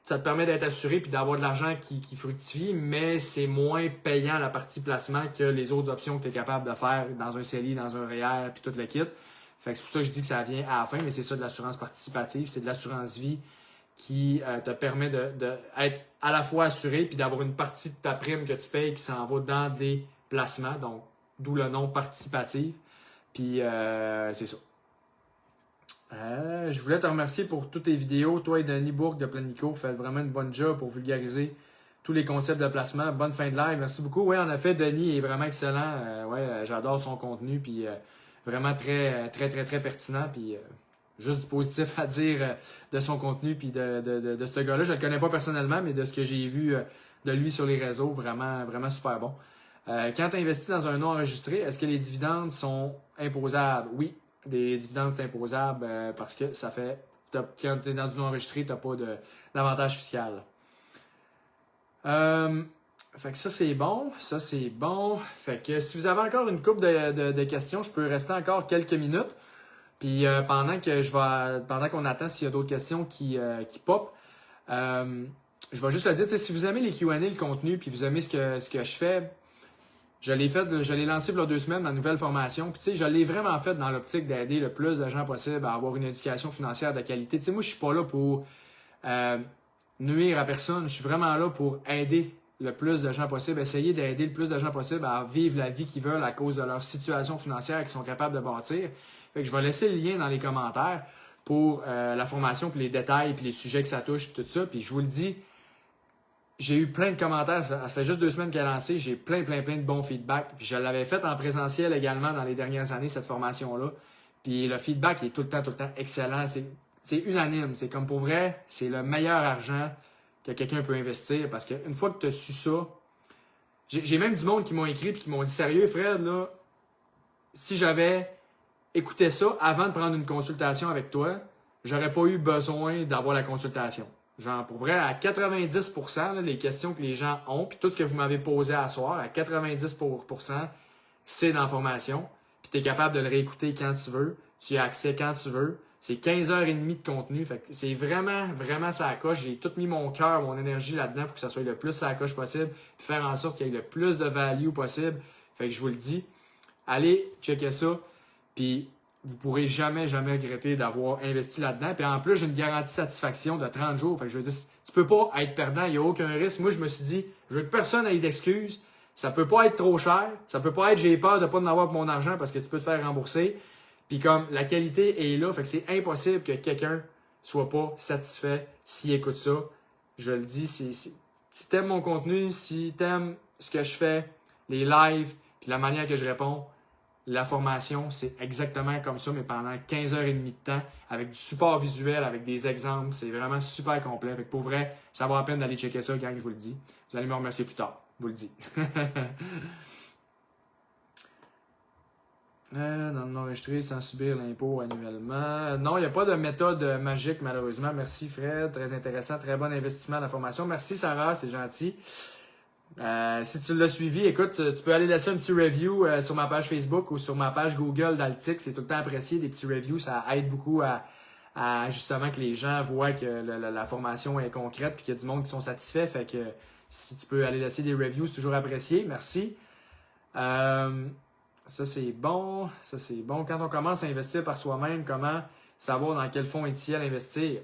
Speaker 1: ça te permet d'être assuré puis d'avoir de l'argent qui fructifie, mais c'est moins payant la partie placement que les autres options que tu es capable de faire dans un CELI, dans un REER, puis tout le kit. Fait que c'est pour ça que je dis que ça vient à la fin, mais c'est ça de l'assurance participative. C'est de l'assurance vie qui te permet d'être à la fois assuré puis d'avoir une partie de ta prime que tu payes qui s'en va dans des placements, donc d'où le nom participatif. Puis c'est ça. Je voulais te remercier pour toutes tes vidéos. Toi et Denis Bourque de Planico, vous faites vraiment une bonne job pour vulgariser tous les concepts de placement. Bonne fin de live. Merci beaucoup. Oui, en effet, Denis est vraiment excellent. J'adore son contenu. Puis vraiment très pertinent. Puis juste du positif à dire de son contenu puis de ce gars-là. Je ne le connais pas personnellement, mais de ce que j'ai vu de lui sur les réseaux, vraiment super bon. Quand tu investis dans un non enregistré, est-ce que les dividendes sont imposables? Oui, les dividendes, c'est imposable parce que ça fait... Quand tu es dans du non enregistré, tu n'as pas d'avantage fiscal. Fait que ça, c'est bon. Ça, c'est bon. Fait que si vous avez encore une couple de questions, je peux rester encore quelques minutes. Puis pendant qu'on attend s'il y a d'autres questions qui pop, je vais juste le dire, si vous aimez les Q&A, le contenu, puis vous aimez ce que je fais, je l'ai lancé il y a 2 semaines, ma nouvelle formation. Puis je l'ai vraiment fait dans l'optique d'aider le plus de gens possible à avoir une éducation financière de qualité. Moi, je suis pas là pour nuire à personne. Je suis vraiment là pour aider le plus de gens possible, essayer d'aider le plus de gens possible à vivre la vie qu'ils veulent à cause de leur situation financière qu'ils sont capables de bâtir. Fait que je vais laisser le lien dans les commentaires pour la formation, puis les détails, puis les sujets que ça touche, puis tout ça. Puis je vous le dis, j'ai eu plein de commentaires. Ça fait juste 2 semaines qu'elle a lancé. J'ai plein de bons feedbacks. Puis je l'avais fait en présentiel également dans les dernières années, cette formation-là. Puis le feedback est tout le temps excellent. C'est unanime. C'est comme pour vrai, c'est le meilleur argent que quelqu'un peut investir. Parce qu'une fois que tu as su ça, j'ai même du monde qui m'ont écrit et qui m'ont dit sérieux, Fred, là, si j'avais écouté ça avant de prendre une consultation avec toi, j'aurais pas eu besoin d'avoir la consultation. Genre, pour vrai, à 90%, là, les questions que les gens ont, puis tout ce que vous m'avez posé à soir, à 90%, c'est dans la formation. Puis tu es capable de le réécouter quand tu veux. Tu as accès quand tu veux. C'est 15h30 de contenu. Fait que c'est vraiment ça coche. J'ai tout mis mon cœur, mon énergie là-dedans pour que ça soit le plus ça coche possible. Puis faire en sorte qu'il y ait le plus de value possible. Fait que je vous le dis, allez checker ça. Puis vous pourrez jamais regretter d'avoir investi là-dedans. Puis en plus, j'ai une garantie de satisfaction de 30 jours. Fait que je veux dire, tu peux pas être perdant, il n'y a aucun risque. Moi, je me suis dit, je veux que personne ait d'excuses. Ça peut pas être trop cher. Ça peut pas être j'ai peur de pas en avoir pour mon argent parce que tu peux te faire rembourser. Puis comme la qualité est là, fait que c'est impossible que quelqu'un soit pas satisfait s'il écoute ça. Je le dis, si t'aimes mon contenu, si t'aimes ce que je fais, les lives, puis la manière que je réponds, la formation, c'est exactement comme ça, mais pendant 15h30 de temps, avec du support visuel, avec des exemples. C'est vraiment super complet. Fait que pour vrai, ça vaut la peine d'aller checker ça, gang, je vous le dis. Vous allez me remercier plus tard, je vous le dis. Non enregistré sans subir l'impôt annuellement. Non, il n'y a pas de méthode magique, malheureusement. Merci, Fred. Très intéressant. Très bon investissement à la formation. Merci, Sarah. C'est gentil. Si tu l'as suivi, écoute, tu peux aller laisser un petit review sur ma page Facebook ou sur ma page Google d'Altic. C'est tout le temps apprécié, des petits reviews. Ça aide beaucoup à justement que les gens voient que la formation est concrète et qu'il y a du monde qui sont satisfaits. Fait que si tu peux aller laisser des reviews, c'est toujours apprécié. Merci. Ça, c'est bon. Ça, c'est bon. Quand on commence à investir par soi-même, comment savoir dans quel fonds indiciel investir?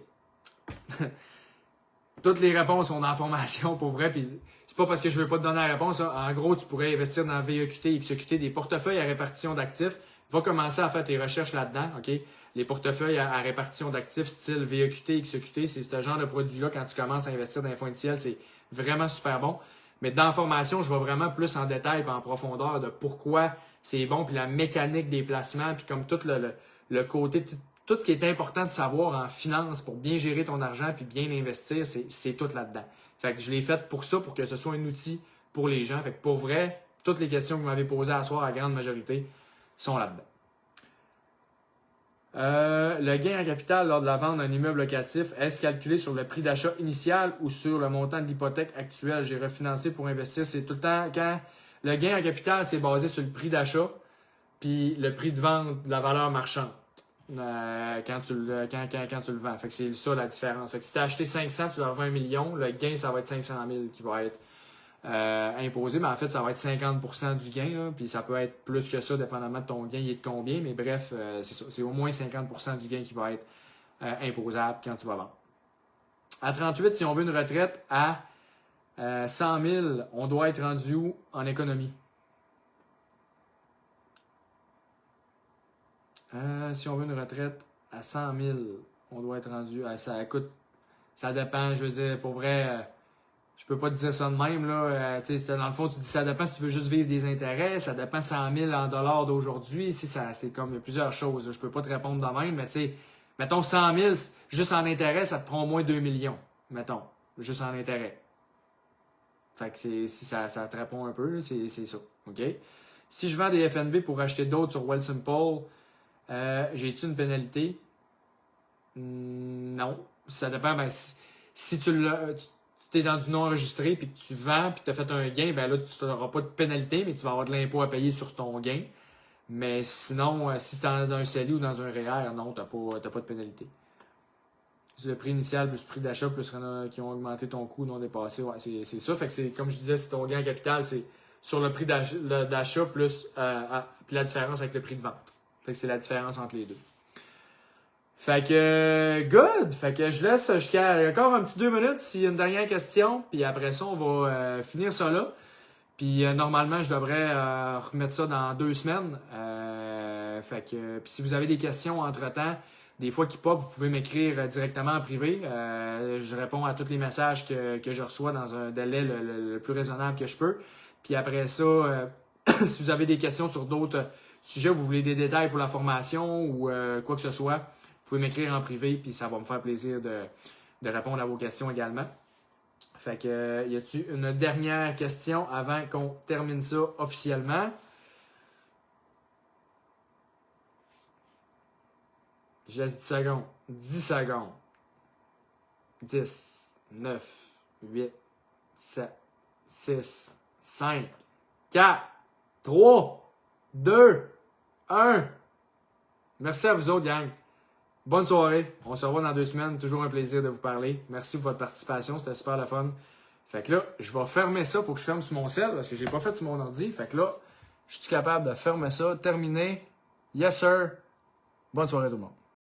Speaker 1: Toutes les réponses sont dans la formation, pour vrai. Puis c'est pas parce que je veux pas te donner la réponse. Hein. En gros, tu pourrais investir dans VEQT, XEQT, des portefeuilles à répartition d'actifs. Va commencer à faire tes recherches là-dedans, OK? Les portefeuilles à répartition d'actifs, style VEQT, XEQT, c'est ce genre de produit-là. Quand tu commences à investir dans les fonds indiciels, c'est vraiment super bon. Mais dans la formation, je vais vraiment plus en détail et en profondeur de pourquoi c'est bon, puis la mécanique des placements, puis comme tout le côté, tout ce qui est important de savoir en finance pour bien gérer ton argent puis bien investir, c'est tout là-dedans. Fait que je l'ai fait pour ça, pour que ce soit un outil pour les gens. Fait que pour vrai, toutes les questions que vous m'avez posées à soir, la grande majorité, sont là-dedans. Le gain en capital lors de la vente d'un immeuble locatif, est-ce calculé sur le prix d'achat initial ou sur le montant de l'hypothèque actuelle? J'ai refinancé pour investir. C'est tout le temps quand le gain en capital, c'est basé sur le prix d'achat puis le prix de vente de la valeur marchande quand tu le vends. Fait que c'est ça la différence. Fait que si tu as acheté 500, tu leur vends 1 million, le gain, ça va être 500 000 qui va être imposé, mais en fait, ça va être 50% du gain, là, puis ça peut être plus que ça, dépendamment de ton gain, il est de combien, mais bref, c'est ça, c'est au moins 50% du gain qui va être imposable quand tu vas vendre. À 38, si on veut une retraite à 100 000, on doit être rendu où en économie? Si on veut une retraite à 100 000, on doit être rendu à ça. Écoute, ça dépend, je veux dire, pour vrai... Je peux pas te dire ça de même, là. Dans le fond, tu dis ça dépend si tu veux juste vivre des intérêts, ça dépend 100 000 en dollars d'aujourd'hui. C'est comme il y a plusieurs choses. Là. Je peux pas te répondre de même, mais tu sais, mettons 100 000 juste en intérêt, ça te prend au moins 2 millions. Mettons, juste en intérêt. Fait que si ça te répond un peu, c'est ça. OK? Si je vends des FNB pour acheter d'autres sur Wealthsimple, j'ai-tu une pénalité? Non. Ça dépend, si tu
Speaker 2: tu es dans du non enregistré puis que tu vends puis que tu as fait un gain, ben là, tu n'auras pas de pénalité, mais tu vas avoir de l'impôt à payer sur ton gain. Mais sinon, si tu es dans un CELI ou dans un REER, non, tu n'as pas de pénalité. C'est le prix initial plus le prix d'achat plus qui ont augmenté ton coût non dépassé. Ouais, c'est ça. Fait que c'est comme je disais, c'est ton gain en capital, c'est sur le prix d'achat plus puis la différence avec le prix de vente. Fait que c'est la différence entre les deux. Fait que good! Fait que je laisse jusqu'à encore un petit 2 minutes s'il y a une dernière question. Puis après ça, on va finir ça là. Puis normalement, je devrais remettre ça dans 2 semaines. Fait que puis si vous avez des questions entre-temps, des fois qui pop, vous pouvez m'écrire directement en privé. Je réponds à tous les messages que je reçois dans un délai le plus raisonnable que je peux. Puis après ça, si vous avez des questions sur d'autres sujets, vous voulez des détails pour la formation ou quoi que ce soit, vous pouvez m'écrire en privé, puis ça va me faire plaisir de répondre à vos questions également. Fait que, y a-t-il une dernière question avant qu'on termine ça officiellement? Je laisse 10 secondes. 10 secondes. 10, 9, 8, 7, 6, 5, 4, 3, 2, 1. Merci à vous autres, gang. Bonne soirée. On se revoit dans 2 semaines. Toujours un plaisir de vous parler. Merci pour votre participation. C'était super le fun. Fait que là, je vais fermer ça. Faut que je ferme sur mon cell parce que j'ai pas fait sur mon ordi. Fait que là, je suis capable de fermer ça. Terminé. Yes, sir. Bonne soirée tout le monde.